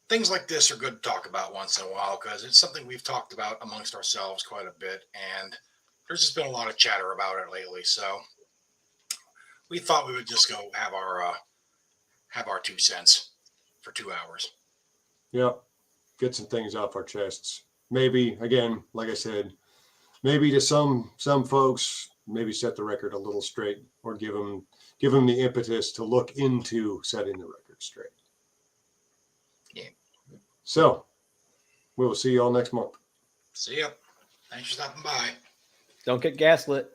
things like this are good to talk about once in a while, because it's something we've talked about amongst ourselves quite a bit, and there's just been a lot of chatter about it lately. So we thought we would just go have our 2 cents for 2 hours. Yeah, get some things off our chests. Maybe, again, like I said, maybe to some folks, maybe set the record a little straight, or give them the impetus to look into setting the record straight. Yeah. So we will see you all next month. See ya. Thanks for stopping by. Don't get gaslit.